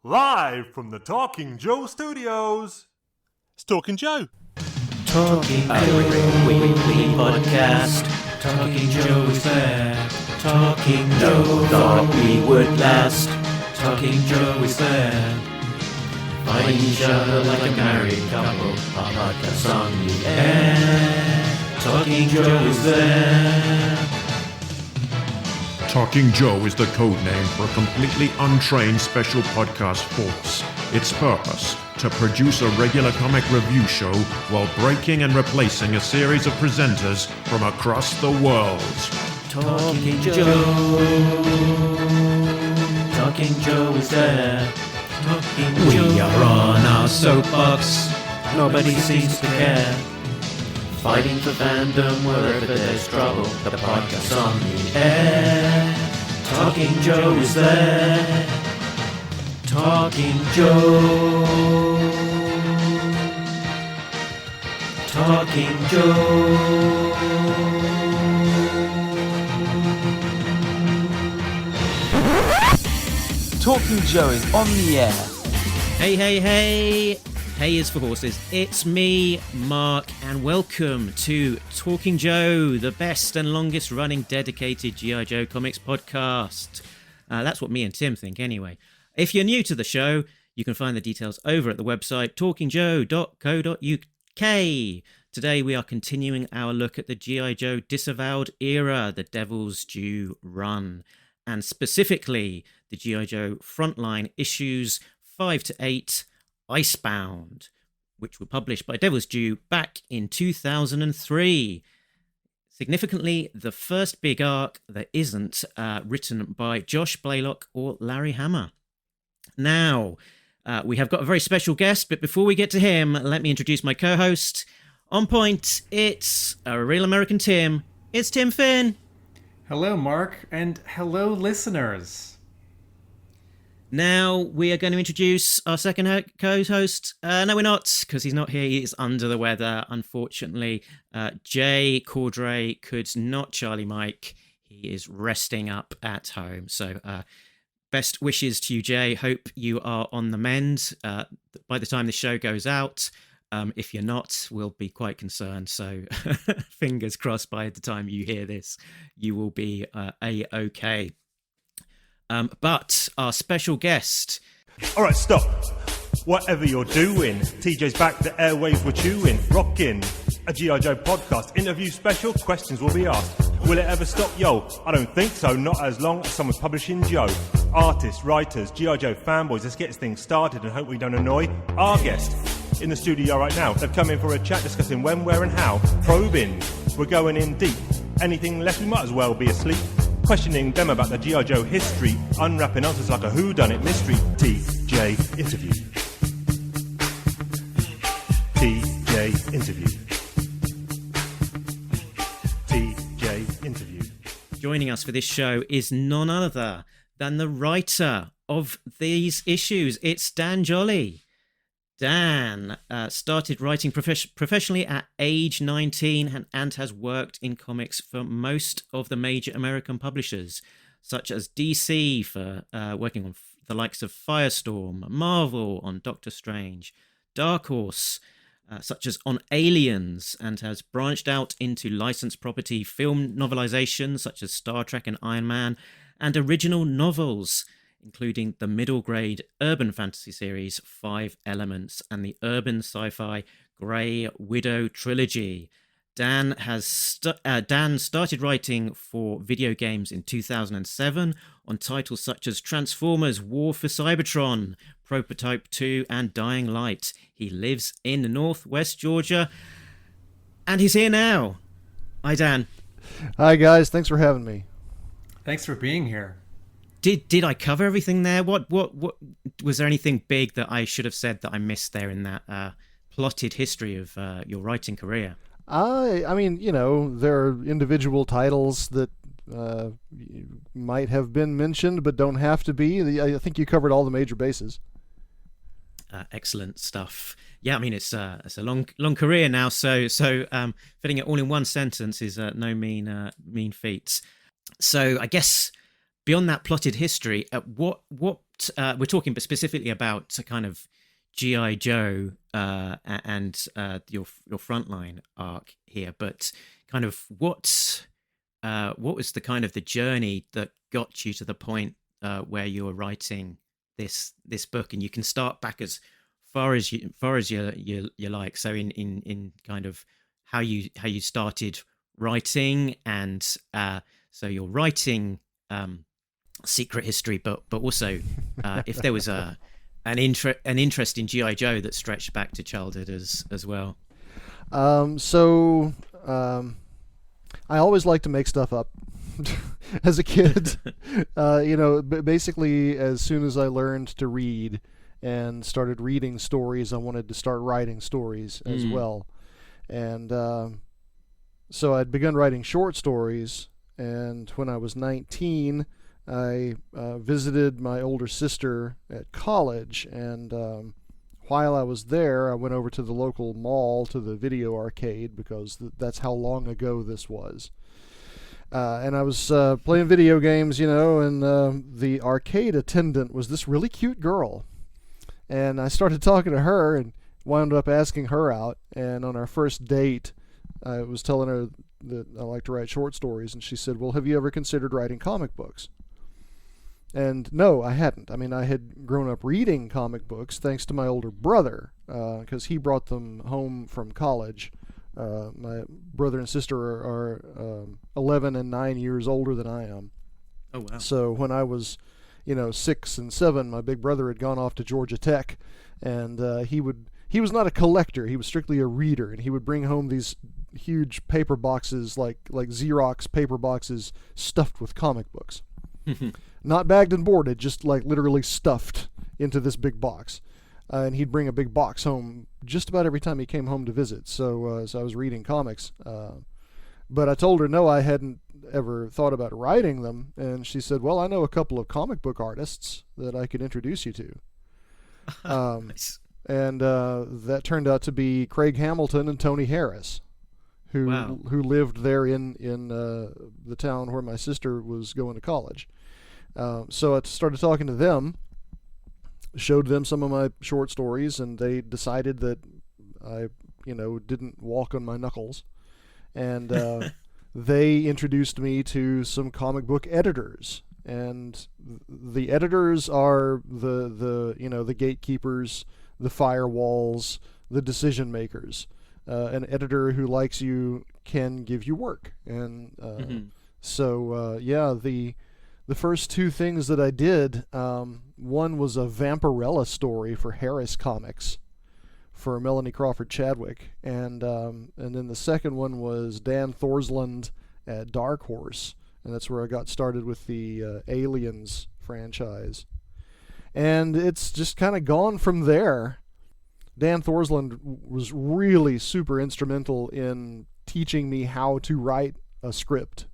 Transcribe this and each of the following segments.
Live from the Talking Joe studios, it's Talking Joe. Talking Joe weekly podcast. Talking Joe is there. Talking Joe thought we would last. Talking Joe is there. Find each other like a married couple. Our podcast on the air. Talking Joe is there. Talking Joe is the code name for a completely untrained special podcast force. Its purpose, to produce a regular comic review show while breaking and replacing a series of presenters from across the world. Talking Joe. Talking Joe is there. Talking Joe. We are on our soapbox. Nobody seems to care. Fighting for fandom wherever there's trouble. The podcast on the air. Talking Joe is there. Talking Joe. Talking Joe. Talking Joe is on the air. Hey, hey, hey. Hey is for horses. It's me, Mark, and welcome to Talking Joe, the best and longest running dedicated G.I. Joe comics podcast. That's what me and Tim think anyway. If you're new to the show, you can find the details over at the website talkingjoe.co.uk. Today we are continuing our look at the G.I. Joe Disavowed era, the Devils Poo run, and specifically the G.I. Joe Frontline issues 5 to 8, Icebound, which were published by Devils Poo back in 2003. Significantly, the first big arc that isn't written by Josh Blaylock or Larry Hama. Now, we have got a very special guest, but before we get to him, let me introduce my co-host. On point, it's a real American Tim. It's Tim Finn. Hello, Mark, and hello, listeners. Now we are going to introduce our second co-host. No, we're not, because he's not here. He is under the weather, unfortunately. Jay Cordray could not Charlie Mike. He is resting up at home. So best wishes to you, Jay. Hope you are on the mend by the time the show goes out. If you're not, we'll be quite concerned. So fingers crossed by the time you hear this, you will be A-okay. But our special guest... All right, stop. Whatever you're doing, TJ's back, the airwaves we're chewing, rocking a G.I. Joe podcast. Interview special, questions will be asked. Will it ever stop? Yo, I don't think so, not as long as someone's publishing Joe. Artists, writers, G.I. Joe fanboys, let's get this thing started and hope we don't annoy our guest in the studio right now. They've come in for a chat discussing when, where and how. Probing, we're going in deep. Anything left, we might as well be asleep. Questioning them about the G.I. Joe history, unwrapping answers like a whodunit mystery. TJ interview. TJ interview. TJ interview. Joining us for this show is none other than the writer of these issues. It's Dan Jolley. Dan started writing professionally at age 19 and has worked in comics for most of the major American publishers, such as DC for working on the likes of Firestorm, Marvel on Doctor Strange, Dark Horse, such as on Aliens, and has branched out into licensed property film novelizations such as Star Trek and Iron Man, and original novels, including the middle grade urban fantasy series 5 Elements and the urban sci-fi Grey Widow trilogy. Dan started writing for video games in 2007 on titles such as Transformers War for Cybertron, Prototype 2 and Dying Light. He lives in Northwest Georgia and he's here now. Hi, Dan. Hi guys, thanks for having me. Thanks for being here. Did I cover everything there? What was there anything big that I should have said that I missed there in that plotted history of your writing career? I mean, you know, there are individual titles that might have been mentioned but don't have to be. I think you covered all the major bases. Excellent stuff. Yeah, I mean it's a long career now, so fitting it all in one sentence is no mean feat. So I guess beyond that plotted history, what we're talking specifically about a kind of G.I. Joe and your Frontline arc here, but kind of what was the kind of the journey that got you to the point where you were writing this book? And you can start back as far as you like. So in kind of how you started writing, and so you're writing secret history, but also if there was an interest in G.I. Joe that stretched back to childhood as well. I always liked to make stuff up as a kid. Basically, as soon as I learned to read and started reading stories, I wanted to start writing stories as well. And so I'd begun writing short stories, and when I was 19, I visited my older sister at college, and while I was there, I went over to the local mall to the video arcade, because that's how long ago this was. And I was playing video games, and the arcade attendant was this really cute girl. And I started talking to her and wound up asking her out. And on our first date, I was telling her that I like to write short stories, and she said, "Well, have you ever considered writing comic books?" And no, I hadn't. I mean, I had grown up reading comic books thanks to my older brother, because he brought them home from college. My brother and sister are 11 and 9 years older than I am. Oh, wow. So when I was, 6 and 7, my big brother had gone off to Georgia Tech, and he was not a collector. He was strictly a reader, and he would bring home these huge paper boxes, like Xerox paper boxes stuffed with comic books. Not bagged and boarded, just like literally stuffed into this big box. And he'd bring a big box home just about every time he came home to visit. So I was reading comics. But I told her no, I hadn't ever thought about writing them. And she said, "Well, I know a couple of comic book artists that I could introduce you to." Nice. And that turned out to be Craig Hamilton and Tony Harris, who lived there in the town where my sister was going to college. So I started talking to them, showed them some of my short stories, and they decided that I, didn't walk on my knuckles. And they introduced me to some comic book editors. And the editors are the gatekeepers, the firewalls, the decision makers. An editor who likes you can give you work. And the first two things that I did, one was a Vampirella story for Harris Comics for Melanie Crawford Chadwick, and then the second one was Dan Thorsland at Dark Horse, and that's where I got started with the Aliens franchise. And it's just kind of gone from there. Dan Thorsland was really super instrumental in teaching me how to write a script.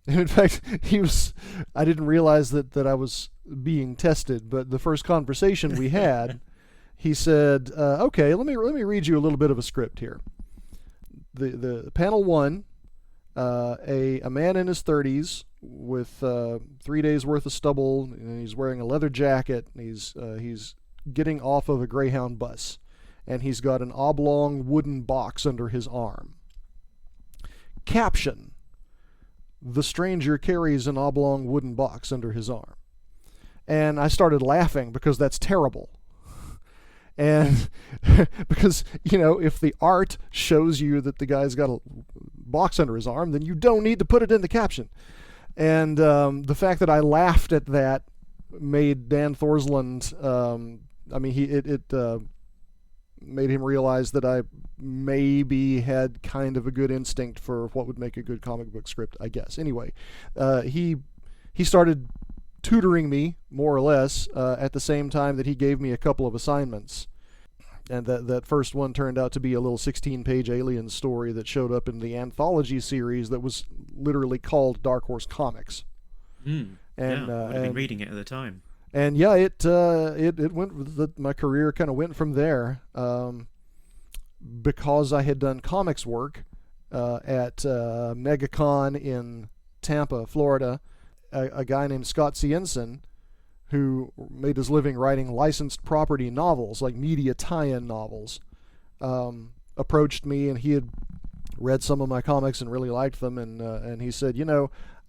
And in fact, I didn't realize that I was being tested, but the first conversation we had, he said, "Okay, let me read you a little bit of a script here." The panel one, a man in his 30s with 3 days worth of stubble, and he's wearing a leather jacket, and he's getting off of a Greyhound bus, and he's got an oblong wooden box under his arm. Caption: "The stranger carries an oblong wooden box under his arm." And I started laughing because that's terrible. And because, if the art shows you that the guy's got a box under his arm, then you don't need to put it in the caption. And the fact that I laughed at that made Dan Thorsland, it made him realize that I maybe had kind of a good instinct for what would make a good comic book script, I guess. Anyway, he started tutoring me, more or less, at the same time that he gave me a couple of assignments. And that first one turned out to be a little 16-page alien story that showed up in the anthology series that was literally called Dark Horse Comics. And I would have been reading it at the time. And yeah, it went. My career kind of went from there, because I had done comics work at MegaCon in Tampa, Florida, a guy named Scott Cienson, who made his living writing licensed property novels, like media tie-in novels, approached me, and he had read some of my comics and really liked them, and he said,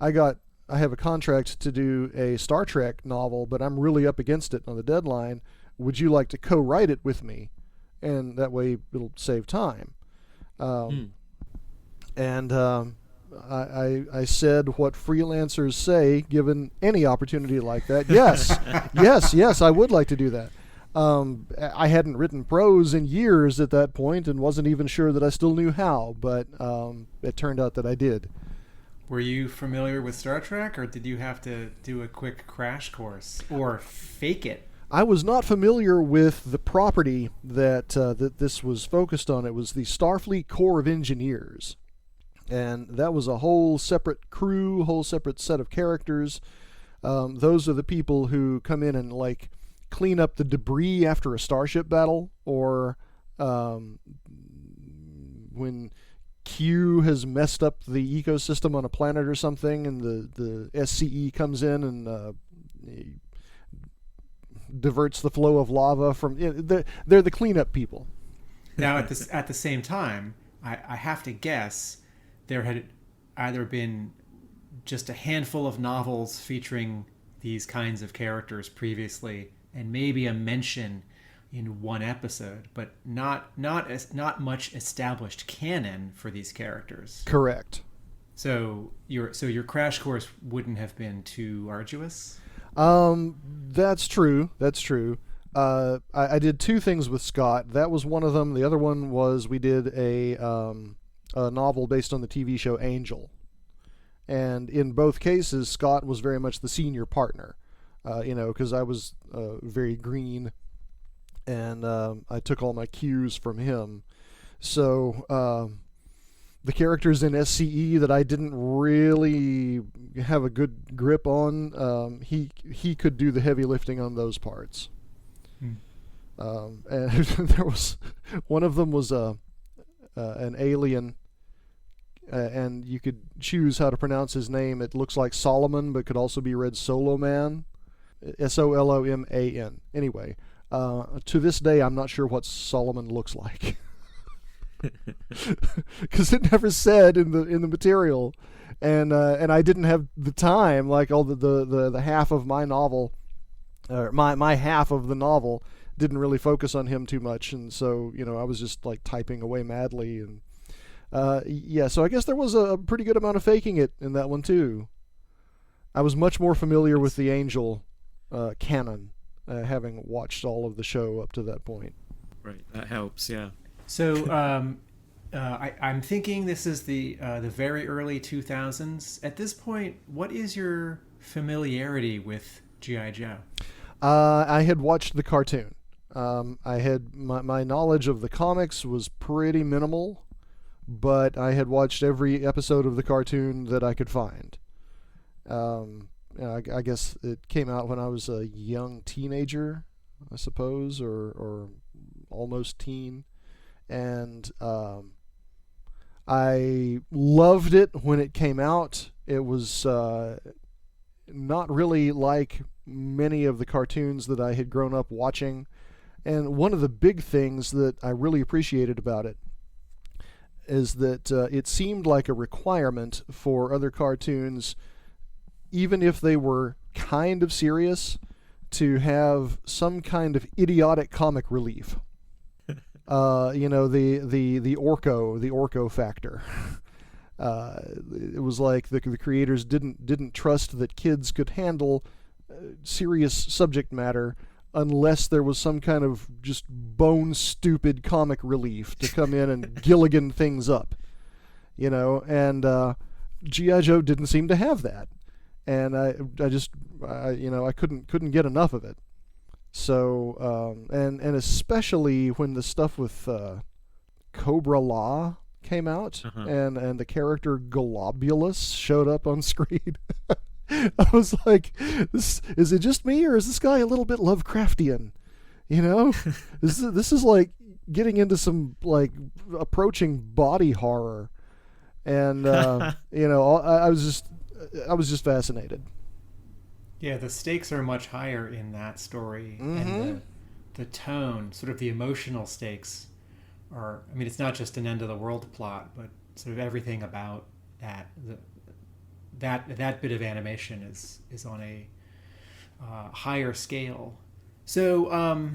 I have a contract to do a Star Trek novel, but I'm really up against it on the deadline. Would you like to co-write it with me? And that way it'll save time. And I said what freelancers say given any opportunity like that. Yes, I would like to do that. I hadn't written prose in years at that point and wasn't even sure that I still knew how, but it turned out that I did. Were you familiar with Star Trek, or did you have to do a quick crash course or fake it? I was not familiar with the property that this was focused on. It was the Starfleet Corps of Engineers. And that was a whole separate crew, whole separate set of characters. Those are the people who come in and like clean up the debris after a starship battle, or when Q has messed up the ecosystem on a planet or something, and the SCE comes in and diverts the flow of lava from. They're the cleanup people. Now, at the same time, I have to guess there had either been just a handful of novels featuring these kinds of characters previously, and maybe a mention in one episode, but not much established canon for these characters. Correct. So your crash course wouldn't have been too arduous? That's true. I did two things with Scott. That was one of them. The other one was we did a novel based on the TV show Angel. And in both cases, Scott was very much the senior partner, because I was very green, and I took all my cues from him. So the characters in SCE that I didn't really have a good grip on, he could do the heavy lifting on those parts. And there was one of them was an alien. And you could choose how to pronounce his name. It looks like Solomon, but could also be read Soloman, Soloman. Anyway, to this day, I'm not sure what Solomon looks like, because it never said in the material, and I didn't have the time. Like all the half of my novel, or my half of the novel, didn't really focus on him too much, and so I was just like typing away madly and. So I guess there was a pretty good amount of faking it in that one too. I was much more familiar with the Angel canon, having watched all of the show up to that point. Right, that helps, yeah. So I'm thinking this is the very early 2000s. At this point, what is your familiarity with G.I. Joe? I had watched the cartoon. I had my knowledge of the comics was pretty minimal. But I had watched every episode of the cartoon that I could find. I guess it came out when I was a young teenager, I suppose, or almost teen. And I loved it when it came out. It was not really like many of the cartoons that I had grown up watching. And one of the big things that I really appreciated about it is that it seemed like a requirement for other cartoons, even if they were kind of serious, to have some kind of idiotic comic relief. The Orko factor. It was like the creators didn't trust that kids could handle serious subject matter unless there was some kind of just bone-stupid comic relief to come in and Gilligan things up, and G.I. Joe didn't seem to have that, and I couldn't get enough of it. So and especially when the stuff with Cobra Law came out, and the character Globulus showed up on screen. I was like, is it just me, or is this guy a little bit Lovecraftian? This is like getting into some like approaching body horror, and I was just fascinated. Yeah, the stakes are much higher in that story, and the tone, sort of the emotional stakes, are. I mean, it's not just an end of the world plot, but sort of everything about that. That bit of animation is on a higher scale. So,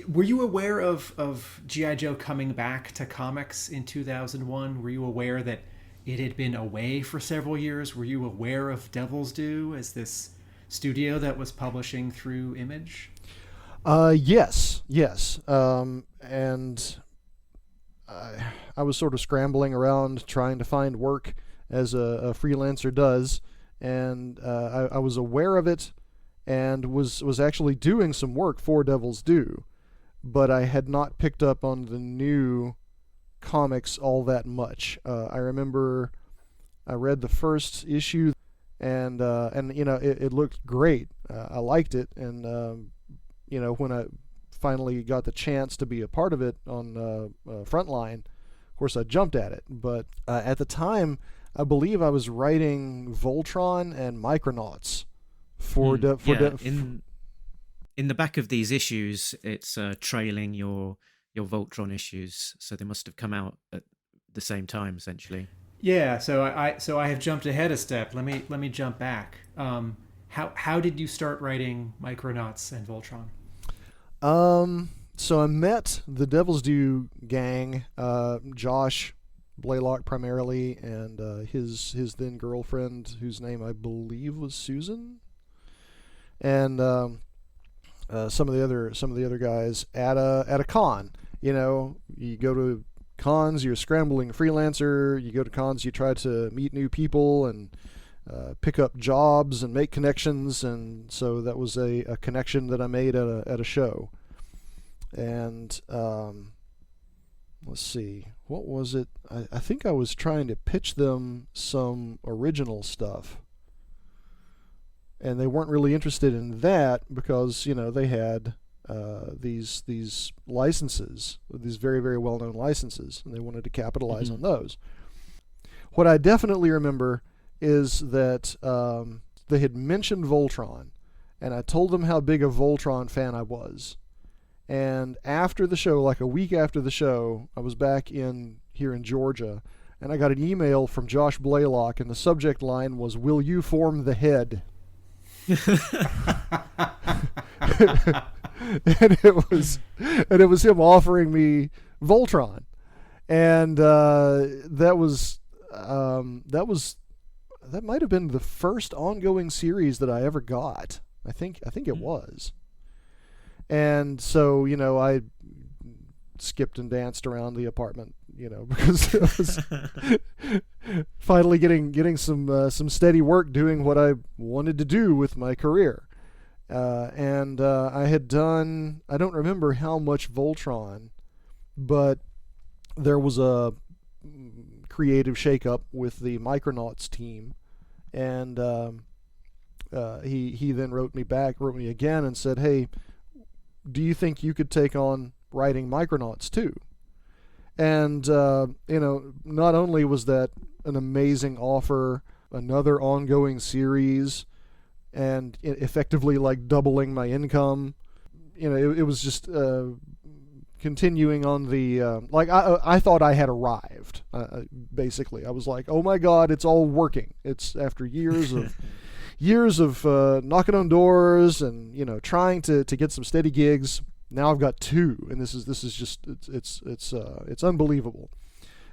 were you aware of G.I. Joe coming back to comics in 2001? Were you aware that it had been away for several years? Were you aware of Devils Poo as this studio that was publishing through Image? Yes. And I was sort of scrambling around trying to find work as a freelancer does, and I was aware of it and was actually doing some work for Devils Poo, but I had not picked up on the new comics all that much. I remember I read the first issue, and you know, it looked great. I liked it, and you know, when I finally got the chance to be a part of it on Frontline, of course I jumped at it. But at the time, I believe I was writing Voltron and Micronauts for in the back of these issues, it's trailing your Voltron issues, so they must have come out at the same time, essentially. Yeah, so I have jumped ahead a step. Let me jump back. How did you start writing Micronauts and Voltron? So I met the Devils Poo gang, Josh Blaylock primarily, and his then girlfriend, whose name I believe was Susan, and some of the other guys at a con. You know, you go to cons, you're a scrambling freelancer. You go to cons, you try to meet new people and pick up jobs and make connections, and so that was a connection that I made at a show. And let's see, what was it? I think I was trying to pitch them some original stuff, and they weren't really interested in that because, you know, they had these licenses, these very, very well-known licenses, and they wanted to capitalize on those. What I definitely remember is that they had mentioned Voltron, and I told them how big a Voltron fan I was. And after the show, like a week after the show, I was back here in Georgia, and I got an email from Josh Blaylock, and the subject line was, "Will you form the head?" and it was him offering me Voltron, and that might have been the first ongoing series that I ever got. I think it was. And so, you know, I skipped and danced around the apartment, you know, because I was finally getting some steady work doing what I wanted to do with my career. And I had done, I don't remember how much Voltron, but there was a creative shakeup with the Micronauts team, and he then wrote me again and said, "Hey, do you think you could take on writing Micronauts too?" And you know, not only was that an amazing offer, another ongoing series, and effectively like doubling my income, you know, it was just continuing on the like I thought I had arrived. Basically, I was like, "Oh my God, it's all working." It's after years of knocking on doors and, you know, trying to get some steady gigs. Now I've got two, and this is just it's unbelievable.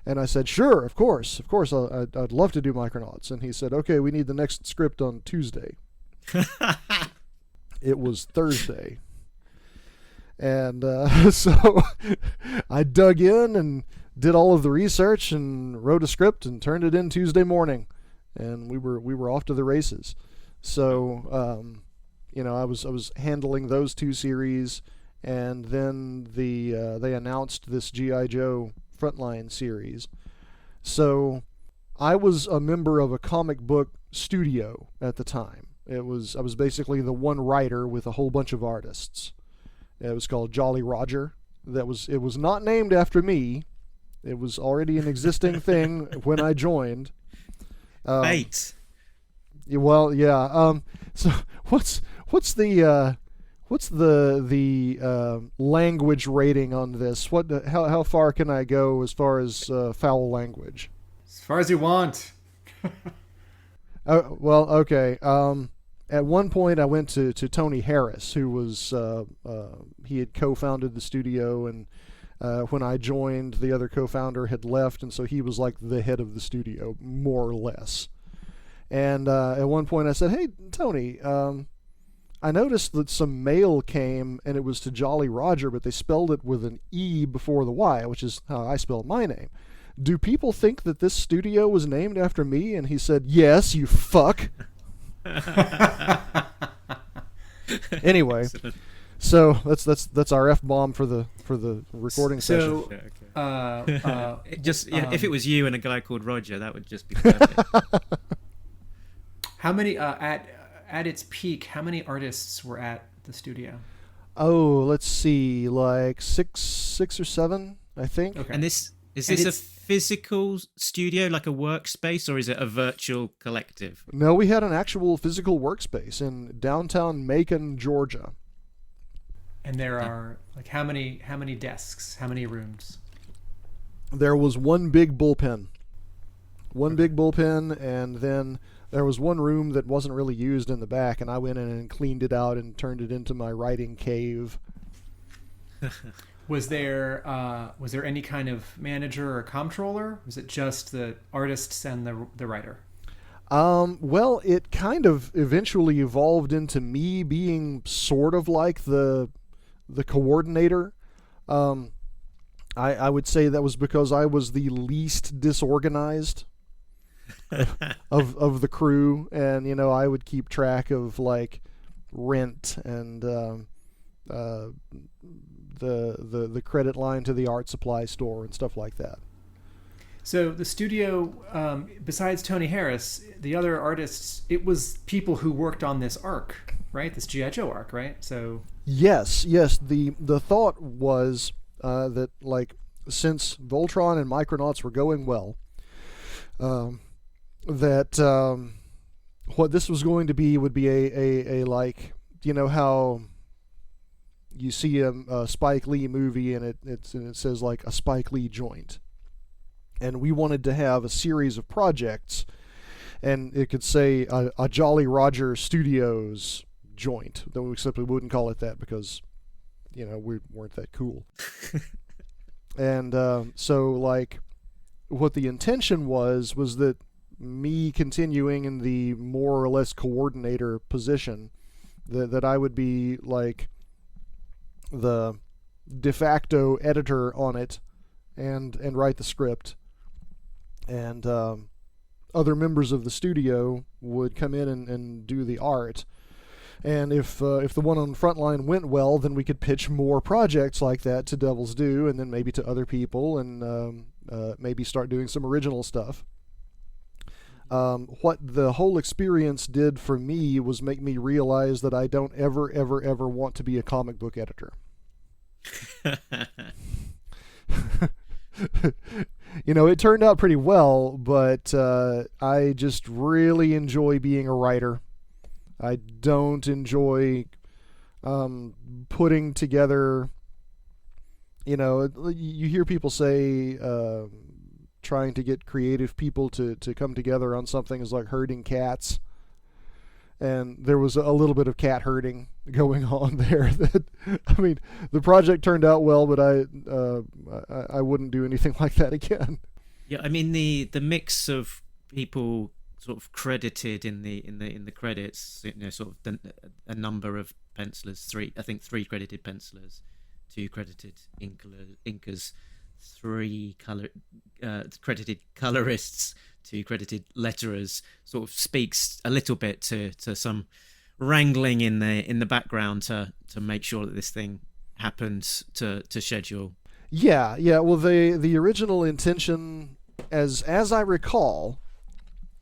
And I said, "Sure, of course, I'd love to do Micronauts." And he said, "Okay, we need the next script on Tuesday." It was Thursday, and so I dug in and did all of the research and wrote a script and turned it in Tuesday morning, and we were off to the races. So you know, I was handling those two series, and then they announced this G.I. Joe Frontline series. So I was a member of a comic book studio at the time. I was basically the one writer with a whole bunch of artists. It was called Jolly Roger. It was not named after me. It was already an existing thing when I joined. Fate. Well, yeah. So what's the language rating on this? How far can I go as far as foul language? As far as you want. Well, okay. At one point, I went to Tony Harris, who was he had co-founded the studio, and when I joined, the other co-founder had left, and so he was like the head of the studio, more or less. And at one point, I said, "Hey, Tony, I noticed that some mail came, and it was to Jolly Roger, but they spelled it with an E before the Y, which is how I spelled my name. Do people think that this studio was named after me?" And he said, "Yes, you fuck." Anyway, so that's our F-bomb for the recording session. If it was you and a guy called Roger, that would just be perfect. How many at its peak? How many artists were at the studio? Oh, let's see, like six or seven, I think. Okay. And is this a physical studio, like a workspace, or is it a virtual collective? No, we had an actual physical workspace in downtown Macon, Georgia. And there are like how many desks? How many rooms? There was one big bullpen. Big bullpen, and then there was one room that wasn't really used in the back, and I went in and cleaned it out and turned it into my writing cave. Was there any kind of manager or comptroller? Was it just the artists and the writer? Well, it kind of eventually evolved into me being sort of like the coordinator. I would say that was because I was the least disorganized of the crew, and I would keep track of like rent and the credit line to the art supply store and stuff like that. So the studio, besides Tony Harris, the other artists, it was people who worked on this arc, right? This G.I. Joe arc, right? So yes. The thought was that, like, since Voltron and Micronauts were going well, that what this was going to be would be a like, how you see a Spike Lee movie and it says like a Spike Lee joint. And we wanted to have a series of projects, and it could say a Jolly Roger Studios joint. Though we simply wouldn't call it that because, we weren't that cool. And so, like, what the intention was that me continuing in the more or less coordinator position, that I would be like the de facto editor on it and write the script. And other members of the studio would come in and do the art. And if the one on Frontline went well, then we could pitch more projects like that to Devils Do, and then maybe to other people, and maybe start doing some original stuff. What the whole experience did for me was make me realize that I don't ever want to be a comic book editor. It turned out pretty well, but I just really enjoy being a writer. I don't enjoy putting together, you hear people say trying to get creative people to come together on something is like herding cats. And there was a little bit of cat herding going on there. The project turned out well, but I wouldn't do anything like that again. Yeah, the mix of people sort of credited in the credits, sort of a number of pencilers, three credited pencilers, 2 credited inkers, 3 credited colorists, 2 credited letterers, sort of speaks a little bit to some wrangling in the background to make sure that this thing happens to schedule. Yeah. Well, the original intention, as I recall,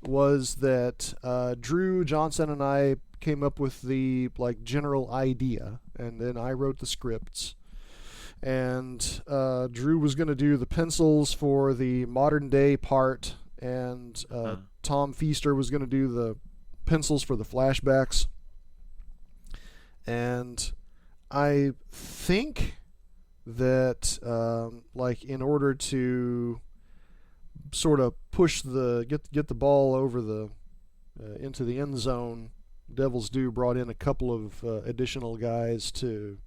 was that Drew Johnson and I came up with the general idea, and then I wrote the scripts. And Drew was going to do the pencils for the modern day part, and Tom Feaster was going to do pencils for the flashbacks. And I think that like in order to sort of push get the ball over the into the end zone, Devils Do brought in a couple of additional guys to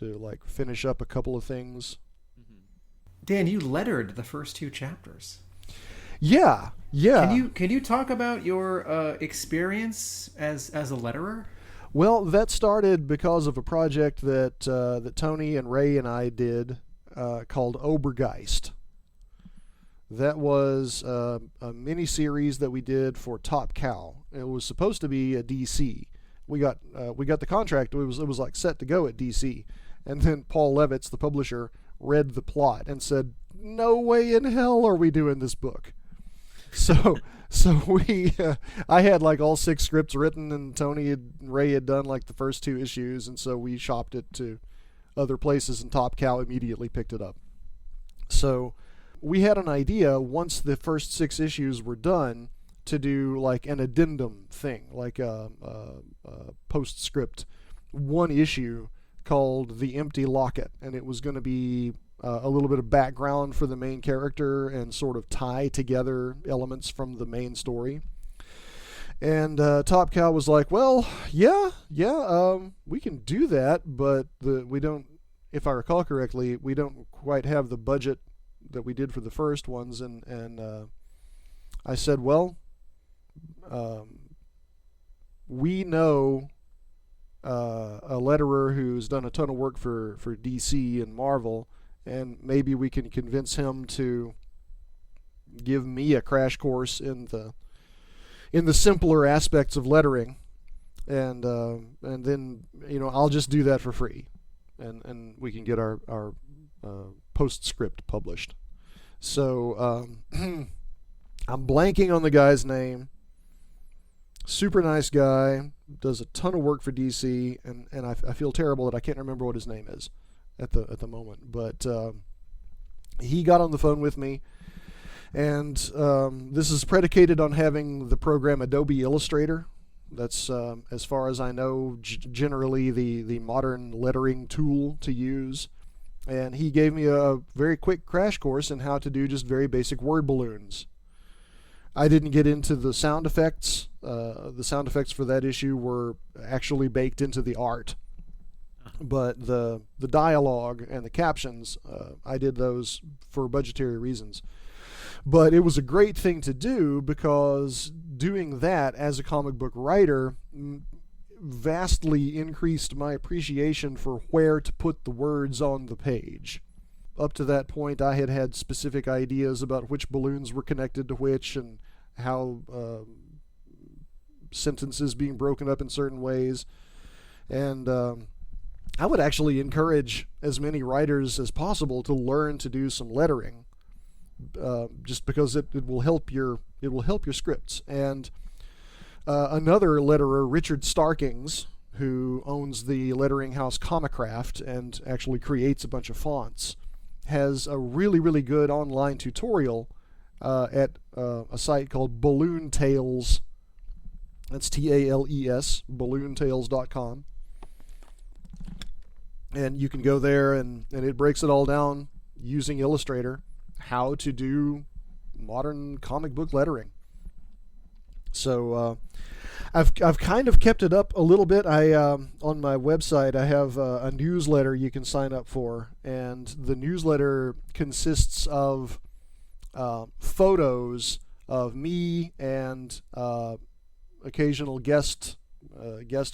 like finish up a couple of things. Dan, you lettered the first 2 chapters. Yeah. Can you talk about your experience as a letterer? Well, that started because of a project that that Tony and Ray and I did called Obergeist. That was a mini-series that we did for Top Cow. It was supposed to be a DC. We got the contract. It was like set to go at DC, and then Paul Levitz, the publisher, read the plot and said, "No way in hell are we doing this book." So we I had like all 6 scripts written, and Tony and Ray had done like the first 2 issues, and so we shopped it to other places, and Top Cow immediately picked it up. So we had an idea once the first 6 issues were done to do like an addendum thing, like a postscript 1 issue called The Empty Locket, and it was going to be a little bit of background for the main character and sort of tie together elements from the main story. And Top Cow was like, well, yeah, we can do that, but we don't, if I recall correctly, we don't quite have the budget that we did for the first ones. And I said, well, we know a letterer who's done a ton of work for DC and Marvel, and maybe we can convince him to give me a crash course in the simpler aspects of lettering, and then I'll just do that for free, and we can get our postscript published. So I'm blanking on the guy's name. Super nice guy, does a ton of work for DC, and I feel terrible that I can't remember what his name is at the moment. But he got on the phone with me, and this is predicated on having the program Adobe Illustrator. That's, as far as I know, generally the modern lettering tool to use. And he gave me a very quick crash course in how to do just very basic word balloons. I didn't get into the sound effects. The sound effects for that issue were actually baked into the art. But the dialogue and the captions, I did those for budgetary reasons. But it was a great thing to do, because doing that as a comic book writer vastly increased my appreciation for where to put the words on the page. Up to that point, I had had specific ideas about which balloons were connected to which, and how sentences being broken up in certain ways. And I would actually encourage as many writers as possible to learn to do some lettering, just because it will help your scripts. And another letterer, Richard Starkings, who owns the lettering house Comicraft and actually creates a bunch of fonts, has a really, really good online tutorial at a site called Balloon Tales. That's Tales, balloontales.com. And you can go there, and it breaks it all down using Illustrator, how to do modern comic book lettering. So I've kind of kept it up a little bit. On my website I have a newsletter you can sign up for, and the newsletter consists of photos of me and occasional guest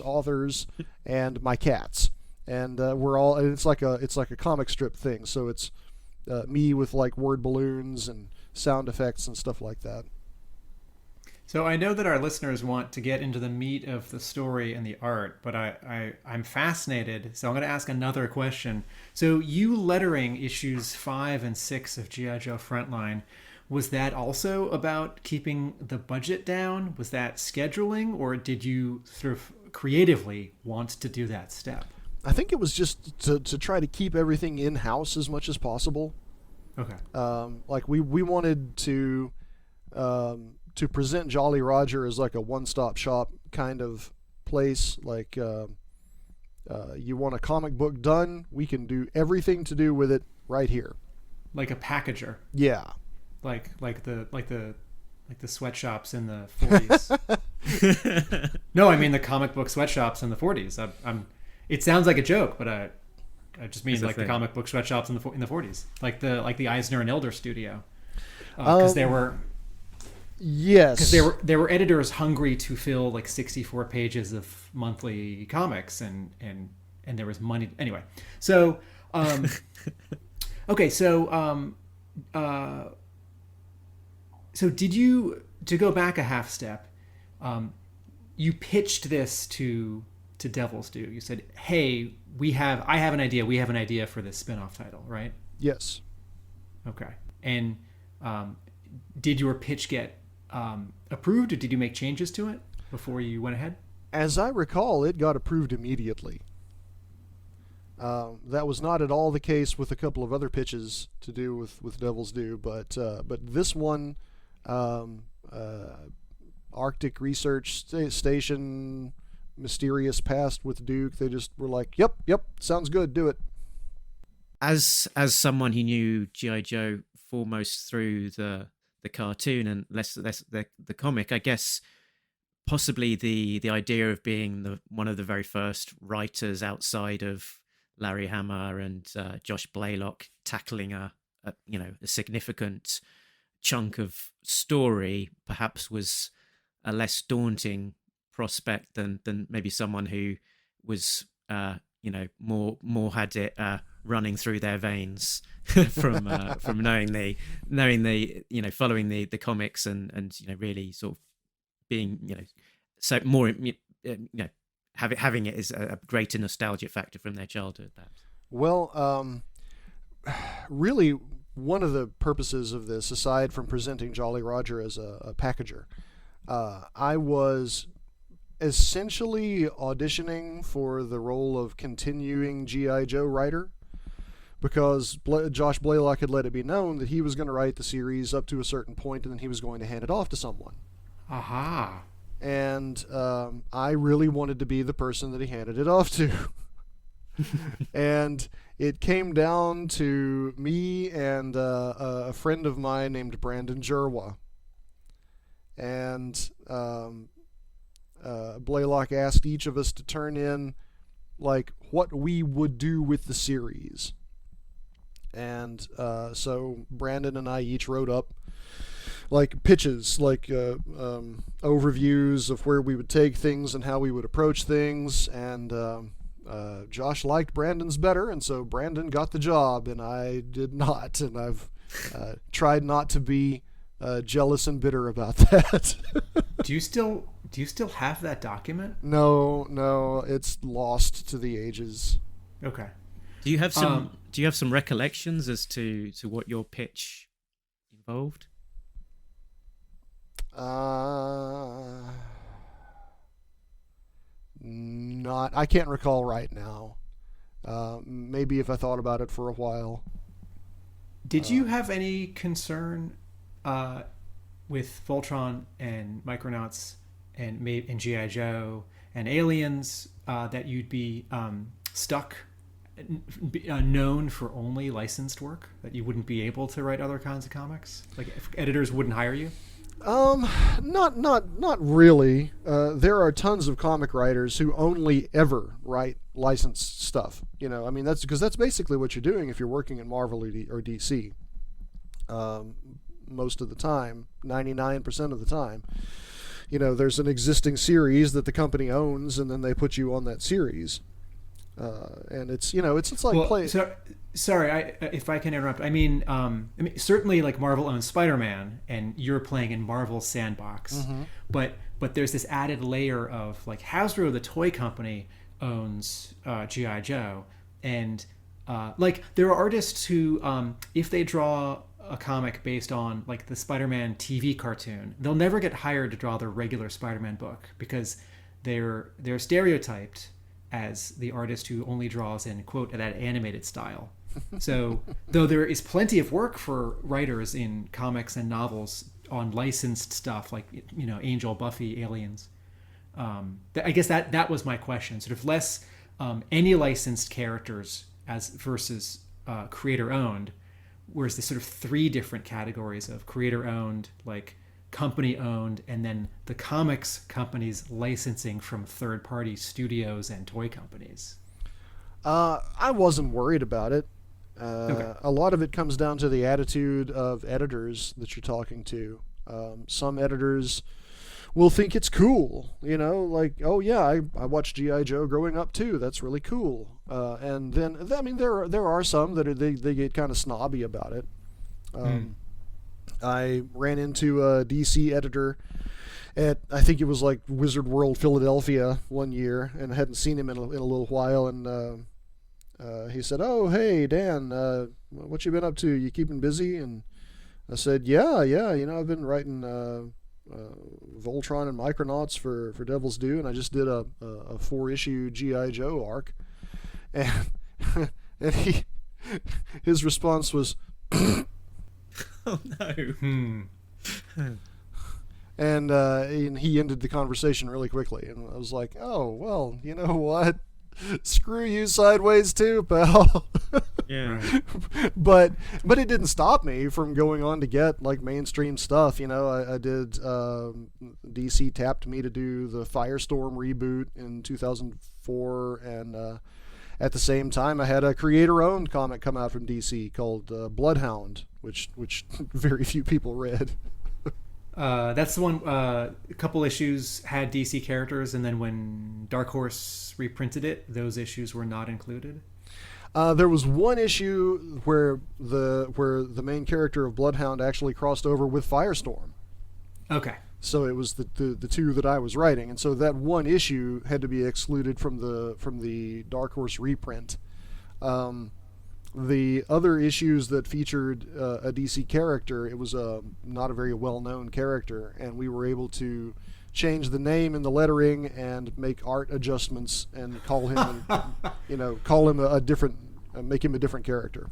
authors and my cats, and it's like a comic strip thing. So it's me with like word balloons and sound effects and stuff like that. So I know that our listeners want to get into the meat of the story and the art, but I'm fascinated, so I'm going to ask another question. So you lettering issues 5 and 6 of G.I. Joe Frontline, was that also about keeping the budget down? Was that scheduling, or did you sort of creatively want to do that step? I think it was just to try to keep everything in-house as much as possible. Okay. Like we wanted to present Jolly Roger as like a one-stop shop kind of place. Like, you want a comic book done, we can do everything to do with it right here. Like a packager. Yeah. Like the sweatshops in the 40s. No, I mean the comic book sweatshops in the 40s. It sounds like a joke, but I just mean like the comic book sweatshops in the 40s, like the Eisner and Elder studio, because there were. Yes. Because there were editors hungry to fill like 64 pages of monthly comics, and there was money anyway. So okay, so did you, to go back a half step, you pitched this to Devils Poo. You said, "Hey, I have an idea. We have an idea for this spin-off title, right?" Yes. Okay. And did your pitch get approved, or did you make changes to it before you went ahead? As I recall, it got approved immediately. That was not at all the case with a couple of other pitches to do with Devils Poo, but this one, Arctic Research Station, mysterious past with Duke, they just were like, yep, sounds good, do it. As someone who knew G.I. Joe foremost through the cartoon and less the comic, I guess possibly the idea of being one of the very first writers outside of Larry Hama and Josh Blaylock tackling a significant chunk of story perhaps was a less daunting prospect than maybe someone who was more had it running through their veins from knowing the following the comics and really sort of being so more having it as a greater nostalgia factor from their childhood. Well, really, one of the purposes of this, aside from presenting Jolly Roger as a packager, I was essentially auditioning for the role of continuing G.I. Joe writer, because Josh Blaylock had let it be known that he was going to write the series up to a certain point and then he was going to hand it off to someone. Aha. And I really wanted to be the person that he handed it off to. And it came down to me and a friend of mine named Brandon Jerwa. And Blaylock asked each of us to turn in like what we would do with the series. And so Brandon and I each wrote up like pitches, like overviews of where we would take things and how we would approach things. And Josh liked Brandon's better, and so Brandon got the job and I did not. And I've tried not to be jealous and bitter about that. Do you still have that document? No, it's lost to the ages. Okay. Do you have some recollections as to what your pitch involved? I can't recall right now. Maybe if I thought about it for a while. Did you have any concern with Voltron and Micronauts and G.I. Joe and Aliens that you'd be stuck, known for only licensed work, that you wouldn't be able to write other kinds of comics? Like if editors wouldn't hire you? Not really. There are tons of comic writers who only ever write licensed stuff. I mean, that's because that's basically what you're doing if you're working in Marvel or DC. Most of the time, 99% of the time, there's an existing series that the company owns, and then they put you on that series. And it's like Sorry, if I can interrupt. I mean, certainly like Marvel owns Spider-Man, and you're playing in Marvel's sandbox. Mm-hmm. But there's this added layer of like Hasbro, the toy company, owns G.I. Joe, and like there are artists who, if they draw a comic based on like the Spider-Man TV cartoon, they'll never get hired to draw their regular Spider-Man book because they're stereotyped as the artist who only draws in, quote, that animated style. So, though there is plenty of work for writers in comics and novels on licensed stuff like, Angel, Buffy, Aliens, I guess that was my question. Sort of less any licensed characters as versus creator owned, whereas the sort of three different categories of creator owned, like company owned, and then the comics companies licensing from third party studios and toy companies. I wasn't worried about it. Okay. A lot of it comes down to the attitude of editors that you're talking to. Some editors will think it's cool, like, oh yeah, I watched G.I. Joe growing up too. That's really cool. And then, I mean, there are some that they get kind of snobby about it. I ran into a DC editor at, I think it was like Wizard World Philadelphia one year, and I hadn't seen him in a little while, and he said, "Oh, hey, Dan, what you been up to? You keeping busy?" And I said, yeah, I've been writing Voltron and Micronauts for Devils Poo, and I just did a 4-issue G.I. Joe arc." And and his response was, Oh no. and he ended the conversation really quickly, and I was like, oh, well, you know what? Screw you sideways too, pal. Yeah. but it didn't stop me from going on to get like mainstream stuff. I did DC tapped me to do the Firestorm reboot in 2004, and at the same time I had a creator-owned comic come out from DC called Bloodhound, which very few people read. That's the one. A couple issues had DC characters, and then when Dark Horse reprinted it, those issues were not included. There was one issue where the main character of Bloodhound actually crossed over with Firestorm. Okay. So it was the two that I was writing, and so that one issue had to be excluded from the Dark Horse reprint. The other issues that featured a DC character, it was not a very well-known character, and we were able to change the name and the lettering and make art adjustments and call him, a different, make him a different character.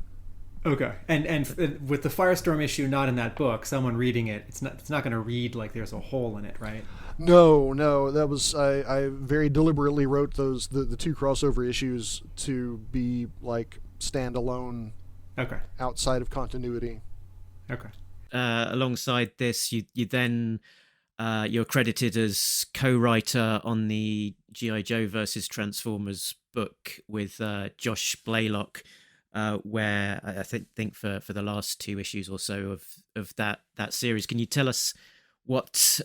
Okay, and with the Firestorm issue not in that book, someone reading it, it's not going to read like there's a hole in it, right? No, that was I very deliberately wrote the two crossover issues to be like standalone, okay, outside of continuity. Okay. Alongside this, you then you're credited as co-writer on the G.I. Joe versus Transformers book with Josh Blaylock, where I think for the last 2 issues or so of that series. Can you tell us what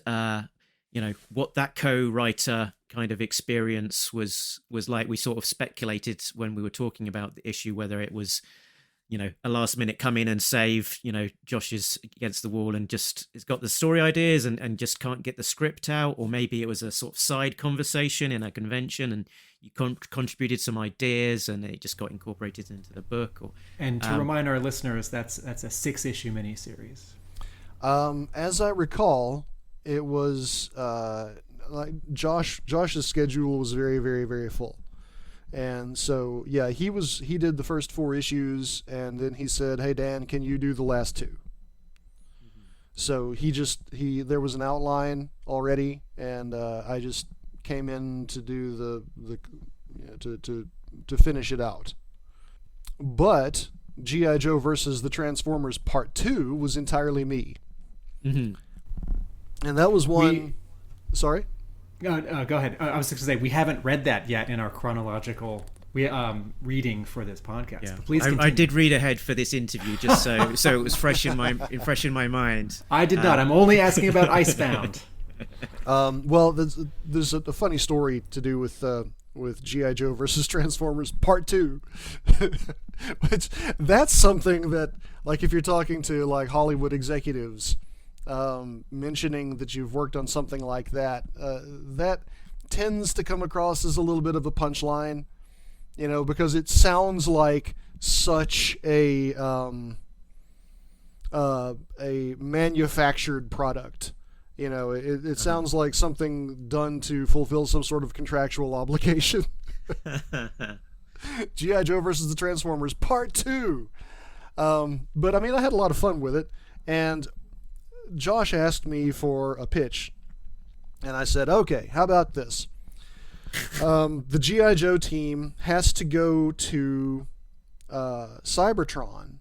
what that co-writer kind of experience was like? We sort of speculated when we were talking about the issue whether it was a last minute come in and save, Josh is against the wall and just has got the story ideas and just can't get the script out, or maybe it was a sort of side conversation in a convention and you contributed some ideas and it just got incorporated into the book. And to remind our listeners, that's a 6-issue miniseries. As I recall, it was like Josh's schedule was very, very, very full. And so, yeah, he did the first 4 issues, and then he said, "Hey, Dan, can you do the last 2?" Mm-hmm. So there was an outline already, and I just came in to do to finish it out. But G.I. Joe versus the Transformers Part 2 was entirely me. Mm-hmm. And that was one... Sorry? Go ahead. I was just going to say, we haven't read that yet in our chronological reading for this podcast. Yeah. Please continue. I did read ahead for this interview just so it was fresh in my mind. I did not. I'm only asking about Icebound. Well, there's a funny story to do with G.I. Joe versus Transformers Part 2. Which, that's something that, like, if you're talking to like Hollywood executives, mentioning that you've worked on something like that, that tends to come across as a little bit of a punchline, because it sounds like such a manufactured product. It sounds like something done to fulfill some sort of contractual obligation. G.I. Joe versus the Transformers Part 2. But I mean, I had a lot of fun with it, and Josh asked me for a pitch, And I said, okay, how about this? The G.I. Joe team has to go to Cybertron,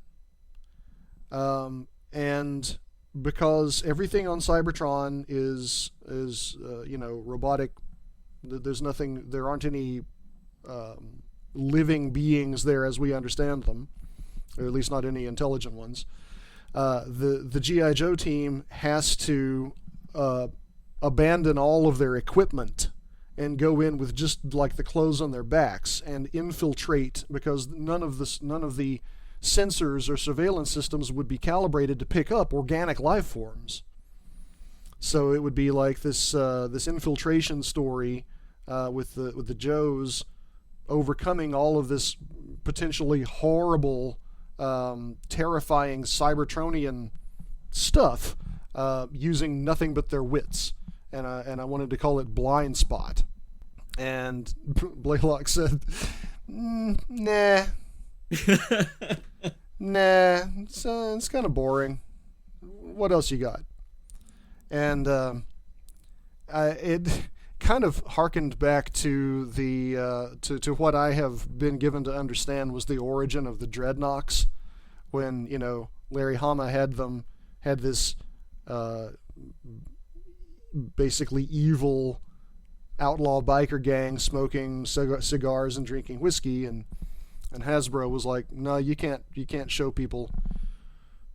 and because everything on Cybertron is robotic, there aren't any living beings there as we understand them, or at least not any intelligent ones. The G.I. Joe team has to abandon all of their equipment and go in with just like the clothes on their backs and infiltrate, because none of the sensors or surveillance systems would be calibrated to pick up organic life forms. So it would be like this infiltration story with the Joes overcoming all of this potentially horrible, terrifying Cybertronian stuff using nothing but their wits. And I wanted to call it Blind Spot. And Blaylock said, nah. Nah, it's kind of boring. What else you got? And it kind of harkened back to the to what I have been given to understand was the origin of the Dreadnoks, when Larry Hama had this basically evil outlaw biker gang smoking cigars and drinking whiskey, and Hasbro was like, no, you can't show people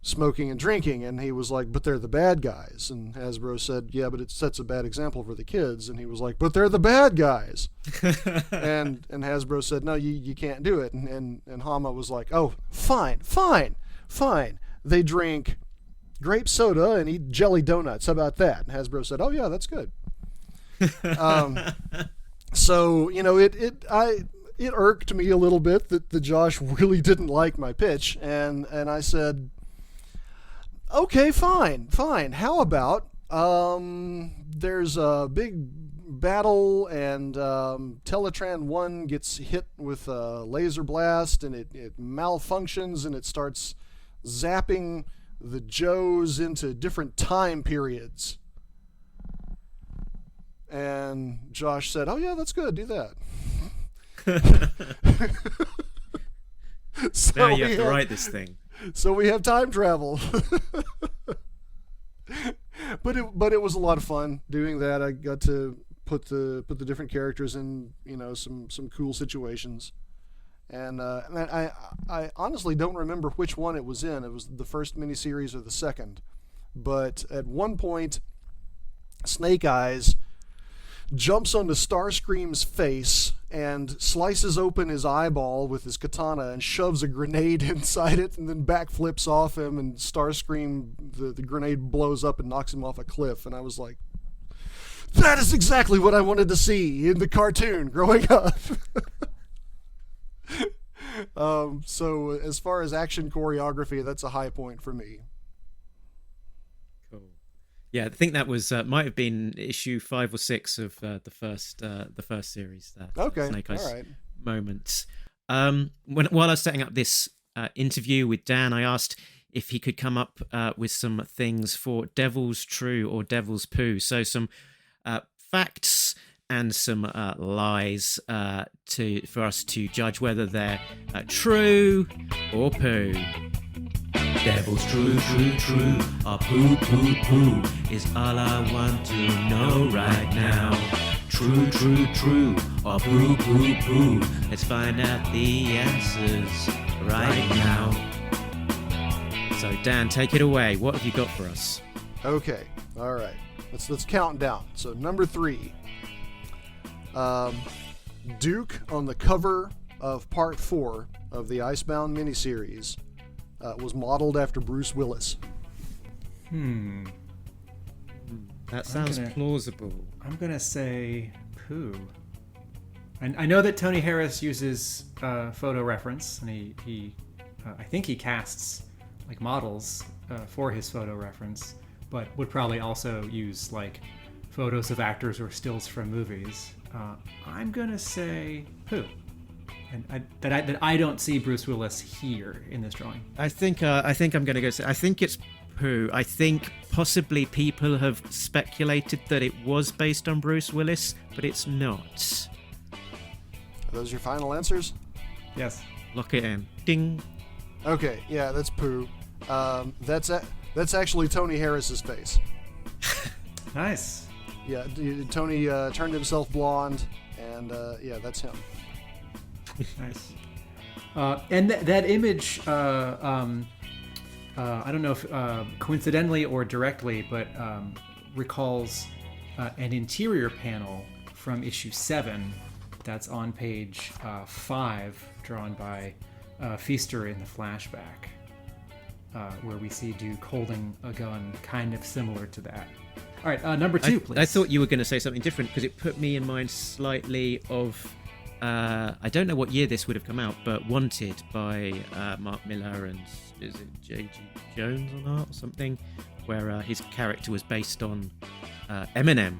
smoking and drinking. And he was like, but they're the bad guys. And Hasbro said, yeah, but it sets a bad example for the kids. And he was like, but they're the bad guys. and Hasbro said, no, you can't do it. And Hama was like, oh, fine. They drink grape soda and eat jelly donuts. How about that? And Hasbro said, oh yeah, that's good. So it irked me a little bit that Josh really didn't like my pitch, and I said, okay, fine. How about there's a big battle, and Teletran 1 gets hit with a laser blast, and it malfunctions, and it starts zapping the Joes into different time periods. And Josh said, oh yeah, that's good, do that. Now you have to write this thing. So we have time travel. But it was a lot of fun doing that. I got to put the different characters in some cool situations. And I honestly don't remember which one it was in. It was the first miniseries or the second. But at one point, Snake Eyes jumps onto Starscream's face and slices open his eyeball with his katana and shoves a grenade inside it, and then backflips off him, and Starscream, the grenade blows up and knocks him off a cliff. And I was like, that is exactly what I wanted to see in the cartoon growing up. So as far as action choreography, that's a high point for me. Yeah, I think that was might have been issue 5 or 6 of the first series. That Snake Eyes moment. While I was setting up this interview with Dan, I asked if he could come up with some things for Devil's True or Devil's Poo. So some facts and some lies for us to judge whether they're true or poo. Devil's true, or poo, is all I want to know right now. True, or poo, let's find out the answers right now. So Dan, take it away. What have you got for us? Okay, all right. Let's count down. So number 3, Duke on the cover of Part 4 of the Icebound miniseries was modeled after Bruce Willis. That sounds plausible. I'm gonna say poo. And I know that Tony Harris uses photo reference, and he I think he casts like models for his photo reference, but would probably also use like photos of actors or stills from movies. I'm gonna say poo. And that I don't see Bruce Willis here in this drawing. I think I'm going to go say I think it's Poo. I think possibly people have speculated that it was based on Bruce Willis, but it's not. Are those your final answers? Yes. Lock it in. Ding. Okay, yeah, that's Pooh. That's actually Tony Harris's face. Nice. Yeah, Tony turned himself blonde, and yeah, that's him. Nice. And that image, I don't know if coincidentally or directly, but recalls an interior panel from issue 7 that's on page 5, drawn by Feaster in the flashback, where we see Duke holding a gun kind of similar to that. All right, number 2, please. I thought you were going to say something different because it put me in mind slightly of... I don't know what year this would have come out, but Wanted by Mark Millar and is it J.G. Jones on art or something, where his character was based on Eminem.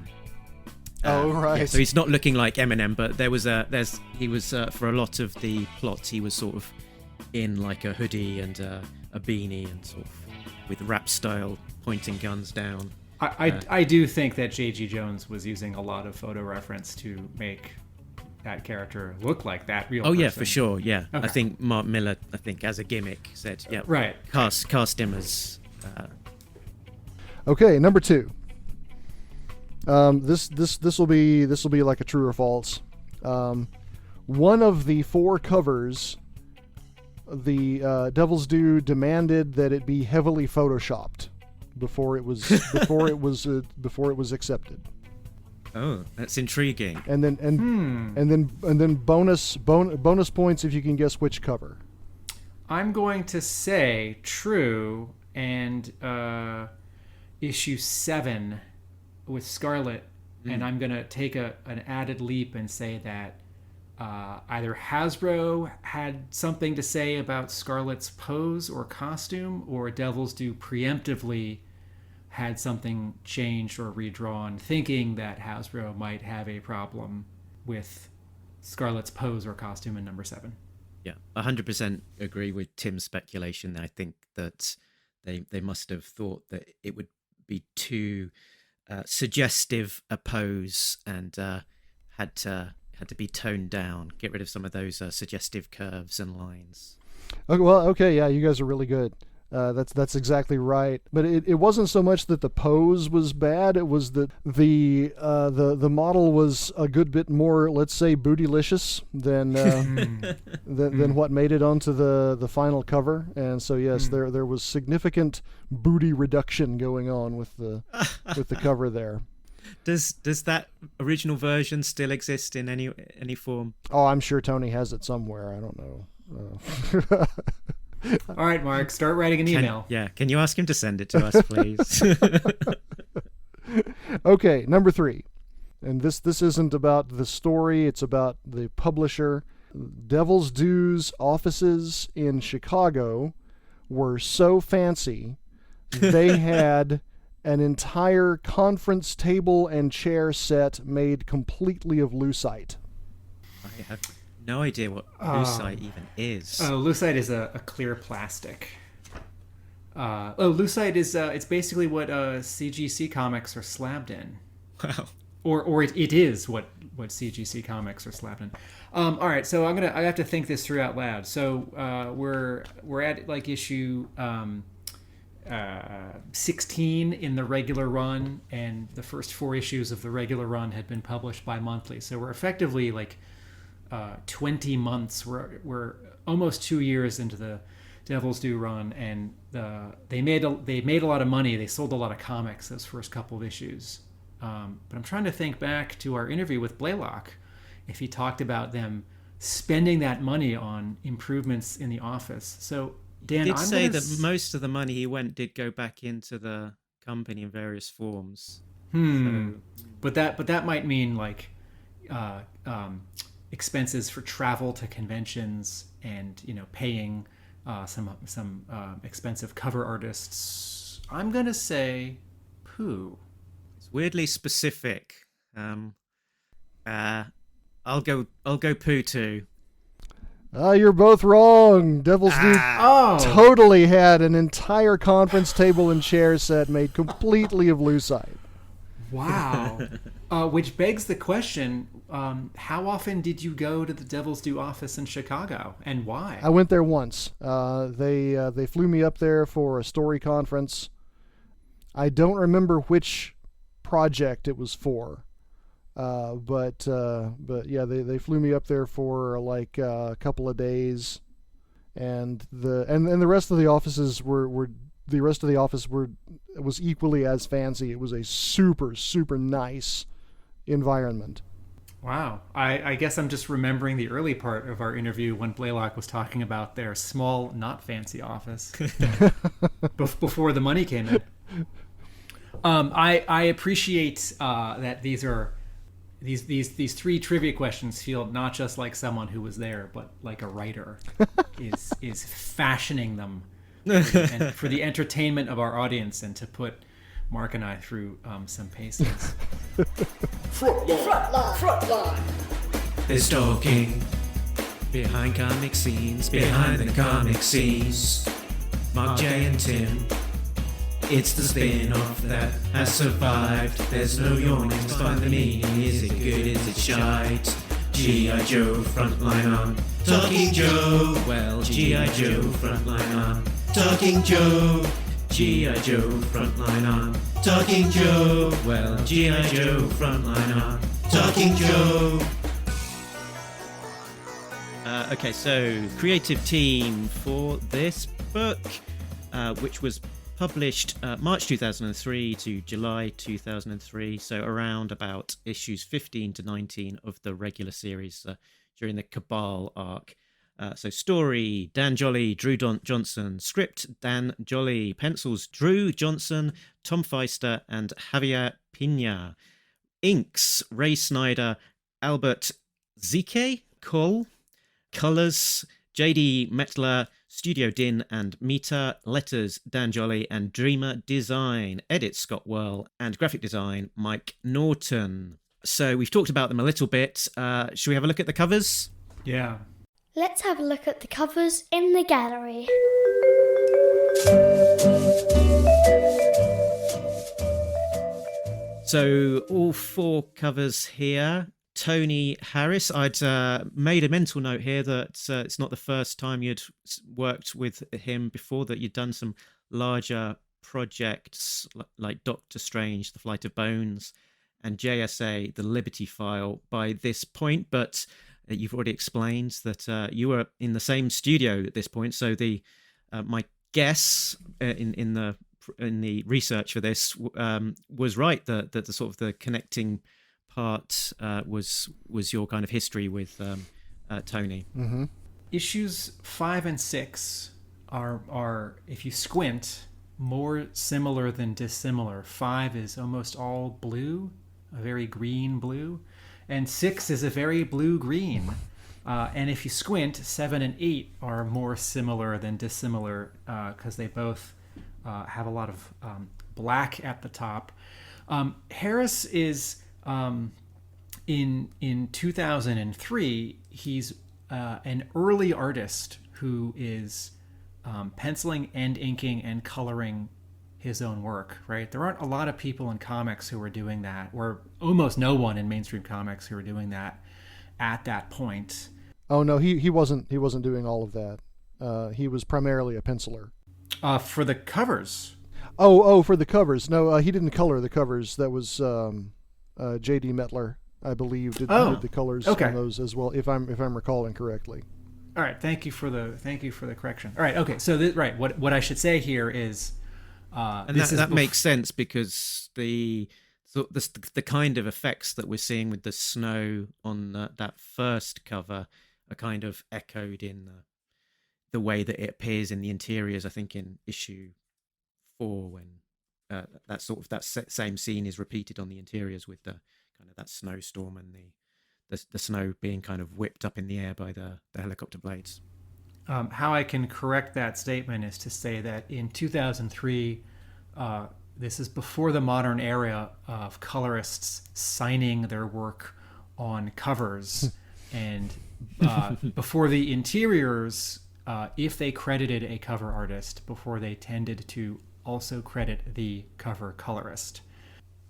Oh right. Yeah, so he's not looking like Eminem, but he was for a lot of the plots he was sort of in like a hoodie and a beanie and sort of with rap style pointing guns down. I do think that J.G. Jones was using a lot of photo reference to make that character look like that real person. Yeah, for sure, yeah. Okay. I think Mark Millar, as a gimmick, said, yeah, right. Cast him as... Okay, number 2. This will be like a true or false. One of the 4 covers, the Devils Doo demanded that it be heavily photoshopped before it was accepted. Oh, that's intriguing. And then bonus points if you can guess which cover. I'm going to say true, and issue 7 with Scarlet, and I'm going to take an added leap and say that either Hasbro had something to say about Scarlet's pose or costume, or Devils Doo preemptively had something changed or redrawn, thinking that Hasbro might have a problem with Scarlet's pose or costume in number 7. Yeah, 100% agree with Tim's speculation. I think that they must have thought that it would be too suggestive a pose and had to be toned down, get rid of some of those suggestive curves and lines. Okay, well, okay, yeah, you guys are really good. That's exactly right. But it wasn't so much that the pose was bad; it was that the model was a good bit more, let's say, bootylicious than than what made it onto the final cover. And so yes, there was significant booty reduction going on with the cover there. Does that original version still exist in any form? Oh, I'm sure Tony has it somewhere. I don't know. All right, Mark, start writing an email. Can you ask him to send it to us, please? Okay, number 3. And this isn't about the story, it's about the publisher. Devils Doo's offices in Chicago were so fancy, they had an entire conference table and chair set made completely of lucite. I have no idea what lucite even is. Lucite is a clear plastic. Lucite is it's basically what CGC comics are slabbed in. Wow. Or it is what CGC comics are slabbed in. All right, so I have to think this through out loud. So we're at like issue 16 in the regular run, and the first 4 issues of the regular run had been published bi-monthly. So we're effectively like 20 months. We're almost 2 years into the Devils Doo run, and they made a lot of money. They sold a lot of comics those first couple of issues. But I'm trying to think back to our interview with Blaylock, if he talked about them spending that money on improvements in the office. So Dan, he did say that most of the money he did go back into the company in various forms. So... But that might mean like expenses for travel to conventions and paying some expensive cover artists. I'm gonna say Pooh. It's weirdly specific. I'll go Pooh too. You're both wrong. Devils Poo totally had an entire conference table and chair set made completely of lucite. Wow. Which begs the question, how often did you go to the Devils Due office in Chicago, and why? I went there once. They flew me up there for a story conference. I don't remember which project it was for. But yeah, they flew me up there for like a couple of days, and the rest of the offices was equally as fancy. It was a super nice environment. Wow. I guess I'm just remembering the early part of our interview when Blaylock was talking about their small, not fancy office before the money came in. I appreciate that these three trivia questions feel not just like someone who was there, but like a writer is fashioning them and for the entertainment of our audience, and to put Mark and I through some paces. Frontline. There's talking behind comic scenes, behind the comic scenes. Mark, Jay, and Tim. It's the spin-off that has survived. There's no yawning to find the meaning. Is it good? Is it shite? G.I. Joe, Frontline on Talking Joe. Well, G.I. Joe, Frontline on Talking Joe. G.I. Joe, Frontline on Talking Joe. Well, G.I. Joe, Frontline on Talking Joe. Okay, so creative team for this book, which was published March 2003 to July 2003, so around about issues 15 to 19 of the regular series during the Cabal arc. So story, Dan Jolley, Drew Johnson. Script, Dan Jolley. Pencils, Drew Johnson, Tom Feister, and Javier Pina. Inks, Ray Snyder, Albert Zike, Colors, J.D. Metler, Studio Din and Mita. Letters, Dan Jolley and Dreamer Design. Edit, Scott Whirl. And graphic design, Mike Norton. So we've talked about them a little bit. Should we have a look at the covers? Yeah. Let's have a look at the covers in the gallery. So all four covers here. Tony Harris. I'd made a mental note here that it's not the first time you'd worked with him before, that you'd done some larger projects like Doctor Strange, The Flight of Bones, and JSA, The Liberty File by this point, but you've already explained that you were in the same studio at this point. So the my guess in the research for this was right, that the sort of the connecting part was your kind of history with Tony. Mm-hmm. Issues 5 and 6 are, if you squint, more similar than dissimilar. 5 is almost all blue, a very green blue, and 6 is a very blue-green. And if you squint, 7 and 8 are more similar than dissimilar, because they both have a lot of black at the top. Harris is, in 2003, he's an early artist who is penciling and inking and coloring his own work, right? There aren't a lot of people in comics who are doing that, or almost no one in mainstream comics who are doing that at that point. Oh no, he wasn't doing all of that. He was primarily a penciler. For the covers. Oh, for the covers. No, he didn't color the covers. That was J.D. Metler, I believe, did the colors on those as well, if I'm recalling correctly. All right, thank you for the correction. All right, okay. So what I should say here is, and that makes sense, because the kind of effects that we're seeing with the snow on that first cover are kind of echoed in the way that it appears in the interiors. I think in issue 4, when that same scene is repeated on the interiors with the kind of that snowstorm and the snow being kind of whipped up in the air by the helicopter blades. How I can correct that statement is to say that in 2003, this is before the modern era of colorists signing their work on covers and before the interiors, if they credited a cover artist, before they tended to also credit the cover colorist.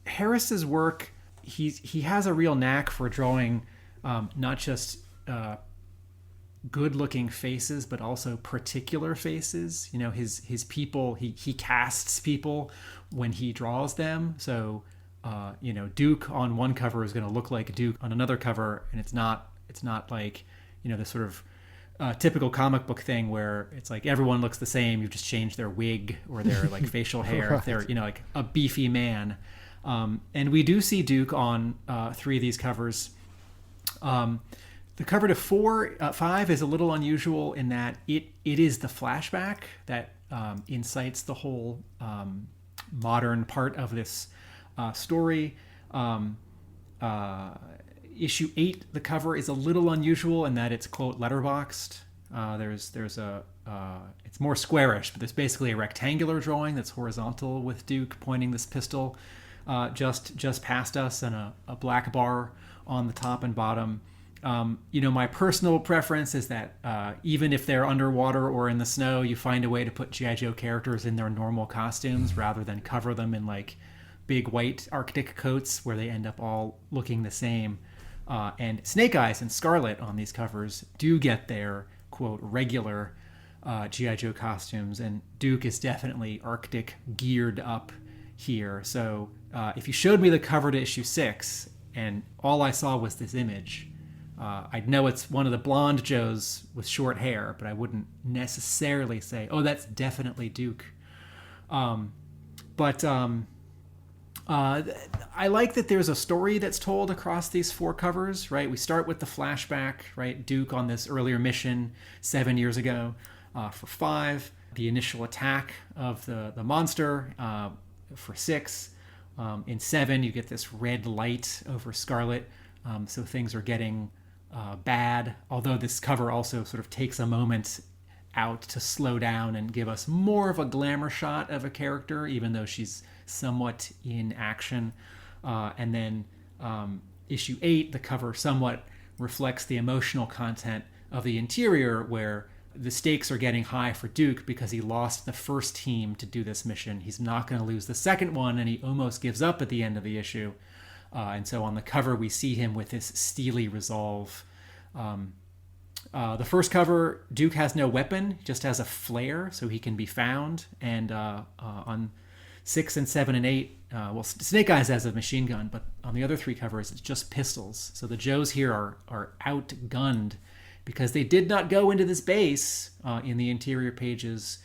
Harris's work, he has a real knack for drawing not just good-looking faces, but also particular faces. You know, his people, he casts people when he draws them. So, you know, Duke on one cover is going to look like Duke on another cover, and it's not like, you know, the sort of typical comic book thing where it's like everyone looks the same. You've just changed their wig or their like facial hair. Right. If they're, you know, like a beefy man. And we do see Duke on 3 of these covers. The cover to 5 is a little unusual in that it is the flashback that incites the whole modern part of this story. Issue 8, the cover is a little unusual in that it's, quote, letterboxed. There's a it's more squarish, but there's basically a rectangular drawing that's horizontal with Duke pointing this pistol just past us, and a black bar on the top and bottom. You know, my personal preference is that even if they're underwater or in the snow, you find a way to put G.I. Joe characters in their normal costumes rather than cover them in like big white Arctic coats where they end up all looking the same. And Snake Eyes and Scarlet on these covers do get their, quote, regular G.I. Joe costumes, and Duke is definitely Arctic geared up here. So if you showed me the cover to issue 6 and all I saw was this image, I'd know it's one of the blonde Joes with short hair, but I wouldn't necessarily say, oh, that's definitely Duke. But I like that there's a story that's told across these 4 covers, right? We start with the flashback, right? Duke on this earlier mission 7 years ago. For 5, the initial attack of the monster. For 6, in 7, you get this red light over Scarlet. So things are getting bad, although this cover also sort of takes a moment out to slow down and give us more of a glamour shot of a character, even though she's somewhat in action. And then issue 8, the cover somewhat reflects the emotional content of the interior, where the stakes are getting high for Duke because he lost the first team to do this mission. He's not going to lose the second one, and he almost gives up at the end of the issue. And so on the cover, we see him with this steely resolve. The first cover, Duke has no weapon, just has a flare, so he can be found. And on 6 and 7 and 8, well, Snake Eyes has a machine gun, but on the other 3 covers, it's just pistols. So the Joes here are outgunned because they did not go into this base in the interior pages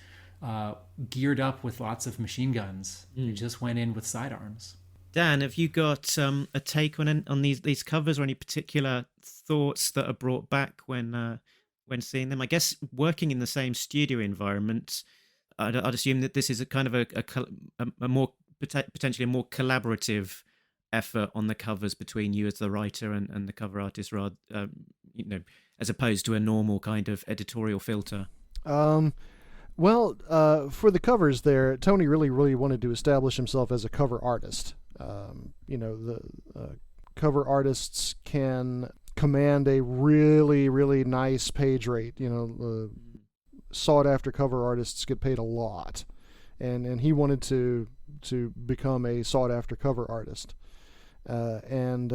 geared up with lots of machine guns. They just went in with sidearms. Dan, have you got a take on these covers, or any particular thoughts that are brought back when seeing them? I guess working in the same studio environment, I'd assume that this is a kind of a more potentially a more collaborative effort on the covers between you as the writer and the cover artist, rather as opposed to a normal kind of editorial filter. Well, for the covers there, Tony really wanted to establish himself as a cover artist. The cover artists can command a really nice page rate. Sought after cover artists get paid a lot, and he wanted to become a sought after cover artist. And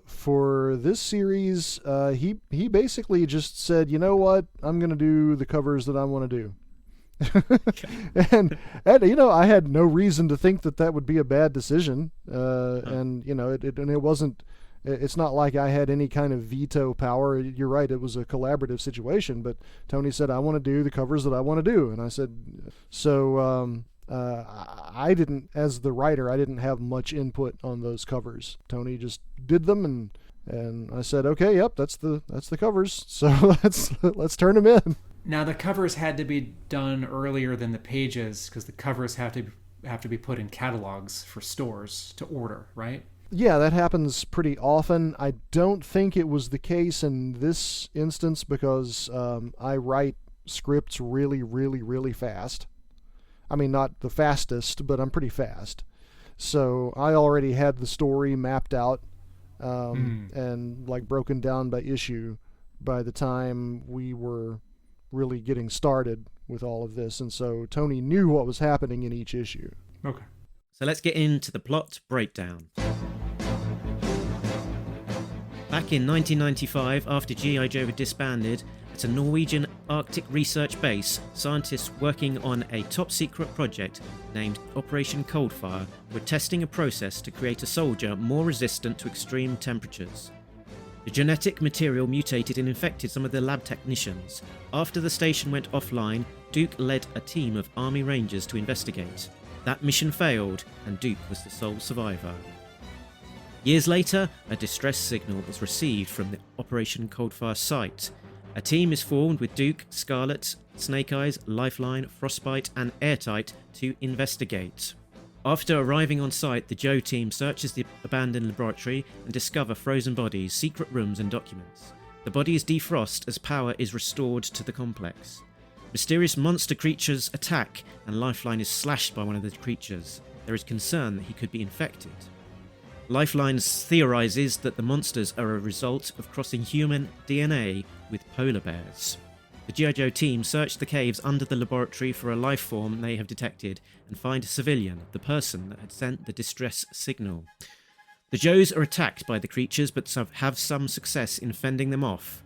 for this series, he basically just said, you know what, I'm going to do the covers that I want to do. and I had no reason to think that would be a bad decision. It wasn't. It's not like I had any kind of veto power. You're right. It was a collaborative situation. But Tony said, I want to do the covers that I want to do, and I said, so. I didn't, as the writer, I didn't have much input on those covers. Tony just did them, and I said, okay, yep, that's the covers. So let's turn them in. Now the covers had to be done earlier than the pages because the covers have to be put in catalogs for stores to order, right? Yeah, that happens pretty often. I don't think it was the case in this instance because I write scripts really fast. I mean, not the fastest, but I'm pretty fast. So I already had the story mapped out and like broken down by issue by the time we were really getting started with all of this, and so Tony knew what was happening in each issue. Okay. So let's get into the plot breakdown. Back in 1995, after G.I. Joe had disbanded, at a Norwegian Arctic research base, scientists working on a top-secret project named Operation Coldfire were testing a process to create a soldier more resistant to extreme temperatures. The genetic material mutated and infected some of the lab technicians. After the station went offline, Duke led a team of Army Rangers to investigate. That mission failed, and Duke was the sole survivor. Years later, a distress signal is received from the Operation Coldfire site. A team is formed with Duke, Scarlet, Snake Eyes, Lifeline, Frostbite, and Airtight to investigate. After arriving on site, the Joe team searches the abandoned laboratory and discover frozen bodies, secret rooms, and documents. The bodies defrost as power is restored to the complex. Mysterious monster creatures attack, and Lifeline is slashed by one of the creatures. There is concern that he could be infected. Lifeline theorizes that the monsters are a result of crossing human DNA with polar bears. The G.I. Joe team search the caves under the laboratory for a life form they have detected and find a civilian, the person that had sent the distress signal. The Joes are attacked by the creatures but have some success in fending them off.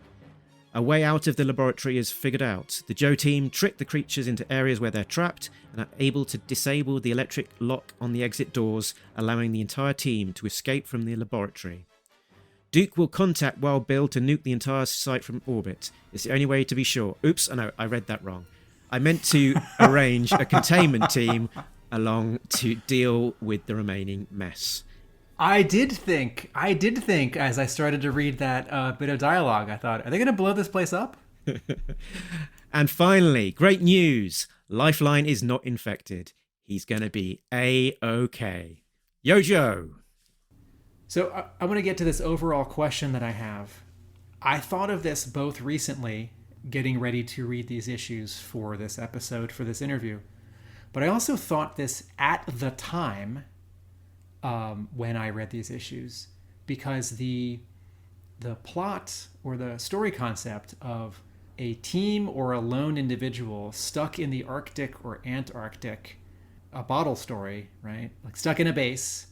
A way out of the laboratory is figured out. The Joe team trick the creatures into areas where they're trapped and are able to disable the electric lock on the exit doors, allowing the entire team to escape from the laboratory. Duke will contact Wild Bill to nuke the entire site from orbit. It's the only way to be sure. Oops, no, I read that wrong. I meant to arrange a containment team along to deal with the remaining mess. I did think as I started to read that bit of dialogue, I thought, are they going to blow this place up? And finally, great news. Lifeline is not infected. He's going to be A-OK. Yo, Joe. So I want to get to this overall question that I have. I thought of this both recently, getting ready to read these issues for this episode, for this interview. But I also thought this at the time when I read these issues, because the plot or the story concept of a team or a lone individual stuck in the Arctic or Antarctic, a bottle story, right? Like stuck in a base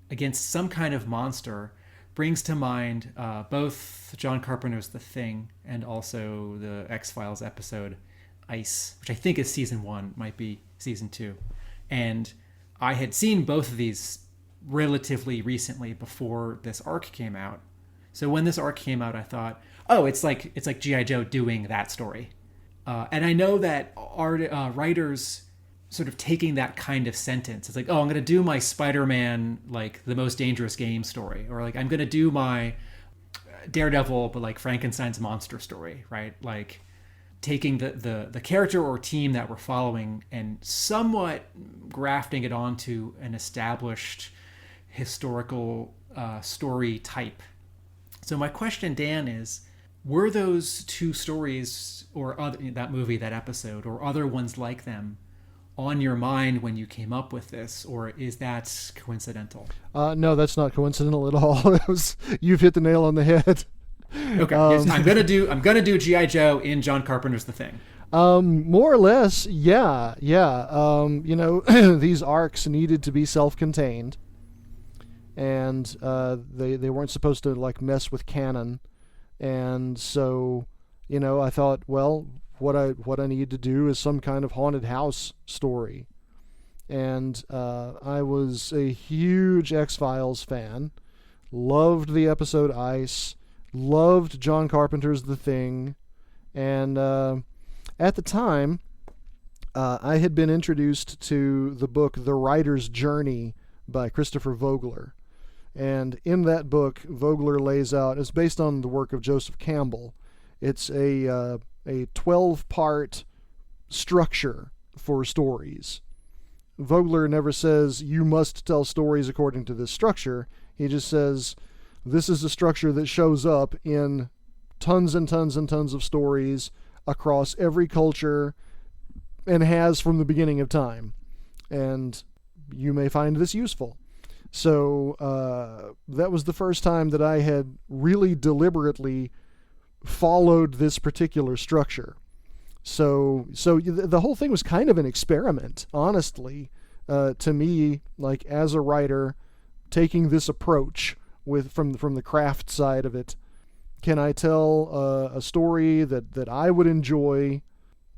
against some kind of monster, brings to mind both John Carpenter's The Thing and also the X-Files episode Ice, which I think is season 1, might be season 2. And I had seen both of these relatively recently before this arc came out. So when this arc came out, I thought, oh, it's like G.I. Joe doing that story. And I know that writers sort of taking that kind of sentence. It's like, oh, I'm going to do my Spider-Man, like the most dangerous game story, or like I'm going to do my Daredevil, but like Frankenstein's monster story, right? Like taking the character or team that we're following and somewhat grafting it onto an established historical story type. So my question, Dan, is, were those two stories or that movie, that episode, or other ones like them on your mind when you came up with this, or is that coincidental? No, that's not coincidental at all. You've hit the nail on the head. Okay, yes, I'm gonna do G.I. Joe in John Carpenter's The Thing. More or less, yeah. These arcs needed to be self-contained, and they weren't supposed to like mess with canon, and so I thought, well, what I need to do is some kind of haunted house story, and I was a huge X-Files fan, loved the episode Ice, loved John Carpenter's The Thing, and at the time, I had been introduced to the book The Writer's Journey by Christopher Vogler. And in that book, Vogler lays out, it's based on the work of Joseph Campbell. It's a 12-part structure for stories. Vogler never says, you must tell stories according to this structure. He just says, this is a structure that shows up in tons and tons and tons of stories across every culture and has from the beginning of time. And you may find this useful. So that was the first time that I had really deliberately followed this particular structure. So the whole thing was kind of an experiment, honestly, to me, like as a writer, taking this approach from the craft side of it. Can I tell a story that I would enjoy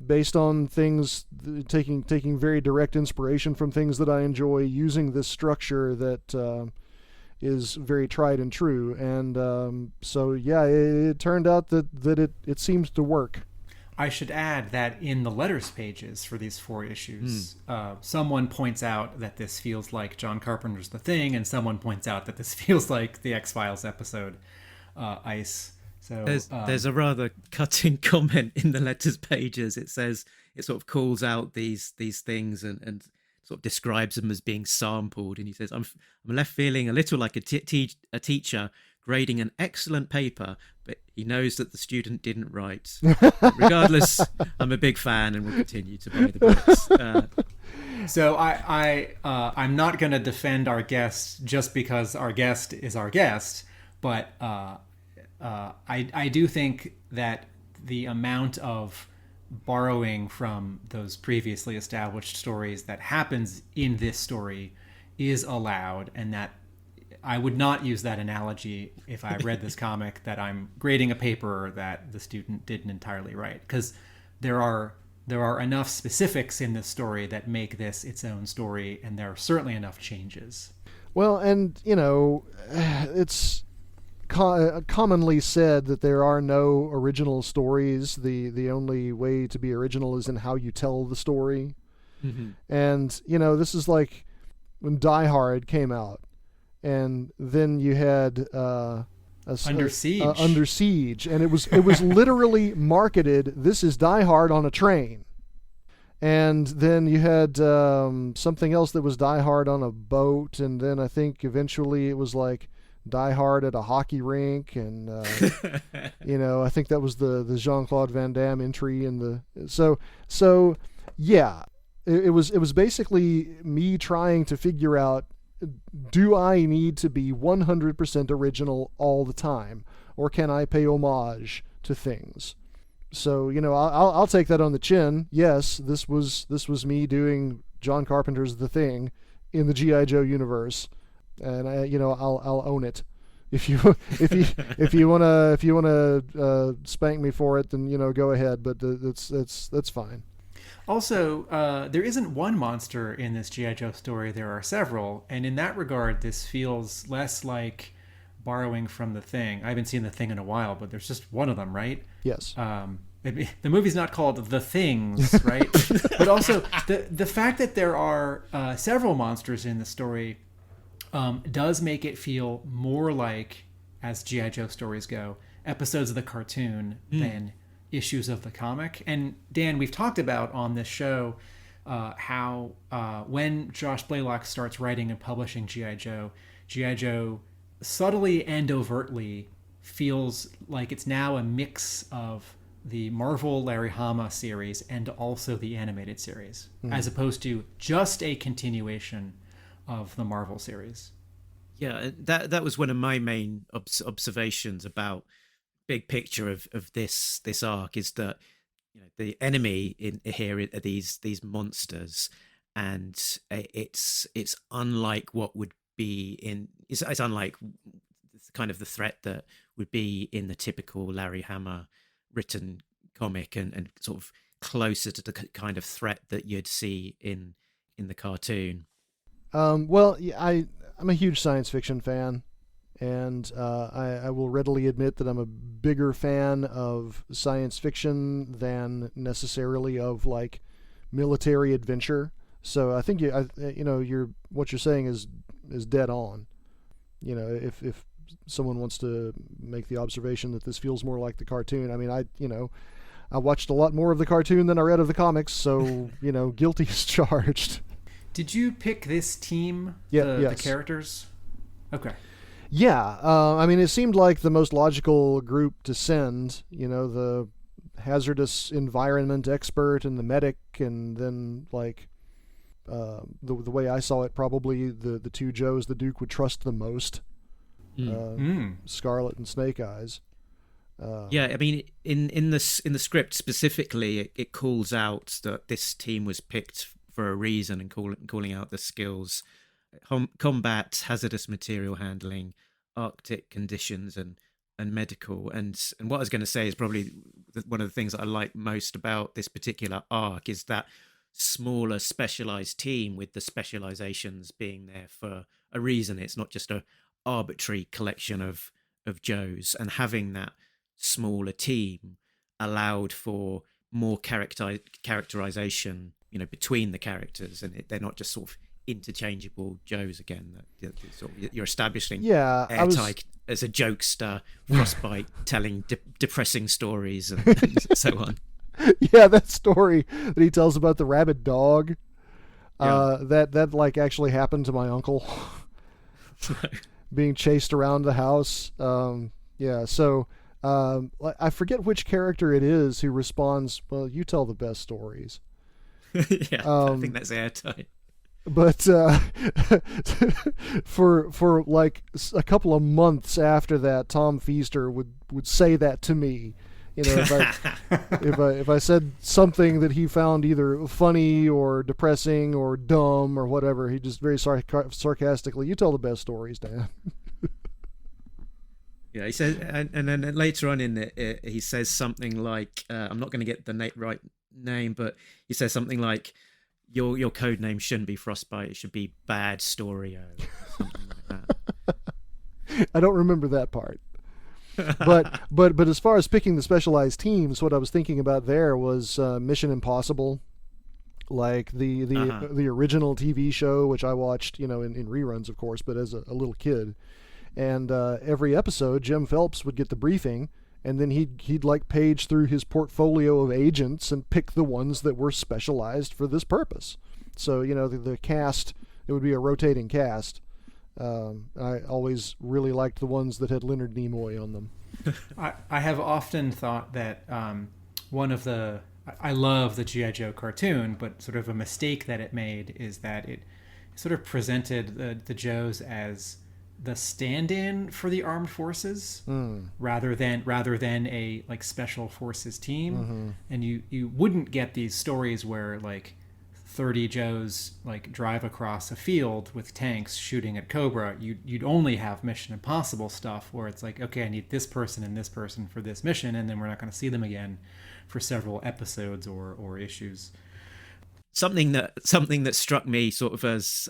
based on things, taking very direct inspiration from things that I enjoy, using this structure that is very tried and true? And so yeah, it turned out that it seems to work. I should add that in the letters pages for these 4 issues, someone points out that this feels like John Carpenter's The Thing, and someone points out that this feels like the X-Files episode Ice. So there's a rather cutting comment in the letters pages. It says, it sort of calls out these things and sort of describes them as being sampled, and he says, I'm left feeling a little like a teacher grading an excellent paper, but he knows that the student didn't write. Regardless, I'm a big fan and will continue to buy the books. So I'm not going to defend our guest just because our guest is our guest, but I do think that the amount of borrowing from those previously established stories that happens in this story is allowed, and that I would not use that analogy if I read this comic that I'm grading a paper that the student didn't entirely write, because there are enough specifics in this story that make this its own story, and there are certainly enough changes. Well, and it's commonly said that there are no original stories. The only way to be original is in how you tell the story. Mm-hmm. And this is like when Die Hard came out. And then you had Under Siege. Under Siege, and it was literally marketed. This is Die Hard on a train. And then you had something else that was Die Hard on a boat, and then I think eventually it was like Die Hard at a hockey rink, and I think that was the Jean-Claude Van Damme entry in the so yeah, it was basically me trying to figure out, do I need to be 100% original all the time, or can I pay homage to things? So I'll take that on the chin. Yes, this was me doing John Carpenter's The Thing in the G.I. Joe universe, and I'll own it. If you wanna spank me for it, then go ahead. But that's fine. Also, there isn't one monster in this G.I. Joe story. There are several. And in that regard, this feels less like borrowing from The Thing. I haven't seen The Thing in a while, but there's just one of them, right? Yes. The movie's not called The Things, right? But also, the fact that there are several monsters in the story does make it feel more like, as G.I. Joe stories go, episodes of the cartoon than issues of the comic. And Dan, we've talked about on this show how when Josh Blaylock starts writing and publishing G.I. Joe subtly and overtly feels like it's now a mix of the Marvel Larry Hama series and also the animated series, as opposed to just a continuation of the Marvel series. Yeah, that was one of my main observations about big picture of this arc, is that the enemy in here are these monsters, and it's unlike what would be it's unlike kind of the threat that would be in the typical Larry Hama written comic, and sort of closer to the kind of threat that you'd see in the cartoon. Well, I'm a huge science fiction fan. And I will readily admit that I'm a bigger fan of science fiction than necessarily of like military adventure. So I think what you're saying is dead on. If someone wants to make the observation that this feels more like the cartoon, I mean, I watched a lot more of the cartoon than I read of the comics, so guilty as charged. Did you pick this team? Yes. The characters? Okay. Yeah, I mean, it seemed like the most logical group to send, the hazardous environment expert and the medic, and then, like, the way I saw it, probably the two Joes the Duke would trust the most, Scarlet and Snake Eyes. Yeah, I mean, in the script specifically, it calls out that this team was picked for a reason, and calling out the skills: combat, hazardous material handling, Arctic conditions, and medical. And what I was going to say is probably one of the things that I like most about this particular arc is that smaller specialized team with the specializations being there for a reason. It's not just a arbitrary collection of Joes, and having that smaller team allowed for more characterization, between the characters, and they're not just sort of interchangeable Joes again. That sort of, you're establishing Airtight as a jokester, Frostbite telling depressing stories, and so on. Yeah, that story that he tells about the rabid dog, that like actually happened to my uncle, being chased around the house. So I forget which character it is who responds, "Well, you tell the best stories." Yeah, I think that's Airtight. But for like a couple of months after that, Tom Feaster would say that to me. If I said something that he found either funny or depressing or dumb or whatever, he just very sarcastically, "You tell the best stories, Dan." Yeah, he says, and then later on in it, he says something like, I'm not going to get the right name, but he says something like, your code name shouldn't be Frostbite, it should be Bad Storyo, something like that. I don't remember that part. But as far as picking the specialized teams, what I was thinking about there was Mission Impossible, like the original TV show, which I watched, in reruns, of course, but as a little kid. And every episode, Jim Phelps would get the briefing, and then he'd like page through his portfolio of agents and pick the ones that were specialized for this purpose. So, the cast, it would be a rotating cast. I always really liked the ones that had Leonard Nimoy on them. I have often thought that I love the G.I. Joe cartoon, but sort of a mistake that it made is that it sort of presented the Joes as the stand-in for the armed forces rather than a like special forces team. Mm-hmm. And you wouldn't get these stories where like 30 Joes like drive across a field with tanks shooting at Cobra. You'd only have Mission Impossible stuff where it's like, okay, I need this person and this person for this mission, and then we're not going to see them again for several episodes or issues. Something that struck me sort of as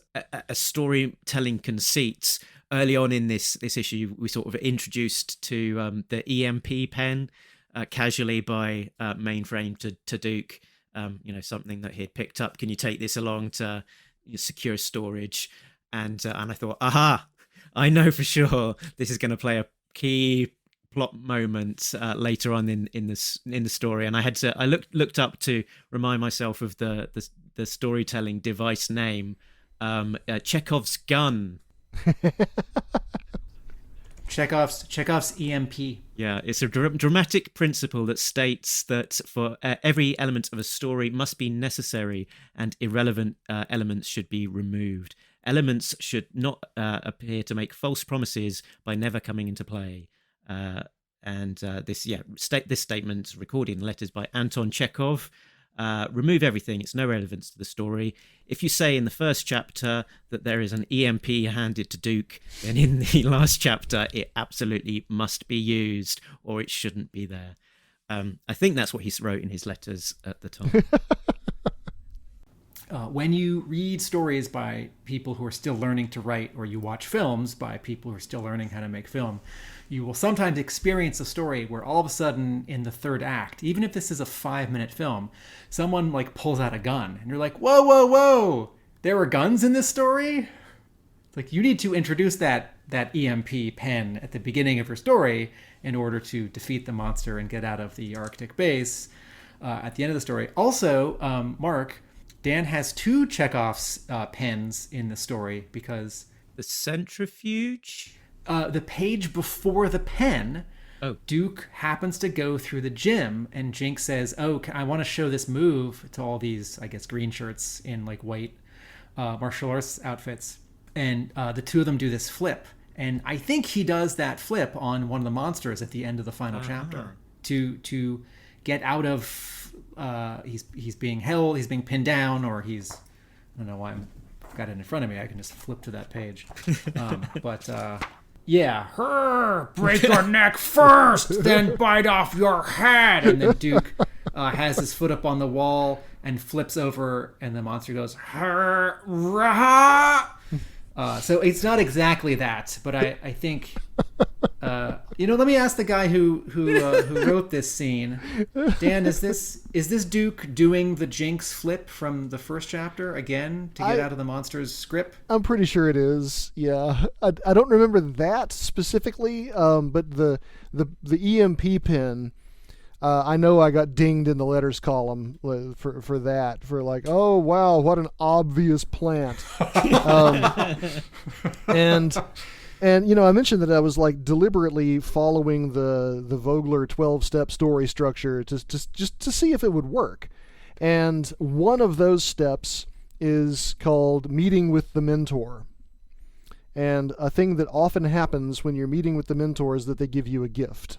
a storytelling conceit early on in this issue, we sort of introduced to the EMP pen casually by Mainframe to Duke. Something that he'd picked up. Can you take this along to secure storage? And I thought, aha! I know for sure this is going to play a key plot moment later on in the story. And I looked up to remind myself of the storytelling device name, Chekhov's gun. Chekhov's EMP. Yeah, it's a dramatic principle that states that for every element of a story must be necessary and irrelevant elements should be removed. Elements should not appear to make false promises by never coming into play. This statement recorded in letters by Anton Checkov. Remove everything, it's no relevance to the story. If you say in the first chapter that there is an EMP handed to Duke, then in the last chapter it absolutely must be used or it shouldn't be there. I think that's what he wrote in his letters at the time. When you read stories by people who are still learning to write, or you watch films by people who are still learning how to make film, you will sometimes experience a story where all of a sudden in the third act, even if this is a 5-minute film, someone like pulls out a gun and you're like, whoa, there were guns in this story? It's like, you need to introduce that EMP pen at the beginning of your story in order to defeat the monster and get out of the Arctic base at the end of the story. Also, Mark, Dan has 2 Chekhov's pens in the story because... The centrifuge? The page before the pen, Duke happens to go through the gym, and Jinx says, I want to show this move to all these, I guess, green shirts in like white martial arts outfits. And the two of them do this flip. And I think he does that flip on one of the monsters at the end of the final chapter to get out of he's being held, he's being pinned down, or he's, I don't know why I've got it in front of me. I can just flip to that page. Break your neck first, then bite off your head. And then Duke has his foot up on the wall and flips over, and the monster goes, so it's not exactly that, but I think, let me ask the guy who wrote this scene. Dan, is this Duke doing the Jinx flip from the first chapter again to get out of the monster's grip? I'm pretty sure it is. Yeah, I don't remember that specifically, but the EMP pin. I know I got dinged in the letters column for that, for like, oh wow, what an obvious plant. And I mentioned that I was like deliberately following the Vogler 12-step story structure just to see if it would work. And one of those steps is called meeting with the mentor. And a thing that often happens when you're meeting with the mentor is that they give you a gift.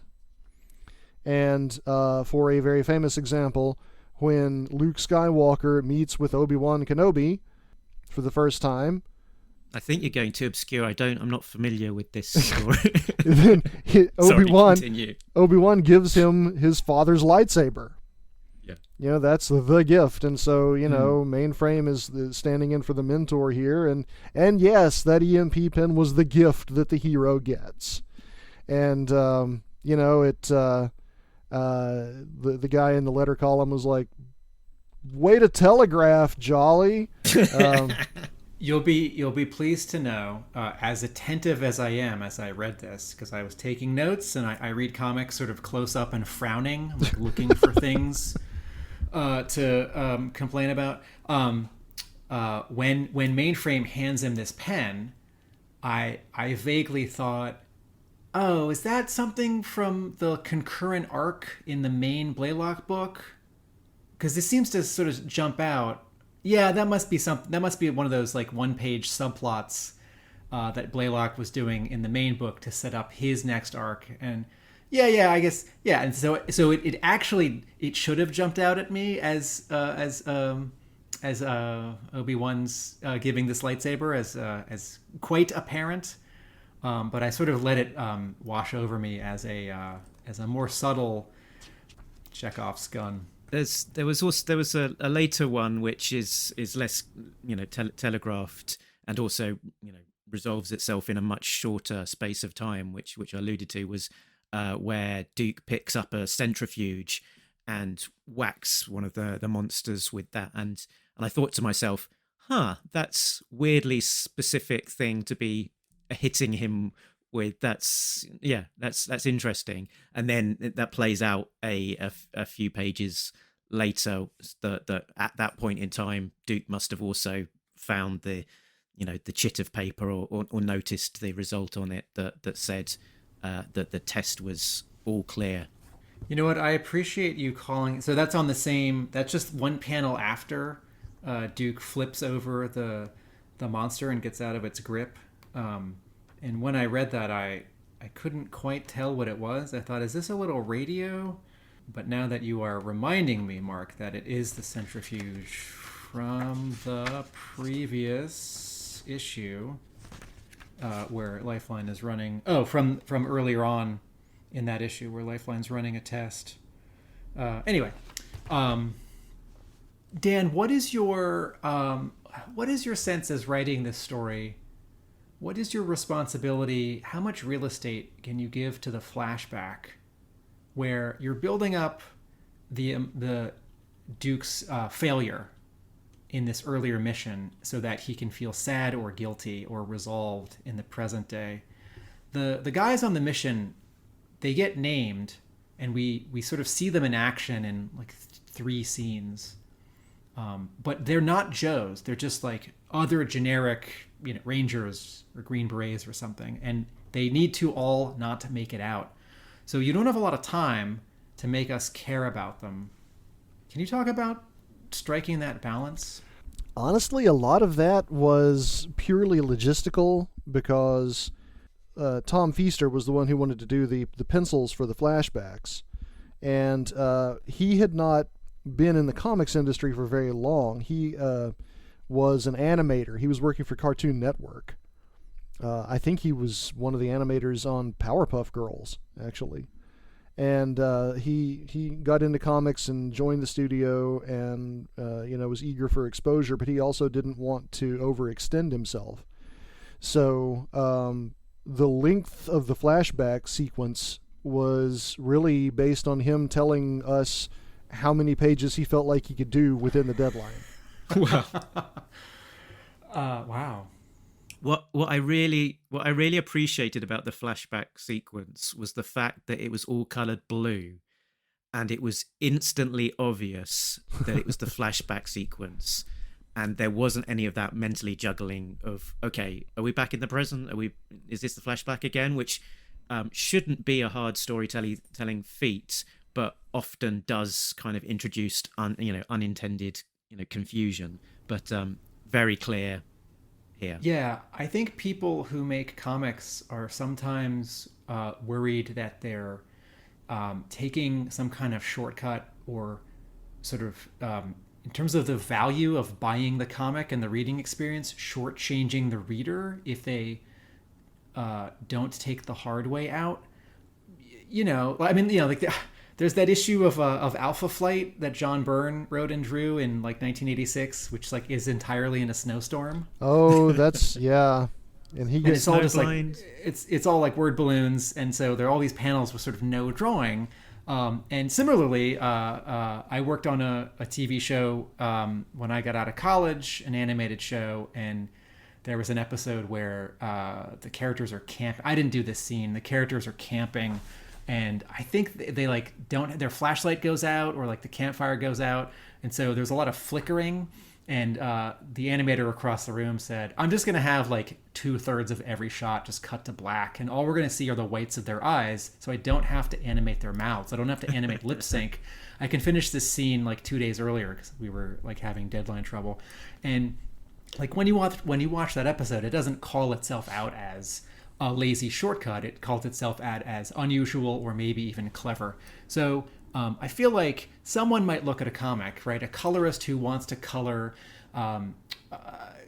And for a very famous example, when Luke Skywalker meets with Obi-Wan Kenobi for the first time, I think you're going too obscure. I'm not familiar with this story. then Continue. Obi-Wan gives him his father's lightsaber. Yeah. That's the gift. And so, Mainframe is standing in for the mentor here. And yes, that EMP pin was the gift that the hero gets. And, the guy in the letter column was like, way to telegraph, Jolley. You'll be pleased to know, as attentive as I am as I read this, because I was taking notes, and I read comics sort of close up and frowning, like looking for things to complain about. When Mainframe hands him this pen, I vaguely thought, oh, is that something from the concurrent arc in the main Blaylock book? Because this seems to sort of jump out. Yeah, that must be one of those like one-page subplots that Blaylock was doing in the main book to set up his next arc. And I guess and so it actually should have jumped out at me as Obi-Wan's giving this lightsaber as quite apparent. But I sort of let it wash over me as a more subtle Chekhov's gun. There was a later one which is less telegraphed, and also resolves itself in a much shorter space of time, which I alluded to, was where Duke picks up a centrifuge and whacks one of the monsters with that, and I thought to myself, that's weirdly specific thing to be hitting him with. That's interesting. And then that plays out a few pages later that at that point in time Duke must have also found the chit of paper or noticed the result on it that said that the test was all clear. You know what, I appreciate you calling, so that's on the same, that's just one panel after Duke flips over the monster and gets out of its grip. And when I read that, I couldn't quite tell what it was. I thought, is this a little radio? But now that you are reminding me, Mark, that it is the centrifuge from the previous issue, where Lifeline is running... Oh, from earlier on in that issue, where Lifeline's running a test. Anyway, Dan, what is your sense as writing this story? What is your responsibility? How much real estate can you give to the flashback, where you're building up the Duke's failure in this earlier mission so that he can feel sad or guilty or resolved in the present day? The guys on the mission, they get named, and we sort of see them in action in like 3 scenes. But they're not Joes. They're just like other generic, Rangers or Green Berets or something. And they need to all not make it out. So you don't have a lot of time to make us care about them. Can you talk about striking that balance? Honestly, a lot of that was purely logistical, because Tom Feaster was the one who wanted to do the pencils for the flashbacks, and he had not been in the comics industry for very long. He was an animator. He was working for Cartoon Network. I think he was one of the animators on Powerpuff Girls, actually. And he got into comics and joined the studio, and was eager for exposure, but he also didn't want to overextend himself. So the length of the flashback sequence was really based on him telling us how many pages he felt like he could do within the deadline. Wow. Wow. What I really appreciated about the flashback sequence was the fact that it was all colored blue, and it was instantly obvious that it was the flashback sequence, and there wasn't any of that mentally juggling of, okay, are we back in the present? Is this the flashback again? Which shouldn't be a hard storytelling feat, but often does kind of introduce unintended confusion. But very clear here. Yeah, I think people who make comics are sometimes worried that they're taking some kind of shortcut, or sort of, in terms of the value of buying the comic and the reading experience, shortchanging the reader if they don't take the hard way out. There's that issue of Alpha Flight that John Byrne wrote and drew in 1986, which is entirely in a snowstorm. Oh, that's yeah. And he gets it's all just it's all like word balloons, and so there are all these panels with sort of no drawing. And similarly, I worked on a TV show when I got out of college, an animated show, and there was an episode where the characters are camping. I didn't do this scene. The characters are camping. And I think they their flashlight goes out, or the campfire goes out. And so there's a lot of flickering. And the animator across the room said, I'm just going to have 2/3 of every shot just cut to black. And all we're going to see are the whites of their eyes. So I don't have to animate their mouths. I don't have to animate lip sync. I can finish this scene 2 days earlier because we were having deadline trouble. And when you watch that episode, it doesn't call itself out as a lazy shortcut. It calls itself out as unusual, or maybe even clever. So I feel like someone might look at a comic, right? A colorist who wants to color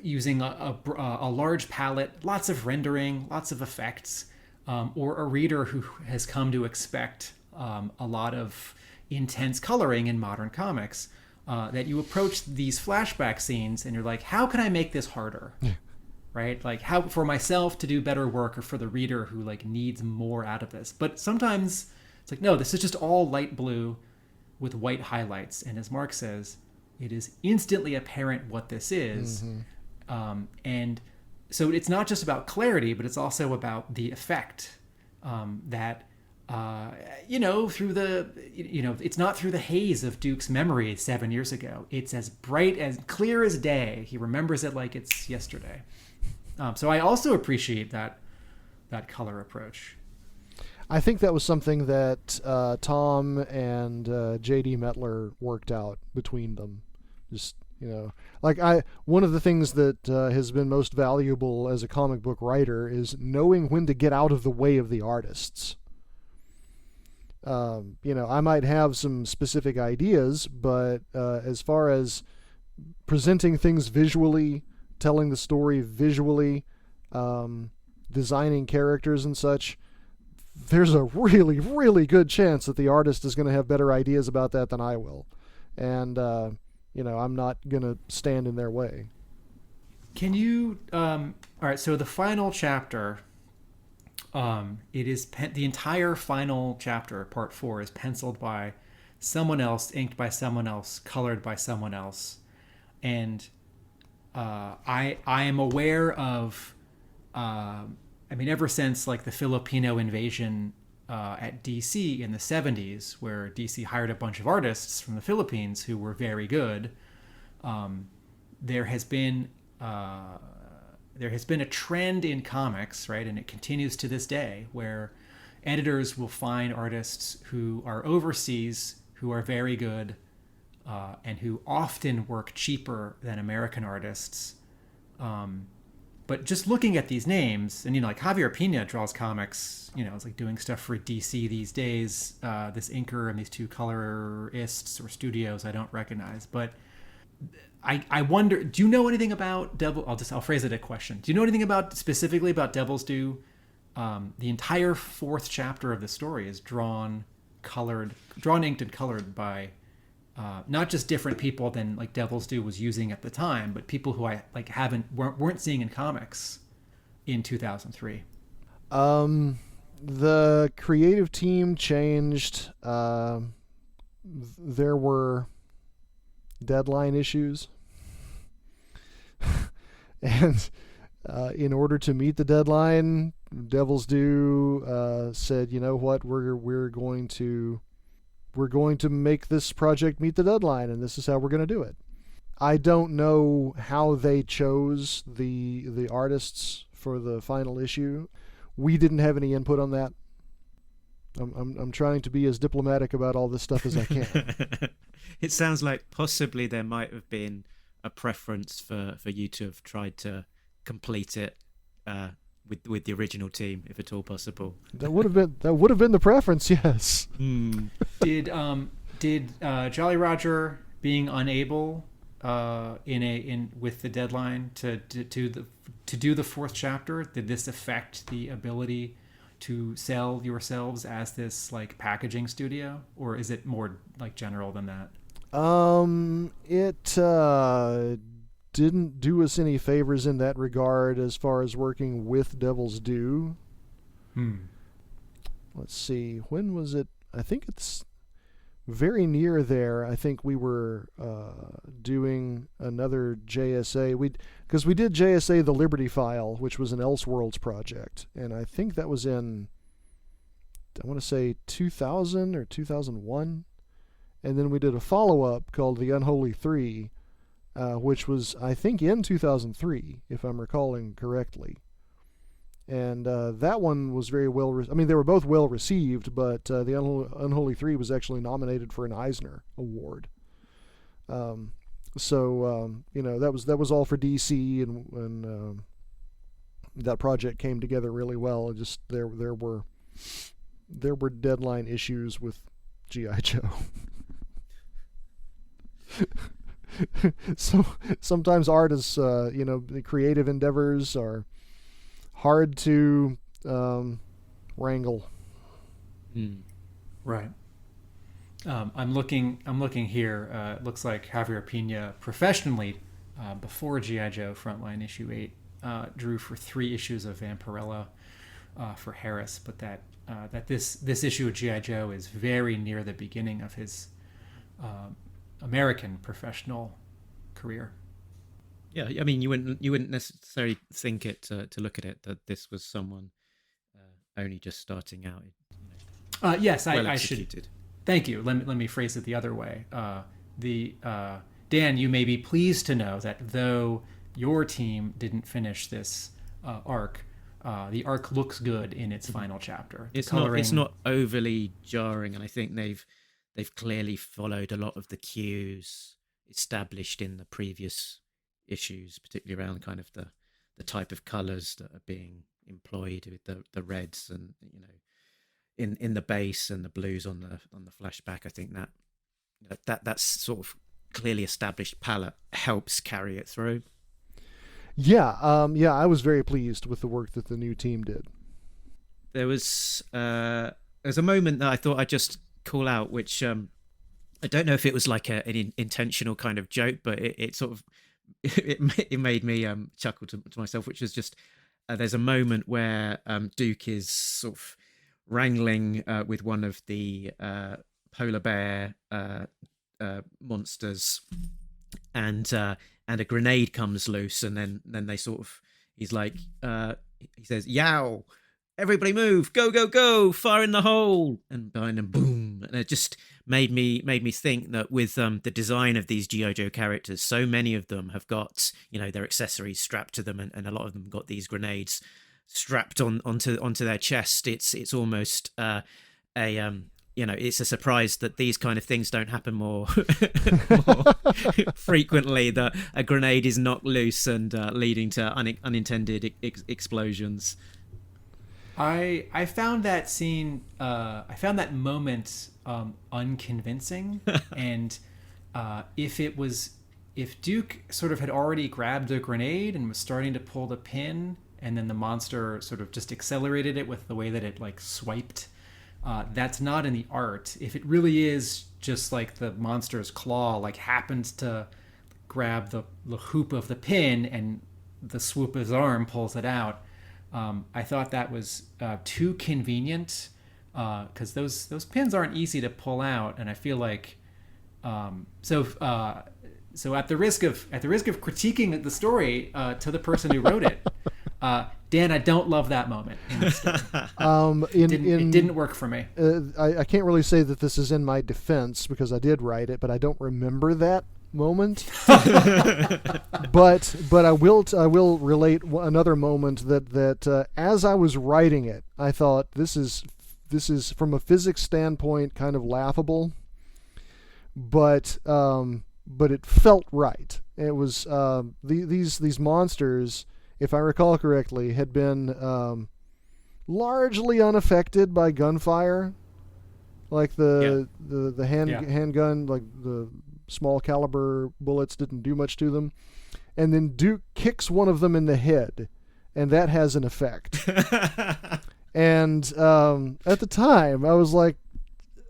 using a large palette, lots of rendering, lots of effects, or a reader who has come to expect a lot of intense coloring in modern comics, that you approach these flashback scenes and you're like, how can I make this harder? Yeah. Right? How for myself to do better work, or for the reader who needs more out of this. But sometimes it's no, this is just all light blue with white highlights. And as Mark says, it is instantly apparent what this is. Mm-hmm. And so it's not just about clarity, but it's also about the effect that, through it's not through the haze of Duke's memory 7 years ago. It's as bright, as clear as day. He remembers it like it's yesterday. So I also appreciate that color approach. I think that was something that Tom and J.D. Metler worked out between them. Just, one of the things that has been most valuable as a comic book writer is knowing when to get out of the way of the artists. I might have some specific ideas, but as far as presenting things visually, telling the story visually, designing characters and such, there's a really, really good chance that the artist is going to have better ideas about that than I will. And, I'm not going to stand in their way. Can you, all right, so the final chapter, it is, the entire final chapter, part 4, is penciled by someone else, inked by someone else, colored by someone else. And I am aware of, ever since the Filipino invasion at DC in the 70s, where DC hired a bunch of artists from the Philippines who were very good, there has been a trend in comics, right, and it continues to this day, where editors will find artists who are overseas, who are very good, and who often work cheaper than American artists, But just looking at these names, and like Javier Pina draws comics, it's like doing stuff for DC these days. This inker and these two colorists or studios I don't recognize, but I wonder, do you know anything about Devil? I'll phrase it a question. Do you know anything specifically about Devils Poo? The entire fourth chapter of the story is drawn, inked and colored by not just different people than like Devils Poo was using at the time, but people who I like weren't seeing in comics in 2003. The creative team changed. There were deadline issues, and in order to meet the deadline, Devils Poo said, "You know what? We're going to make this project meet the deadline, and this is how we're going to do it." I don't know how they chose the artists for the final issue. We didn't have any input on that. I'm trying to be as diplomatic about all this stuff as I can. It sounds like possibly there might have been a preference for you to have tried to complete it with the original team, if at all possible. That would have been the preference, yes. Did Jolly Roger being unable with the deadline to do the fourth chapter, did this affect the ability to sell yourselves as this like packaging studio, or is it more like general than that? It didn't do us any favors in that regard as far as working with Devils Poo. Let's see, when was it? I think it's very near there. I think we were doing another JSA. Because we did JSA The Liberty File, which was an Elseworlds project, and I think that was in, I want to say 2000 or 2001. And then we did a follow-up called The Unholy Three, which was, I think, in 2003, if I'm recalling correctly. And that one was very well... I mean, they were both well received, but The Unholy Three was actually nominated for an Eisner Award. That was all for DC, and that project came together really well. Just there were deadline issues with G.I. Joe. So sometimes art is, the creative endeavors are hard to wrangle. Right. I'm looking here. It looks like Javier Pina professionally, before G.I. Joe Frontline issue 8, drew for 3 issues of Vampirella for Harris, but that this issue of G.I. Joe is very near the beginning of his American professional career. Yeah, I mean, you wouldn't necessarily think it to look at it that this was someone only just starting out. Yes, well I executed. should. Thank you. Let me phrase it the other way. Dan, you may be pleased to know that though your team didn't finish this arc, the arc looks good in its final chapter. It's not overly jarring, and I think they've clearly followed a lot of the cues established in the previous issues, particularly around kind of the type of colours that are being employed with the reds and in the base and the blues on the flashback. I think that's sort of clearly established palette helps carry it through. Yeah, I was very pleased with the work that the new team did. There's a moment that I thought I'd just call out, which I don't know if it was like an intentional kind of joke, but it sort of it made me chuckle to myself, which was just there's a moment where Duke is sort of wrangling with one of the polar bear monsters, and a grenade comes loose, and then they sort of he's like he says, "Yow! Everybody move! Go, go, go! Fire in the hole!" And behind them, boom! And it just made me think that with the design of these G.I. Joe characters, so many of them have got their accessories strapped to them, and a lot of them got these grenades strapped onto their chest. It's almost a it's a surprise that these kind of things don't happen more, more frequently, that a grenade is knocked loose and leading to unintended explosions. I found that scene, I found that moment unconvincing. And if Duke sort of had already grabbed a grenade and was starting to pull the pin, and then the monster sort of just accelerated it with the way that it like swiped, that's not in the art. If it really is just like the monster's claw like happens to grab the hoop of the pin and the swoop of his arm pulls it out, I thought that was too convenient, because those pins aren't easy to pull out, and I feel like so at the risk of critiquing the story to the person who wrote it, Dan, I don't love that moment in the story. It didn't work for me. I can't really say that this is in my defense because I did write it, but I don't remember that moment. but I will relate another moment that as I was writing it, I thought this is from a physics standpoint kind of laughable, but it felt right. It was these monsters, if I recall correctly, had been largely unaffected by gunfire, like the handgun, like the small caliber bullets didn't do much to them, and then Duke kicks one of them in the head, and that has an effect. And at the time, I was like,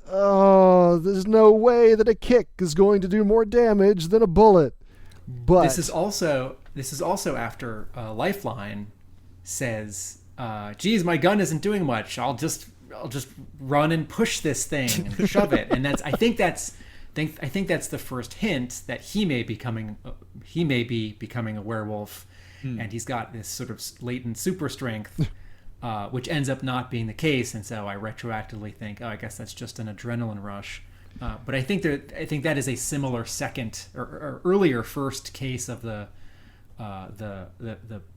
"Oh, there's no way that a kick is going to do more damage than a bullet." But this is also after Lifeline says, "Geez, my gun isn't doing much. I'll just run and push this thing and shove it." And I think that's the first hint that he may be becoming a werewolf, and he's got this sort of latent super strength, which ends up not being the case. And so I retroactively think, I guess that's just an adrenaline rush. But I think that is a similar second or earlier first case of the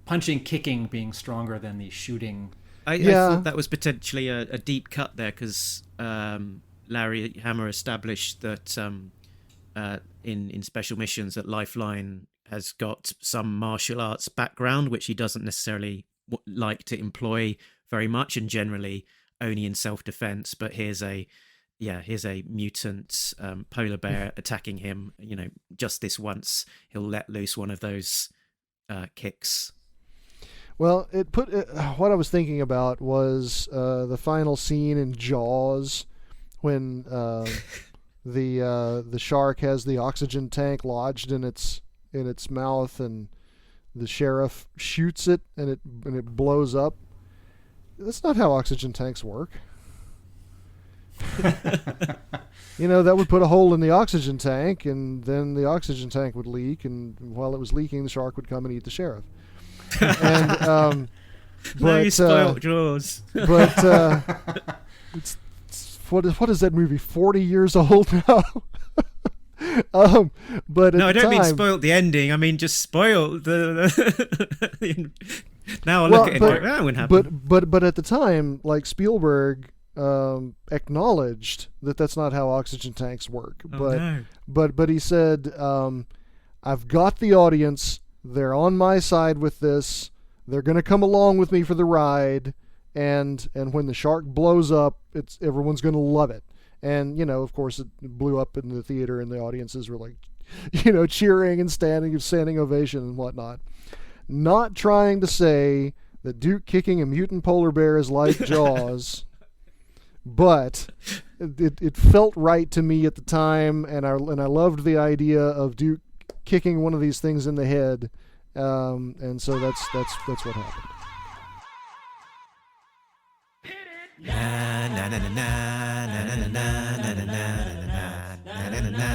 punching, kicking being stronger than the shooting. I thought that was potentially a deep cut there, because Larry Hama established that in special missions that Lifeline has got some martial arts background, which he doesn't necessarily like to employ very much, and generally only in self-defense. But here's a mutant polar bear attacking him. Just this once, he'll let loose one of those kicks. Well, what I was thinking about was the final scene in Jaws, when the shark has the oxygen tank lodged in its mouth, and the sheriff shoots it, and it blows up. That's not how oxygen tanks work. That would put a hole in the oxygen tank, and then the oxygen tank would leak, and while it was leaking, the shark would come and eat the sheriff. And you spoiled Jaws. But what is that movie? 40 years old now. But no, I don't mean spoiled the ending. I mean just spoiled the now I look at it like that wouldn't happen. But at the time, like, Spielberg acknowledged that that's not how oxygen tanks work. But he said, I've got the audience. They're on my side with this. They're going to come along with me for the ride. And when the shark blows up, everyone's going to love it. And, of course, it blew up in the theater, and the audiences were like, cheering and standing ovation and whatnot. Not trying to say that Duke kicking a mutant polar bear is like Jaws, but it felt right to me at the time, and I loved the idea of Duke kicking one of these things in the head, and so that's what happened. Na na na na na na na na na na na na na na.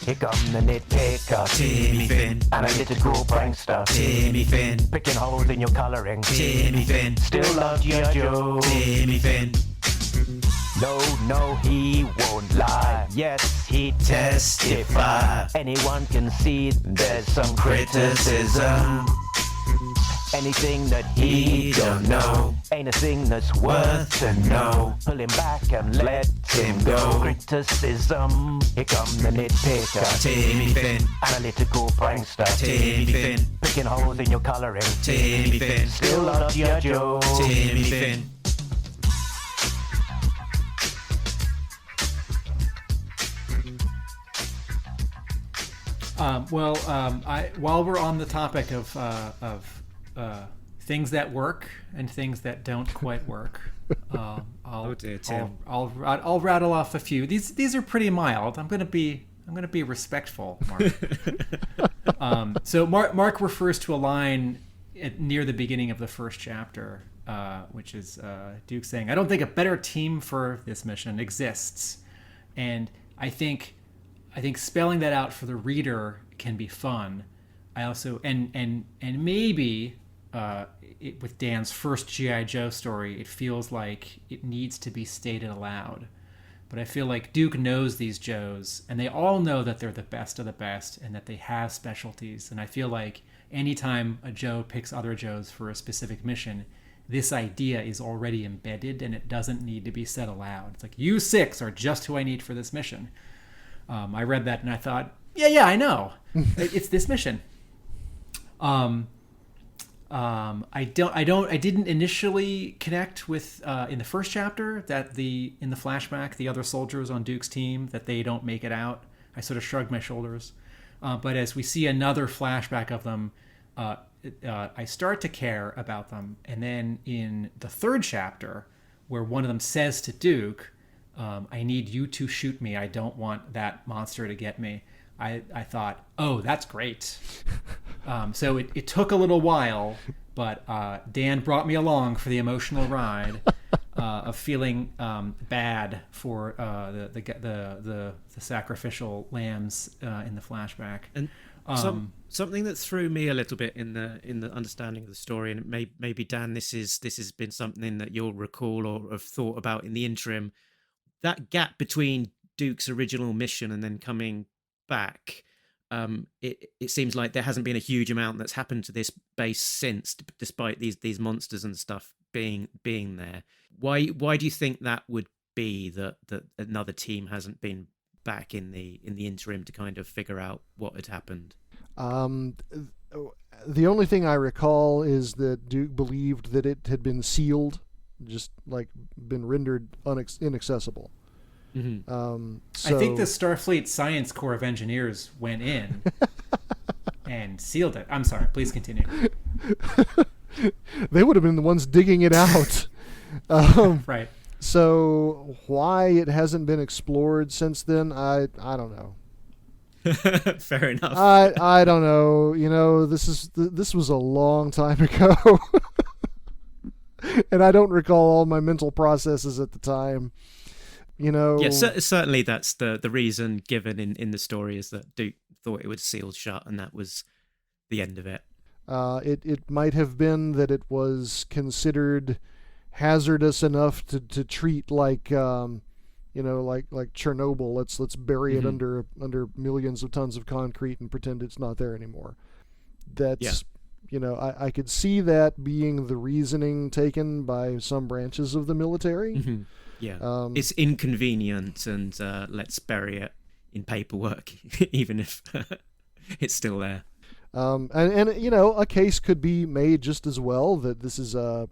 Here come the nitpicker, Timmy Finn, and a little prankster, Timmy Finn, picking holes in your colouring, Timmy Finn, still love G.I. Joe, Timmy Finn. No, he won't lie. Yes, he testify. Anyone can see there's some criticism. Anything that he don't know ain't a thing that's worth to know. Pull him back and let him go. Criticism, here come the nitpicker. Timmy Finn, Analytical prankster. Timmy Finn, Picking holes in your colouring. Timmy Finn, Still love your Joe. Timmy Finn. While we're on the topic of things that work and things that don't quite work, I'll rattle off a few. These are pretty mild. I'm gonna be respectful, Mark. So Mark refers to a line near the beginning of the first chapter, which is Duke saying, "I don't think a better team for this mission exists," and I think spelling that out for the reader can be fun. I also and maybe with Dan's first G.I. Joe story, it feels like it needs to be stated aloud. But I feel like Duke knows these Joes, and they all know that they're the best of the best and that they have specialties. And I feel like anytime a Joe picks other Joes for a specific mission, this idea is already embedded and it doesn't need to be said aloud. It's like, you six are just who I need for this mission. I read that and I thought, yeah, I know. It's this mission. I didn't initially connect with in the first chapter that in the flashback, the other soldiers on Duke's team, that they don't make it out. I sort of shrugged my shoulders. But as we see another flashback of them, I start to care about them. And then in the third chapter, where one of them says to Duke, I need you to shoot me. I don't want that monster to get me. I thought, oh, that's great. So it took a little while, but Dan brought me along for the emotional ride of feeling bad for the sacrificial lambs in the flashback. And something that threw me a little bit in the understanding of the story, and maybe Dan, this has been something that you'll recall or have thought about in the interim. That gap between Duke's original mission and then coming back, it seems like there hasn't been a huge amount that's happened to this base since, despite these monsters and stuff being there. Why do you think that would be, that another team hasn't been back in the interim to kind of figure out what had happened? The only thing I recall is that Duke believed that it had been sealed, just like been rendered inaccessible. Mm-hmm. I think the Starfleet Science Corps of Engineers went in and sealed it. I'm sorry, please continue. They would have been the ones digging it out. Right. So why it hasn't been explored since then, I don't know. Fair enough. I don't know. You know, this was a long time ago. And I don't recall all my mental processes at the time. You know, yeah, certainly that's the reason given in the story, is that Duke thought it would seal shut, and that was the end of it. It might have been that it was considered hazardous enough to treat like like Chernobyl. Let's bury it under millions of tons of concrete and pretend it's not there anymore. That's I could see that being the reasoning taken by some branches of the military. Mm-hmm. Yeah, it's inconvenient, and let's bury it in paperwork, even if it's still there. And a case could be made just as well that this is a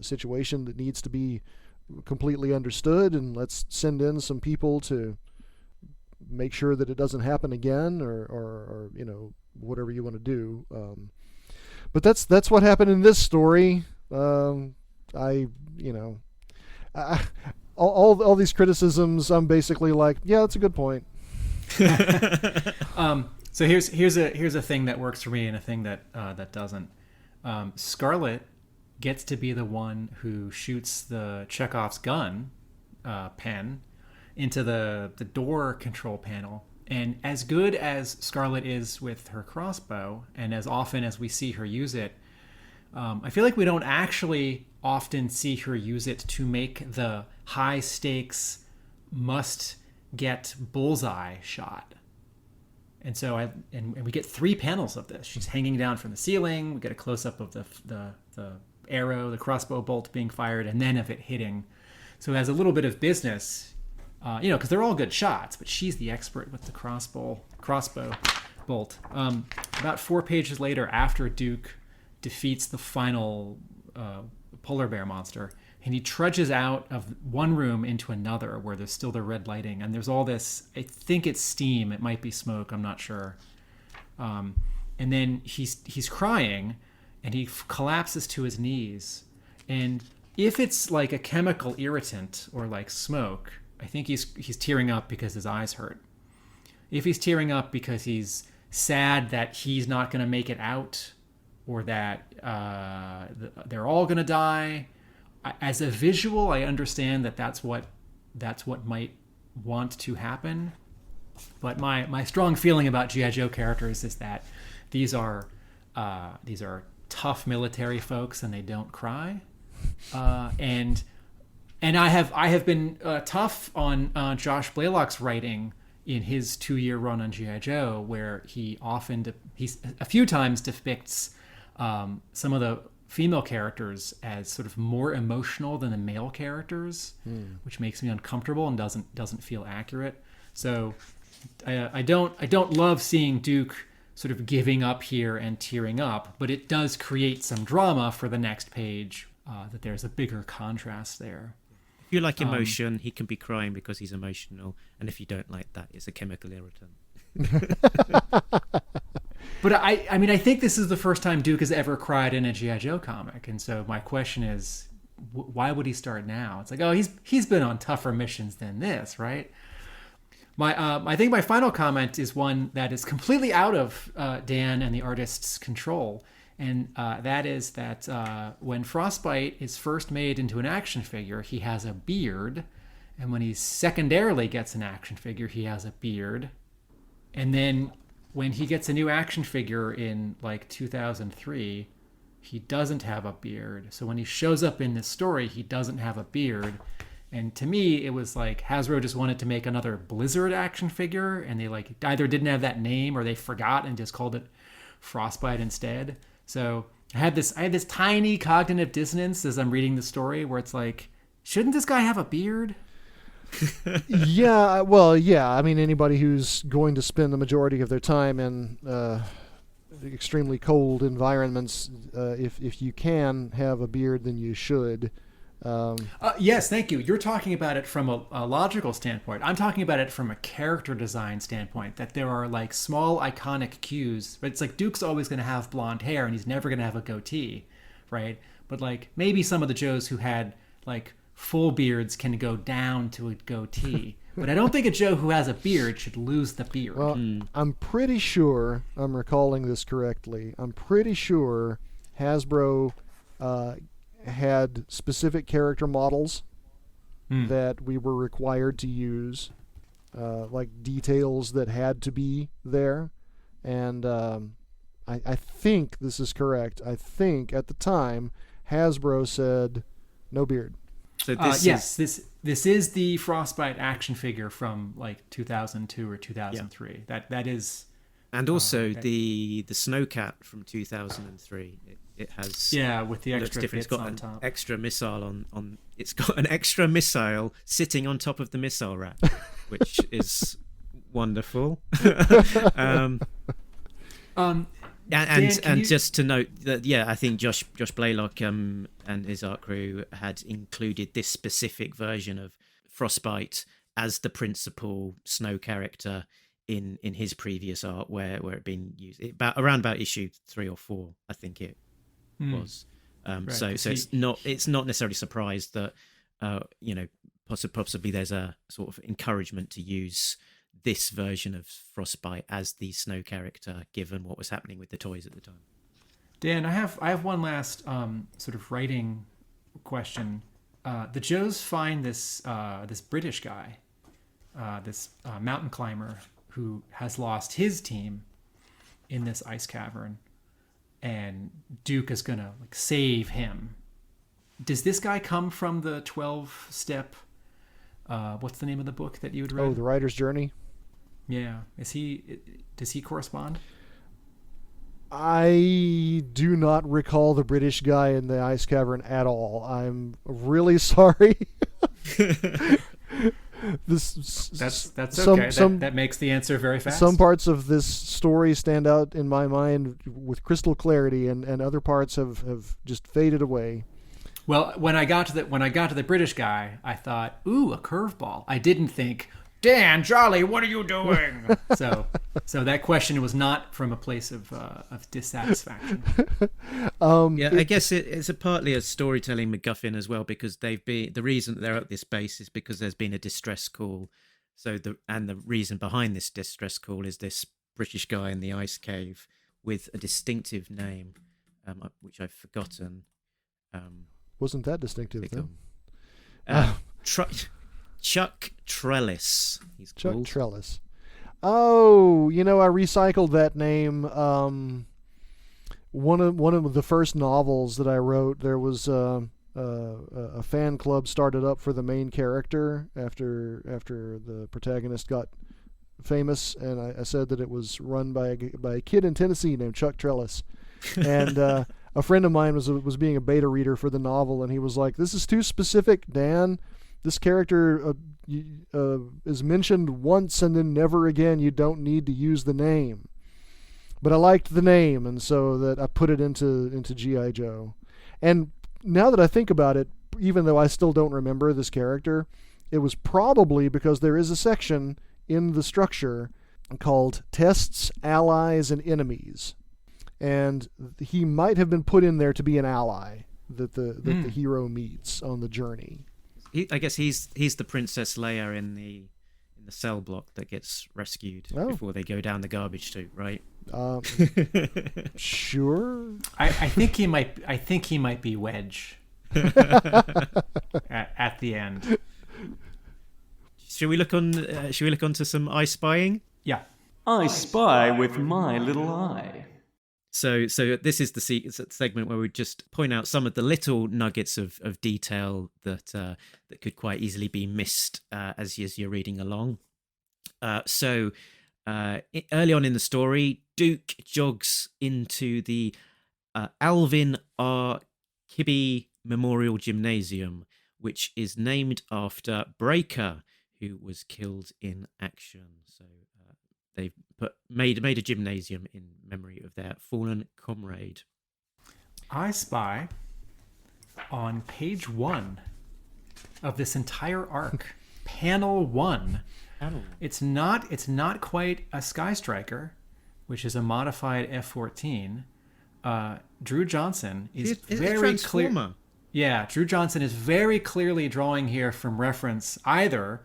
situation that needs to be completely understood, and let's send in some people to make sure that it doesn't happen again, or whatever you want to do. But that's what happened in this story. All these criticisms, I'm basically like, yeah, that's a good point. So here's a thing that works for me and a thing that doesn't. Scarlet gets to be the one who shoots the Chekhov's gun pen into the door control panel. And as good as Scarlet is with her crossbow, and as often as we see her use it, I feel like we don't actually often see her use it to make the high stakes, must get bullseye shot. And so and we get 3 panels of this. She's hanging down from the ceiling. We get a close up of the arrow, the crossbow bolt being fired, and then of it hitting. So it has a little bit of business, because they're all good shots, but she's the expert with the crossbow bolt. About 4 pages later, after Duke defeats the final polar bear monster, and he trudges out of one room into another where there's still the red lighting, and there's all this, I think it's steam, it might be smoke, I'm not sure. And then he's crying, and he collapses to his knees. And if it's like a chemical irritant or like smoke, I think he's tearing up because his eyes hurt. If he's tearing up because he's sad that he's not going to make it out, or that they're all going to die, as a visual, I understand that that's what might want to happen. But my strong feeling about G.I. Joe characters is that these are tough military folks, and they don't cry. And I have been tough on Josh Blaylock's writing in his 2-year run on G.I. Joe, where he a few times depicts some of the female characters as sort of more emotional than the male characters, which makes me uncomfortable and doesn't feel accurate. So I don't love seeing Duke sort of giving up here and tearing up, but it does create some drama for the next page, that there's a bigger contrast there. If you like emotion, he can be crying because he's emotional, and if you don't like that, it's a chemical irritant. But I think this is the first time Duke has ever cried in a G.I. Joe comic, and so my question is, why would he start now? It's like, oh, he's been on tougher missions than this, right? I think my final comment is one that is completely out of Dan and the artist's control, and that is that when Frostbite is first made into an action figure, he has a beard, and when he secondarily gets an action figure, he has a beard, and then when he gets a new action figure in like 2003, he doesn't have a beard. So when he shows up in this story, he doesn't have a beard. And to me, it was like Hasbro just wanted to make another Blizzard action figure, and they like either didn't have that name or they forgot and just called it Frostbite instead. So I had this tiny cognitive dissonance as I'm reading the story where it's like, shouldn't this guy have a beard? Yeah, well, yeah. I mean, anybody who's going to spend the majority of their time in extremely cold environments, if you can have a beard, then you should. Yes, thank you. You're talking about it from a logical standpoint. I'm talking about it from a character design standpoint, that there are like small iconic cues. But it's like Duke's always going to have blonde hair, and he's never going to have a goatee, right? But like maybe some of the Joes who had like full beards can go down to a goatee. But I don't think a Joe who has a beard should lose the beard. Well, I'm pretty sure, I'm recalling this correctly, I'm pretty sure Hasbro had specific character models that we were required to use, like details that had to be there. And I think this is correct. I think at the time, Hasbro said, no beard. So this is the Frostbite action figure from like 2002 or 2003. Yeah. That is, and also the Snowcat from 2003. It has with the extra bits it's got on an top. extra missile on. It's got an extra missile sitting on top of the missile rack, which is wonderful. And just to note that, I think Josh Blaylock and his art crew had included this specific version of Frostbite as the principal snow character in his previous art, where it had been used around about issue 3 or 4, I think it was. Right, so it's not necessarily surprised that possibly there's a sort of encouragement to use this version of Frostbite as the snow character, given what was happening with the toys at the time. Dan, I have one last sort of writing question. The Joes find this British guy, this mountain climber who has lost his team in this ice cavern, and Duke is gonna like save him. Does this guy come from the 12-step What's the name of the book that you had read? Oh, The Writer's Journey. Yeah. Does he correspond? I do not recall the British guy in the ice cavern at all. I'm really sorry. That's okay. That makes the answer very fast. Some parts of this story stand out in my mind with crystal clarity, and other parts have just faded away. Well, when I got to the British guy, I thought, ooh, a curveball. I didn't think, Dan, Jolley, what are you doing? so that question was not from a place of dissatisfaction. I guess it's partly a storytelling MacGuffin as well, because the reason that they're at this base is because there's been a distress call. The reason behind this distress call is this British guy in the ice cave with a distinctive name, which I've forgotten. Wasn't that distinctive then? Chuck Trellis. He's Chuck called. Trellis. Oh, I recycled that name. One of the first novels that I wrote, there was a fan club started up for the main character after the protagonist got famous, and I said that it was run by a kid in Tennessee named Chuck Trellis, and a friend of mine was being a beta reader for the novel, and he was like, "This is too specific, Dan. This character is mentioned once and then never again. You don't need to use the name." But I liked the name, and so that I put it into G.I. Joe. And now that I think about it, even though I still don't remember this character, it was probably because there is a section in the structure called Tests, Allies, and Enemies. And he might have been put in there to be an ally that the hero meets on the journey. I guess he's the Princess Leia in the cell block that gets rescued before they go down the garbage chute, right? Sure. I think he might be Wedge at the end. Should we look onto some eye spying? Yeah. I spy with my little eye. So this is the segment where we just point out some of the little nuggets of detail that could quite easily be missed as you're reading along. Early on in the story, Duke jogs into the Alvin R. Kibbe Memorial Gymnasium, which is named after Breaker, who was killed in action. So they've made a gymnasium in memory of their fallen comrade. I spy on page 1 of this entire arc, panel 1. It's not quite a Sky Striker, which is a modified F-14. Drew Johnson is very clear. Yeah, Drew Johnson is very clearly drawing here from reference either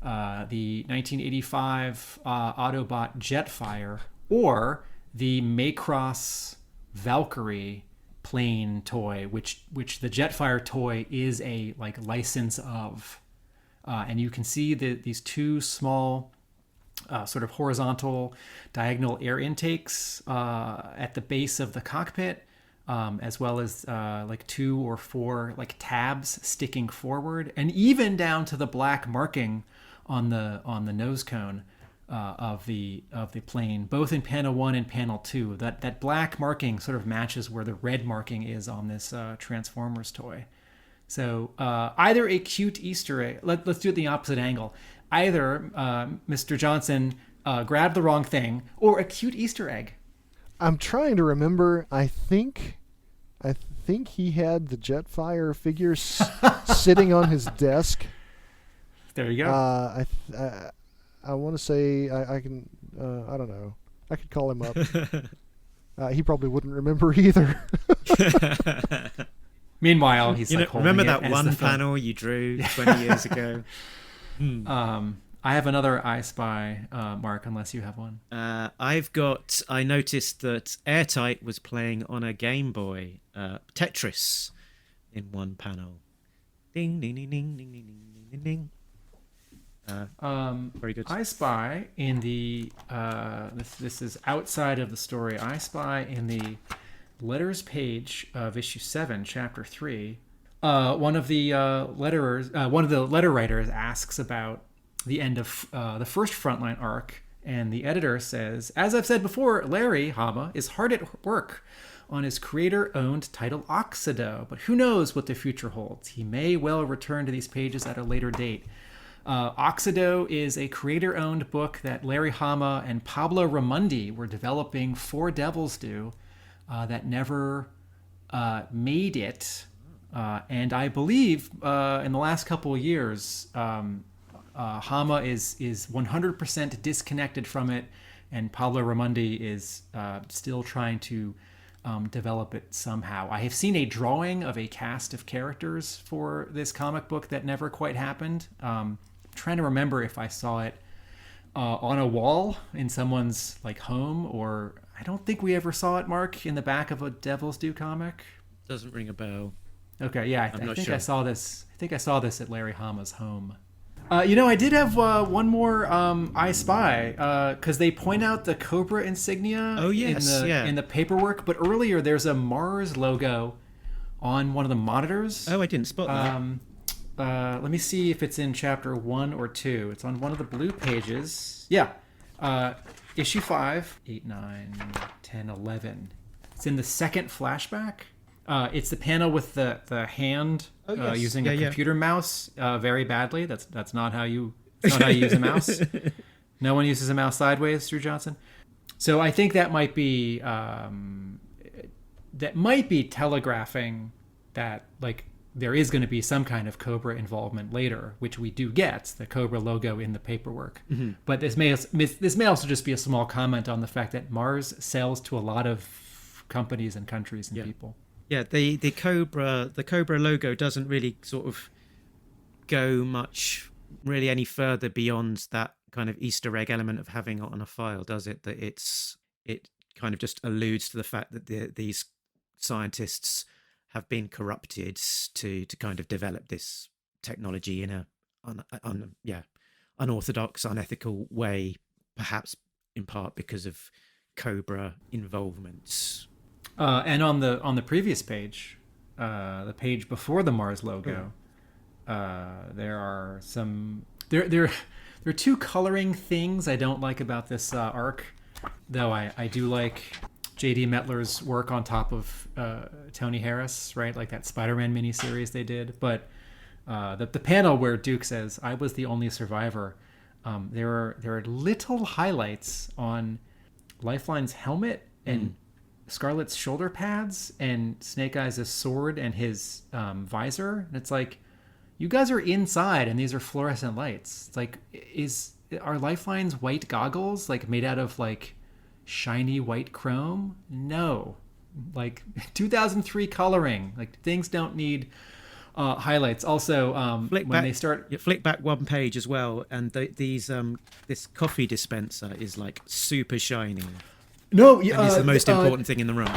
the 1985 Autobot Jetfire or the Macross Valkyrie plane toy, which the Jetfire toy is a license of. And you can see these two small sort of horizontal diagonal air intakes at the base of the cockpit, as well as 2 or 4 tabs sticking forward, and even down to the black marking on the nose cone of the plane, both in panel 1 and panel 2. That black marking sort of matches where the red marking is on this Transformers toy. So either a cute Easter egg. Let's do it the opposite angle. Either Mr. Johnson grabbed the wrong thing, or a cute Easter egg. I'm trying to remember. I think he had the Jetfire figure sitting on his desk. There you go. I want to say I can. I don't know. I could call him up. He probably wouldn't remember either. Meanwhile, he's remember that one panel you drew 20 years ago? I have another I Spy, Mark, unless you have one. I noticed that Airtight was playing on a Game Boy, Tetris, in one panel. Ding, ding, ding, ding, ding, ding, ding, ding. Very good. I Spy in the, this is outside of the story, I Spy in the letters page of issue 7, chapter 3, one of the letter writers asks about the end of the first Frontline arc, and the editor says, "As I've said before, Larry Hama is hard at work on his creator-owned title Oxido, but who knows what the future holds. He may well return to these pages at a later date." Oxido is a creator-owned book that Larry Hama and Pablo Ramundi were developing for Devils Poo that never made it. And I believe in the last couple of years, Hama is 100% disconnected from it, and Pablo Ramundi is still trying to develop it somehow. I have seen a drawing of a cast of characters for this comic book that never quite happened. I'm trying to remember if I saw it on a wall in someone's like home, or I don't think we ever saw it, Mark, in the back of a Devils Poo comic. Doesn't ring a bell. Okay, yeah, I think sure. I saw this. I think I saw this at Larry Hama's home. I did have one more I Spy, because they point out the Cobra insignia in the paperwork, but earlier there's a Mars logo on one of the monitors. Oh, I didn't spot that. Let me see if it's in chapter 1 or 2. It's on one of the blue pages. Yeah. Issue 5, 8, 9, 10, 11. It's in the second flashback. It's the panel with the hand using a computer mouse very badly. That's not how you use a mouse. No one uses a mouse sideways, Drew Johnson. So I think that might be telegraphing that like there is going to be some kind of Cobra involvement later, which we do get the Cobra logo in the paperwork. Mm-hmm. But this may also just be a small comment on the fact that Mars sells to a lot of companies and countries and people. Yeah, the Cobra logo doesn't really sort of go much really any further beyond that kind of Easter egg element of having it on a file, does it? That it kind of just alludes to the fact that these scientists have been corrupted to kind of develop this technology in a unorthodox, unethical way, perhaps in part because of Cobra involvement. And on the previous page, the page before the Mars logo, there are some there are two coloring things I don't like about this arc, though I do like J.D. Metler's work on top of Tony Harris, right? Like that Spider-Man miniseries they did. But the panel where Duke says, "I was the only survivor," there are little highlights on Lifeline's helmet and Scarlet's shoulder pads and Snake Eyes' sword and his visor. And it's like, you guys are inside and these are fluorescent lights. It's like, are Lifeline's white goggles like made out of like shiny white chrome? No. Like 2003 coloring. Like things don't need highlights. Also, they flick back one page as well, and this coffee dispenser is like super shiny. No, and it's the most important thing in the room.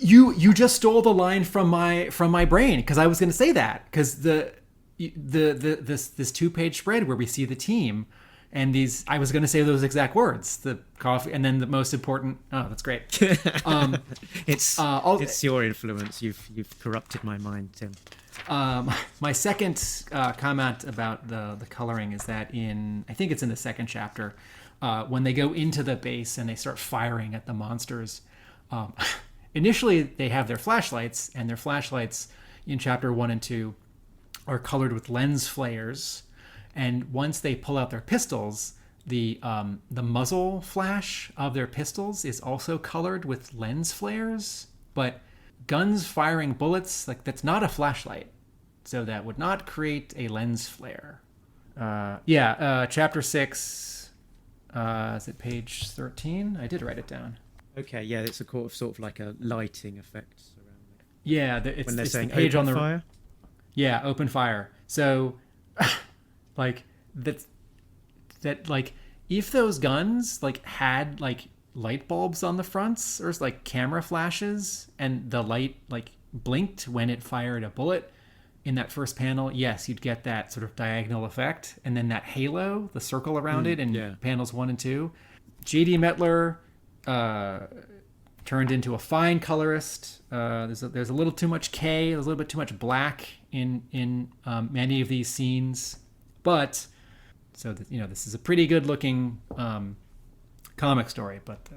You just stole the line from my brain, because I was going to say that, because this 2-page spread where we see the team and these, I was going to say those exact words, the coffee, and then the most important. Oh, that's great. It's your influence. You've corrupted my mind, Tim. My second comment about the coloring is that I think it's in the second chapter. When they go into the base and they start firing at the monsters, initially they have their flashlights, and their flashlights in chapter 1 and 2 are colored with lens flares. And once they pull out their pistols, the muzzle flash of their pistols is also colored with lens flares. But guns firing bullets, like, that's not a flashlight, so that would not create a lens flare. Chapter 6. Is it page 13? I did write it down. Okay, yeah, it's sort of like a lighting effect around it. Yeah, when they're saying the page open on the fire. Yeah, open fire. So, like that like if those guns like had like light bulbs on the fronts or like camera flashes, and the light like blinked when it fired a bullet in that first panel, yes, you'd get that sort of diagonal effect, and then that halo, the circle around it in panels 1 and 2. J.D. Metler turned into a fine colorist. There's a little too much K, there's a little bit too much black in many of these scenes, but so that, this is a pretty good looking comic story. But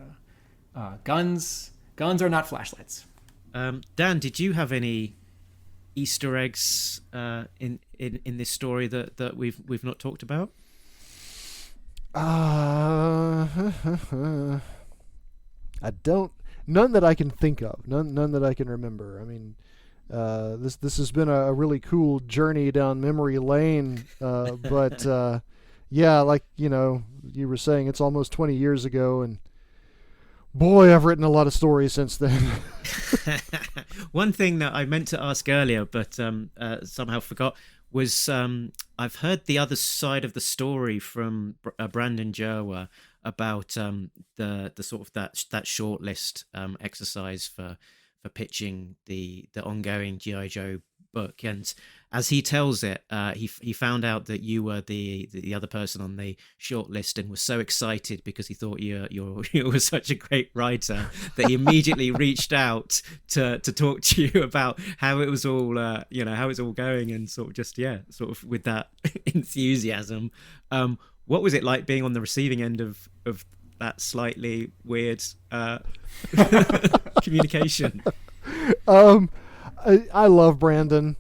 guns are not flashlights. Dan, did you have any Easter eggs in this story that we've not talked about? I don't. None that I can think of. None that I can remember. I mean, this has been a really cool journey down memory lane. But yeah, like you were saying, it's almost 20 years ago, and boy, I've written a lot of stories since then. One thing that I meant to ask earlier, but somehow forgot, was I've heard the other side of the story from Brandon Jerwa about the sort of that shortlist exercise for pitching the ongoing G.I. Joe book. And as he tells it, he found out that you were the other person on the shortlist and was so excited because he thought you were such a great writer that he immediately reached out to talk to you about how it was all how it's all going, and sort of with that enthusiasm. What was it like being on the receiving end of that slightly weird communication? I love Brandon.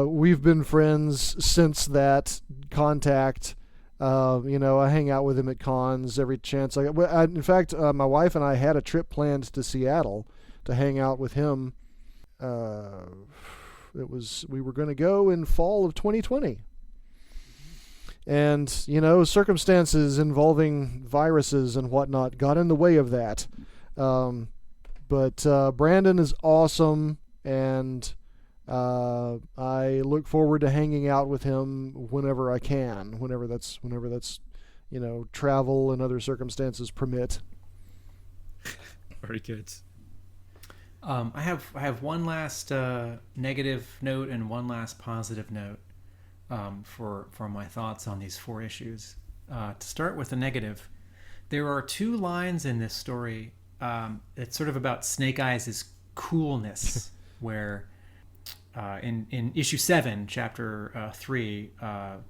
We've been friends since that contact. I hang out with him at cons every chance I get. In fact, my wife and I had a trip planned to Seattle to hang out with him. We were going to go in fall of 2020. And, circumstances involving viruses and whatnot got in the way of that. But Brandon is awesome, and I look forward to hanging out with him whenever I can, whenever that's travel and other circumstances permit. Very good. I have one last negative note and one last positive note for my thoughts on these 4 issues. To start with the negative, there are 2 lines in this story. It's sort of about Snake Eyes' coolness, where in issue 7, chapter 3,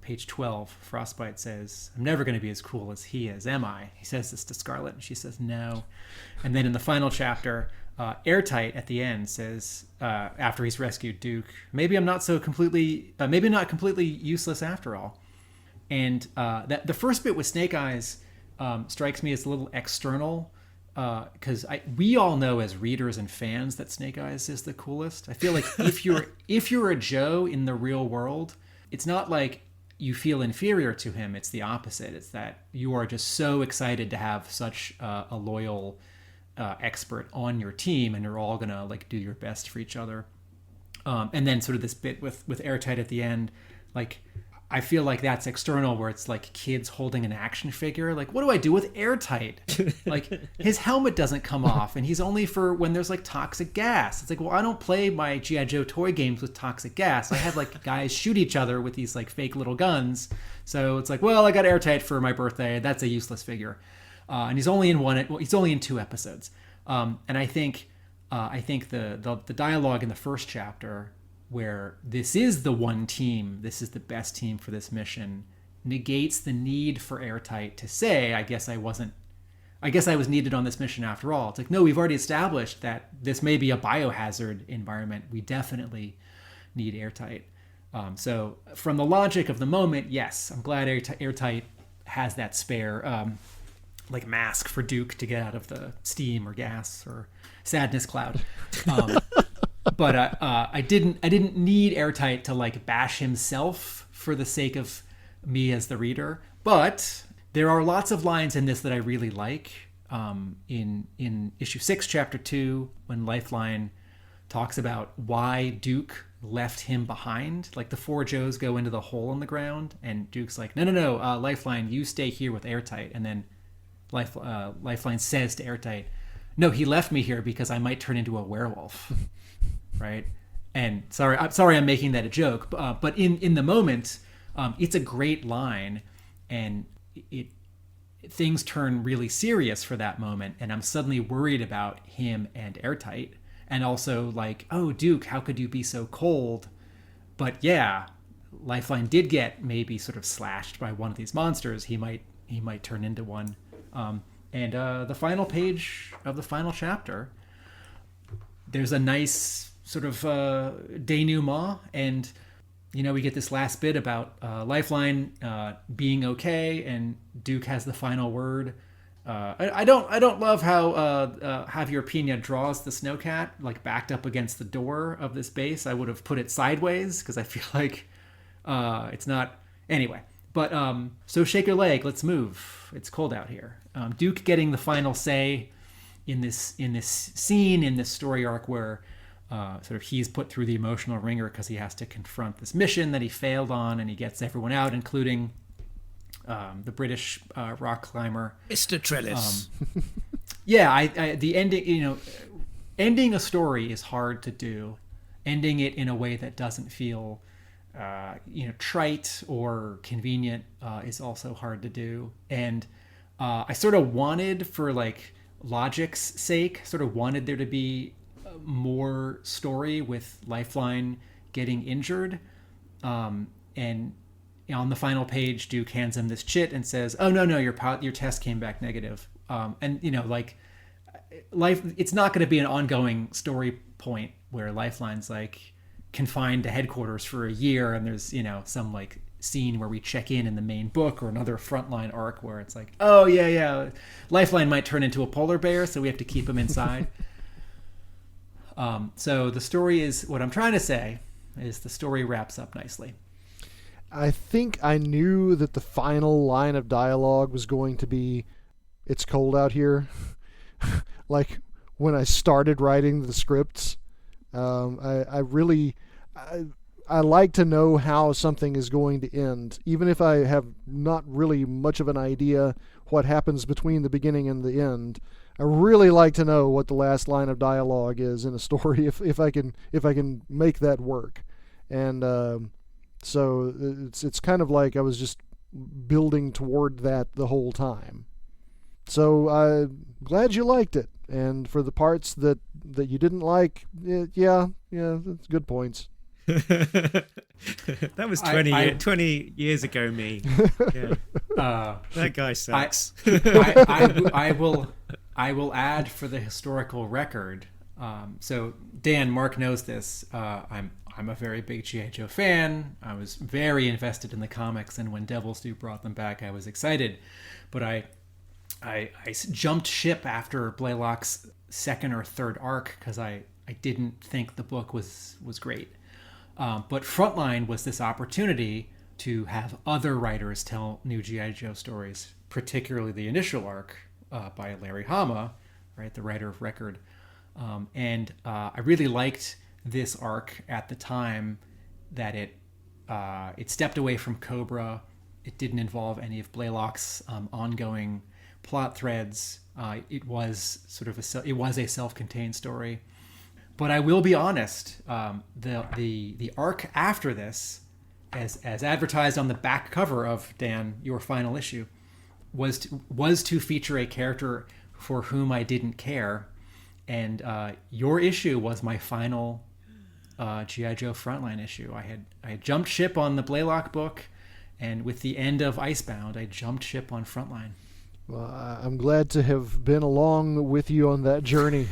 page 12, Frostbite says, "I'm never going to be as cool as he is, am I?" He says this to Scarlet, and she says no. And then in the final chapter, Airtight at the end says, after he's rescued Duke, maybe not completely useless after all. And that the first bit with Snake Eyes strikes me as a little external, because we all know as readers and fans that Snake Eyes is the coolest. I feel like if you're a Joe in the real world, it's not like you feel inferior to him. It's the opposite. It's that you are just so excited to have such a loyal expert on your team, and you're all gonna do your best for each other. And then sort of this bit with Airtight at the end, I feel like that's external, where it's like kids holding an action figure. What do I do with Airtight? His helmet doesn't come off, and he's only for when there's toxic gas. It's well, I don't play my G.I. Joe toy games with toxic gas. I have guys shoot each other with these fake little guns. So it's well, I got Airtight for my birthday. That's a useless figure. And he's only in 2 episodes. And I think the dialogue in the first chapter, where this is the one team, this is the best team for this mission, negates the need for Airtight to say, I guess I was needed on this mission after all. It's no, we've already established that this may be a biohazard environment. We definitely need Airtight. So from the logic of the moment, yes, I'm glad Airtight has that spare mask for Duke to get out of the steam or gas or sadness cloud. But I didn't need Airtight to bash himself for the sake of me as the reader. But there are lots of lines in this that I really like. In issue 6, chapter 2, when Lifeline talks about why Duke left him behind. The 4 Joes go into the hole in the ground, and Duke's no, Lifeline, you stay here with Airtight. And then Lifeline says to Airtight, no, he left me here because I might turn into a werewolf. Right? And I'm sorry I'm making that a joke, but in the moment, it's a great line, and things turn really serious for that moment, and I'm suddenly worried about him and Airtight, and also like, oh, Duke, how could you be so cold? But yeah, Lifeline did get maybe sort of slashed by one of these monsters. He might turn into one. And the final page of the final chapter, there's a nice sort of denouement, and we get this last bit about Lifeline being okay, and Duke has the final word. I don't love how Javier Pina draws the snowcat like backed up against the door of this base. I would have put it sideways because I feel like it's not. Anyway, but so shake your leg. Let's move. It's cold out here. Duke getting the final say in this scene, in this story arc where sort of he's put through the emotional ringer because he has to confront this mission that he failed on, and he gets everyone out, including the British rock climber, Mr. Trellis. Yeah, the ending. Ending a story is hard to do. Ending it in a way that doesn't feel, trite or convenient is also hard to do. And I sort of wanted, for like logic's sake, sort of wanted there to be more story with Lifeline getting injured. And on the final page, Duke hands him this chit and says, "Oh no, your test came back negative." And life, it's not going to be an ongoing story point where Lifeline's like confined to headquarters for a year, and there's some like scene where we check in the main book, or another Frontline arc where it's like, oh yeah, Lifeline might turn into a polar bear, so we have to keep him inside. So the story is, what I'm trying to say is, the story wraps up nicely. I think I knew that the final line of dialogue was going to be, "It's cold out here." Like when I started writing the scripts, I like to know how something is going to end, even if I have not really much of an idea what happens between the beginning and the end. I really like to know what the last line of dialogue is in a story, if I can make that work. And so it's kind of like I was just building toward that the whole time. So I'm glad you liked it. And for the parts that you didn't like, yeah, that's good points. That was 20 years ago, me. Yeah. That guy sucks. I will add for the historical record. So Dan, Mark knows this. I'm a very big G.I. Joe fan. I was very invested in the comics, and when Devils Poo brought them back, I was excited. But I jumped ship after Blaylock's second or third arc because I didn't think the book was great. But Frontline was this opportunity to have other writers tell new G.I. Joe stories, particularly the initial arc by Larry Hama, right, the writer of record. And I really liked this arc at the time, that it stepped away from Cobra. It didn't involve any of Blaylock's ongoing plot threads. It was a self-contained story. But I will be honest, the arc after this, as advertised on the back cover of Dan, your final issue, was to feature a character for whom I didn't care, and your issue was my final G.I. Joe Frontline issue. I had jumped ship on the Blaylock book, and with the end of Icebound, I jumped ship on Frontline. Well, I'm glad to have been along with you on that journey.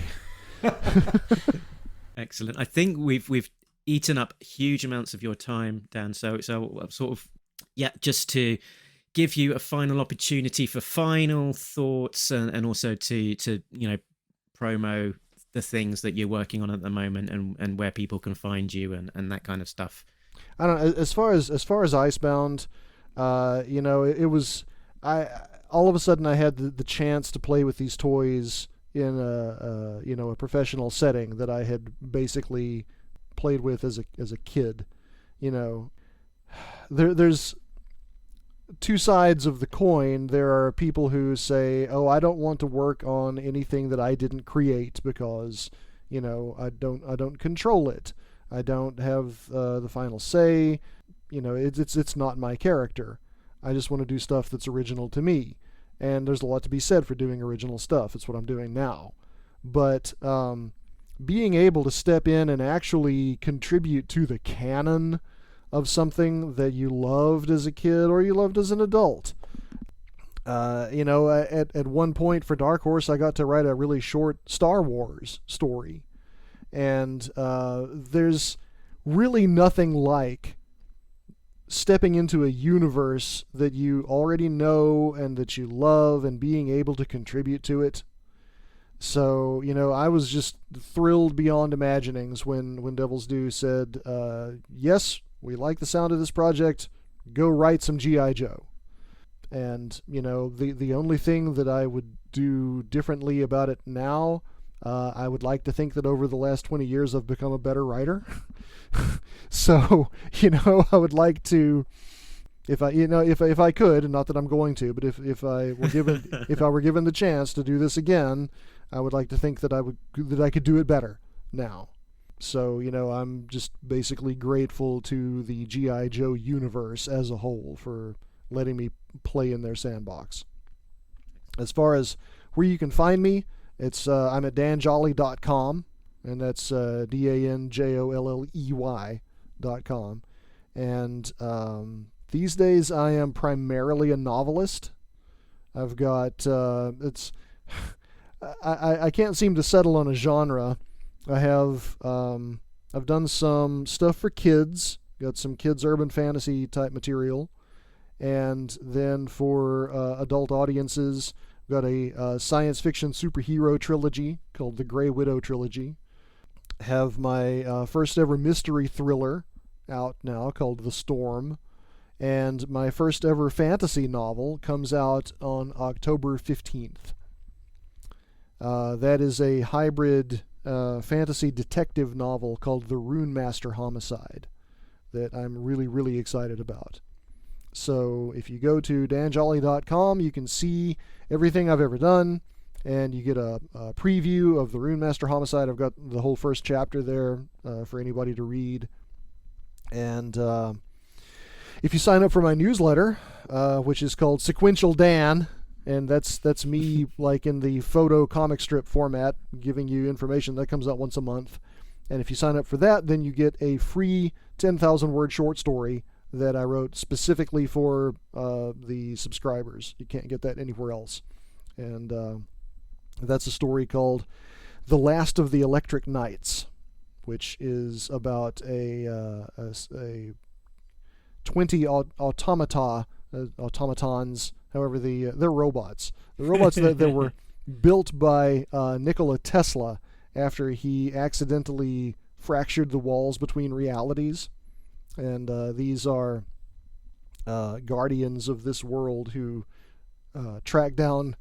Excellent. I think we've eaten up huge amounts of your time, Dan. So sort of, just to give you a final opportunity for final thoughts, and also to promo the things that you're working on at the moment, and where people can find you, and that kind of stuff. I don't know. As far as Icebound, it was, all of a sudden I had the chance to play with these toys in a professional setting that I had basically played with as a kid. There's two sides of the coin. There are people who say, "Oh, I don't want to work on anything that I didn't create because, I don't control it. I don't have the final say. It's not my character. I just want to do stuff that's original to me." and there's a lot to be said for doing original stuff. It's what I'm doing now. But being able to step in and actually contribute to the canon of something that you loved as a kid or you loved as an adult. At one point for Dark Horse, I got to write a really short Star Wars story. And there's really nothing like stepping into a universe that you already know and that you love and being able to contribute to it. So, I was just thrilled beyond imaginings when Devils Do said, yes, we like the sound of this project, go write some G.I. Joe. And, the only thing that I would do differently about it now, I would like to think that over the last 20 years I've become a better writer. So, I would like to, if I could, and not that I'm going to, but if I were given the chance to do this again, I would like to think that I could do it better now. So, I'm just basically grateful to the G.I. Joe universe as a whole for letting me play in their sandbox. As far as where you can find me, it's I'm at danjolley.com, and that's DANJOLLEY.com. And these days I am primarily a novelist. I've got I can't seem to settle on a genre. I've done some stuff for kids, got some kids urban fantasy type material, and then for adult audiences, got a science fiction superhero trilogy called the Grey Widow trilogy. Have my first ever mystery thriller out now called The Storm, and my first ever fantasy novel comes out on October 15th. That is a hybrid fantasy detective novel called The Rune Master Homicide that I'm really, really excited about. So if you go to danjolley.com, you can see everything I've ever done, and you get a preview of The Rune Master Homicide. I've got the whole first chapter there for anybody to read. And if you sign up for my newsletter, which is called Sequential Dan, and that's me like in the photo comic strip format, giving you information that comes out once a month. And if you sign up for that, then you get a free 10,000 word short story that I wrote specifically for the subscribers. You can't get that anywhere else. And that's a story called The Last of the Electric Knights, which is about a 20 automatons. However, they're robots. The robots that were built by Nikola Tesla after he accidentally fractured the walls between realities. And these are guardians of this world who track down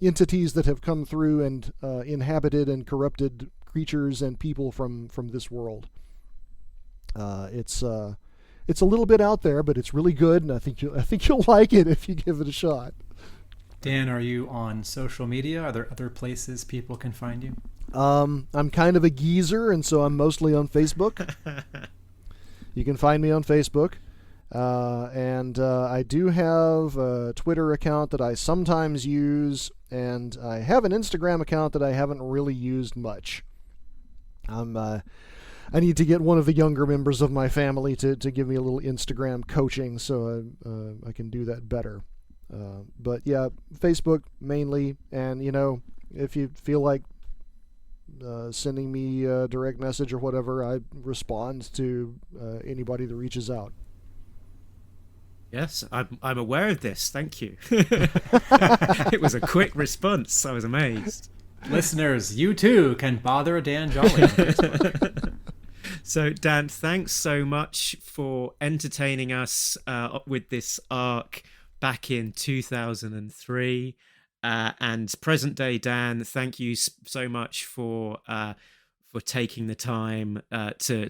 entities that have come through and inhabited and corrupted creatures and people from this world. It's a little bit out there, but it's really good, and I think you'll like it if you give it a shot. Dan, are you on social media? Are there other places people can find you? I'm kind of a geezer, and so I'm mostly on Facebook. You can find me on Facebook. And I do have a Twitter account that I sometimes use, and I have an Instagram account that I haven't really used much. I need to get one of the younger members of my family to give me a little Instagram coaching so I can do that better. But yeah, Facebook mainly, and if you feel like sending me a direct message or whatever, I respond to anybody that reaches out. Yes, I'm aware of this. Thank you. It was a quick response. I was amazed. Listeners, you too can bother Dan Jolley on Facebook. So, Dan, thanks so much for entertaining us with this arc back in 2003. And present day Dan, thank you so much for taking the time to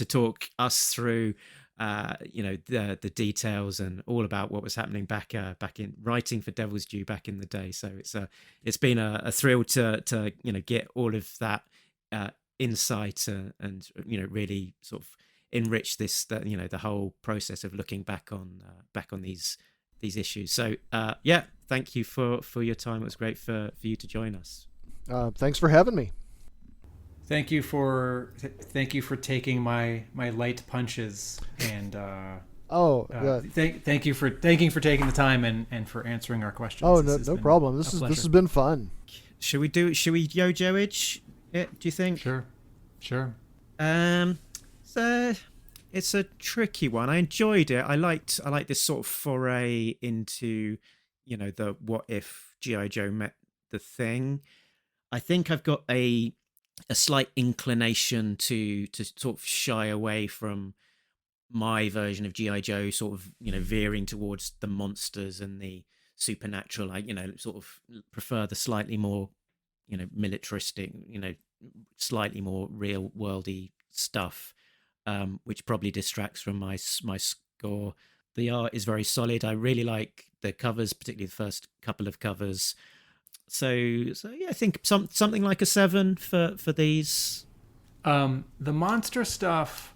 talk us through the details and all about what was happening back in writing for Devil's Due back in the day. So it's been a thrill to get all of that insight and really sort of enrich the whole process of looking back on these issues. So thank you for your time. It was great for you to join us. Thanks for having me. Thank you for taking my light punches, and thank you for taking the time and for answering our questions. Oh, no problem. This has been fun. Should we yo-joage it? Do you think? Sure. So it's a tricky one. I enjoyed it. I liked this sort of foray into, the what if G.I. Joe met the Thing. I think I've got a slight inclination to sort of shy away from my version of G.I. Joe, sort of, veering towards the monsters and the supernatural. I, sort of prefer the slightly more, militaristic, slightly more real worldy stuff, which probably distracts from my score. The art is very solid. I really like the covers, particularly the first couple of covers. So yeah, I think something like a 7 for these. The monster stuff,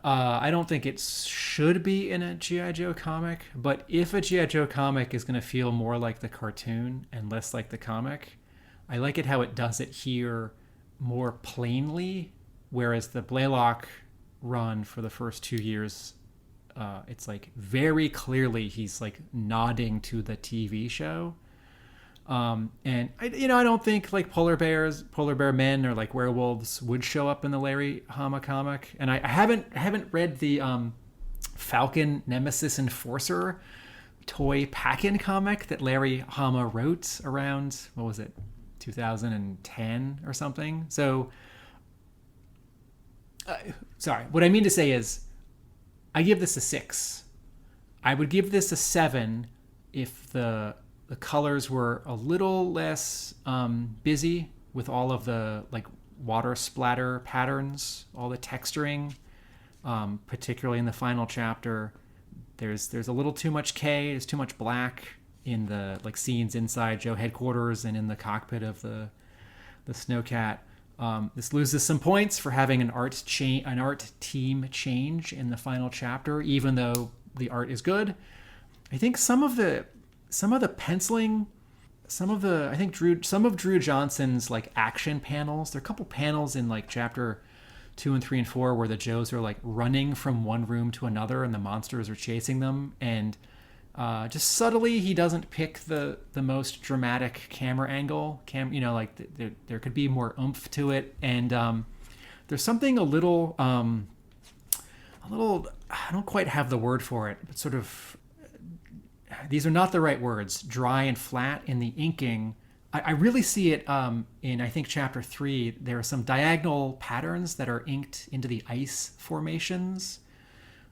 I don't think it should be in a G.I. Joe comic, but if a G.I. Joe comic is going to feel more like the cartoon and less like the comic, I like it how it does it here more plainly, whereas the Blaylock run for the first 2 years, it's like very clearly he's like nodding to the TV show. And I don't think like polar bear men or like werewolves would show up in the Larry Hama comic. And I haven't read the Falcon Nemesis Enforcer toy pack-in comic that Larry Hama wrote around, what was it, 2010 or something. So sorry, what I mean to say is I give this a 6. I would give this a 7 if the colors were a little less busy with all of the like water splatter patterns, all the texturing, particularly in the final chapter. There's a little too much there's too much black in the like scenes inside Joe headquarters and in the cockpit of the Snowcat. This loses some points for having an art team change in the final chapter, even though the art is good. I think some of the penciling, some of Drew Johnson's like action panels. There are a couple panels in like chapter 2 and 3 and 4 where the Joes are like running from one room to another and the monsters are chasing them, and just subtly he doesn't pick the most dramatic camera angle. There could be more oomph to it, and there's something a little I don't quite have the word for it, but sort of, these are not the right words, dry and flat in the inking. I really see it in, I think, chapter 3. There are some diagonal patterns that are inked into the ice formations.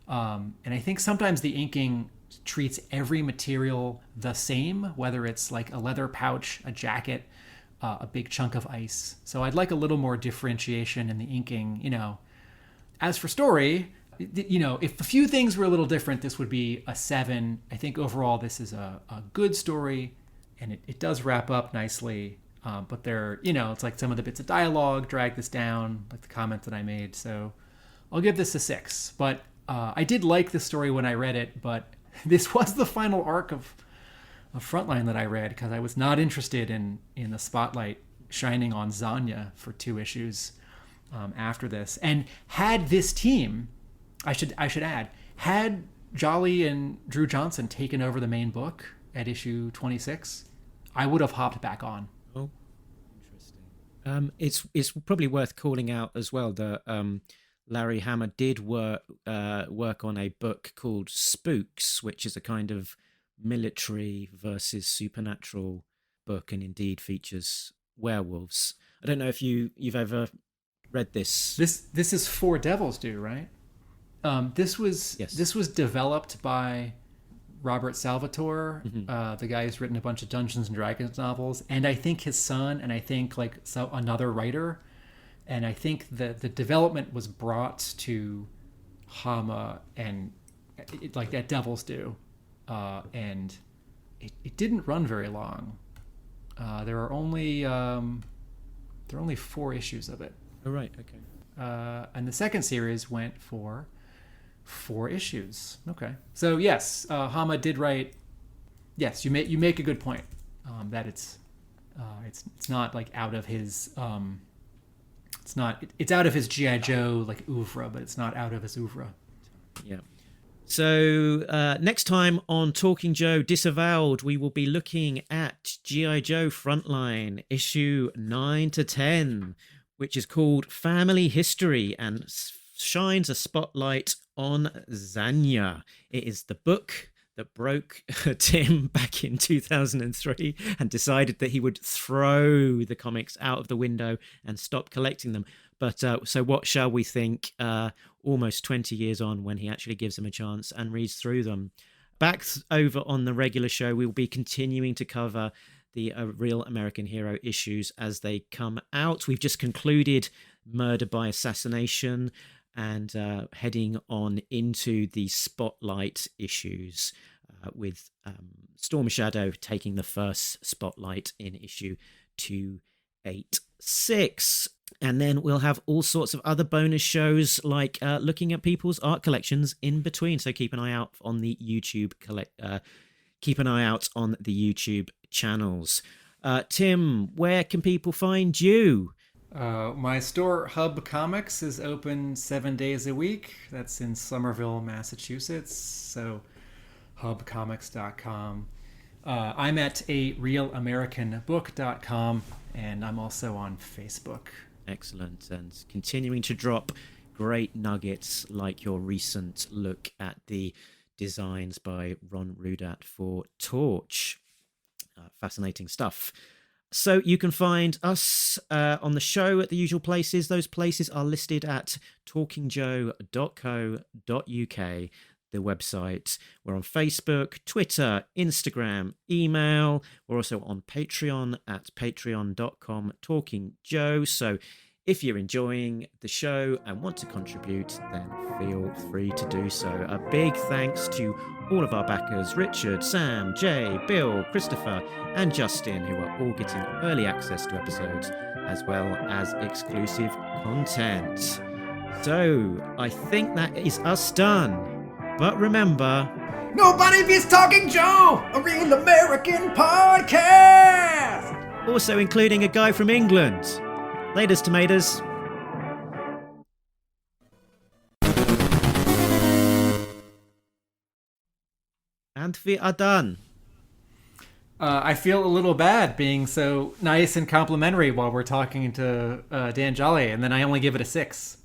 And I think sometimes the inking treats every material the same, whether it's like a leather pouch, a jacket, a big chunk of ice. So I'd like a little more differentiation in the inking. As for story, if a few things were a little different, this would be a 7. I think overall this is a good story, and it does wrap up nicely. But it's like some of the bits of dialogue drag this down, like the comment that I made. So I'll give this a 6. But I did like the story when I read it, but this was the final arc of Frontline that I read, because I was not interested in the spotlight shining on Zanya for 2 issues after this. And had this team, I should add, had Jolley and Drew Johnson taken over the main book at issue 26, I would have hopped back on. Oh, interesting. It's probably worth calling out as well that Larry Hama did work on a book called Spooks, which is a kind of military versus supernatural book, and indeed features werewolves. I don't know if you've ever read this. This is for Devils Do, right? This was developed by Robert Salvatore, the guy who's written a bunch of Dungeons and Dragons novels, and I think his son, and I think another writer, and I think the development was brought to Hama and like that Devils Do, and it didn't run very long. There are only 4 issues of it. Oh right, okay. And the second series went for 4 issues. Okay. So yes, Hama did write yes, you make a good point that it's not like out of his it's out of his G.I. Joe like oeuvre, but it's not out of his oeuvre. Yeah. So next time on Talking Joe Disavowed, we will be looking at G.I. Joe Frontline, issue 9 to 10, which is called Family History and shines a spotlight on Zanya. It is the book that broke Tim back in 2003 and decided that he would throw the comics out of the window and stop collecting them. But so what shall we think almost 20 years on when he actually gives them a chance and reads through them? Back over on the regular show, we will be continuing to cover the Real American Hero issues as they come out. We've just concluded Murder by Assassination and heading on into the Spotlight issues with Storm Shadow taking the first spotlight in issue 286. And then we'll have all sorts of other bonus shows like looking at people's art collections in between. So keep an eye out on the YouTube channels. Tim, where can people find you? My store, Hub Comics, is open 7 days a week. That's in Somerville, Massachusetts. So hubcomics.com. I'm at realamericanbook.com, and I'm also on Facebook. Excellent. And continuing to drop great nuggets like your recent look at the designs by Ron Rudat for Torch. Fascinating stuff. So you can find us on the show at the usual places. Those places are listed at talkingjoe.co.uk, the website. We're on Facebook, Twitter, Instagram, email. We're also on Patreon at patreon.com/talkingjoe. So if you're enjoying the show and want to contribute, then feel free to do so. A big thanks to all of our backers, Richard, Sam, Jay, Bill, Christopher, and Justin, who are all getting early access to episodes, as well as exclusive content. So, I think that is us done. But remember... Nobody beats Talking Joe, a real American podcast! Also including a guy from England. Laters, tomatoes. And we are done. I feel a little bad being so nice and complimentary while we're talking to Dan Jolley, and then I only give it a 6.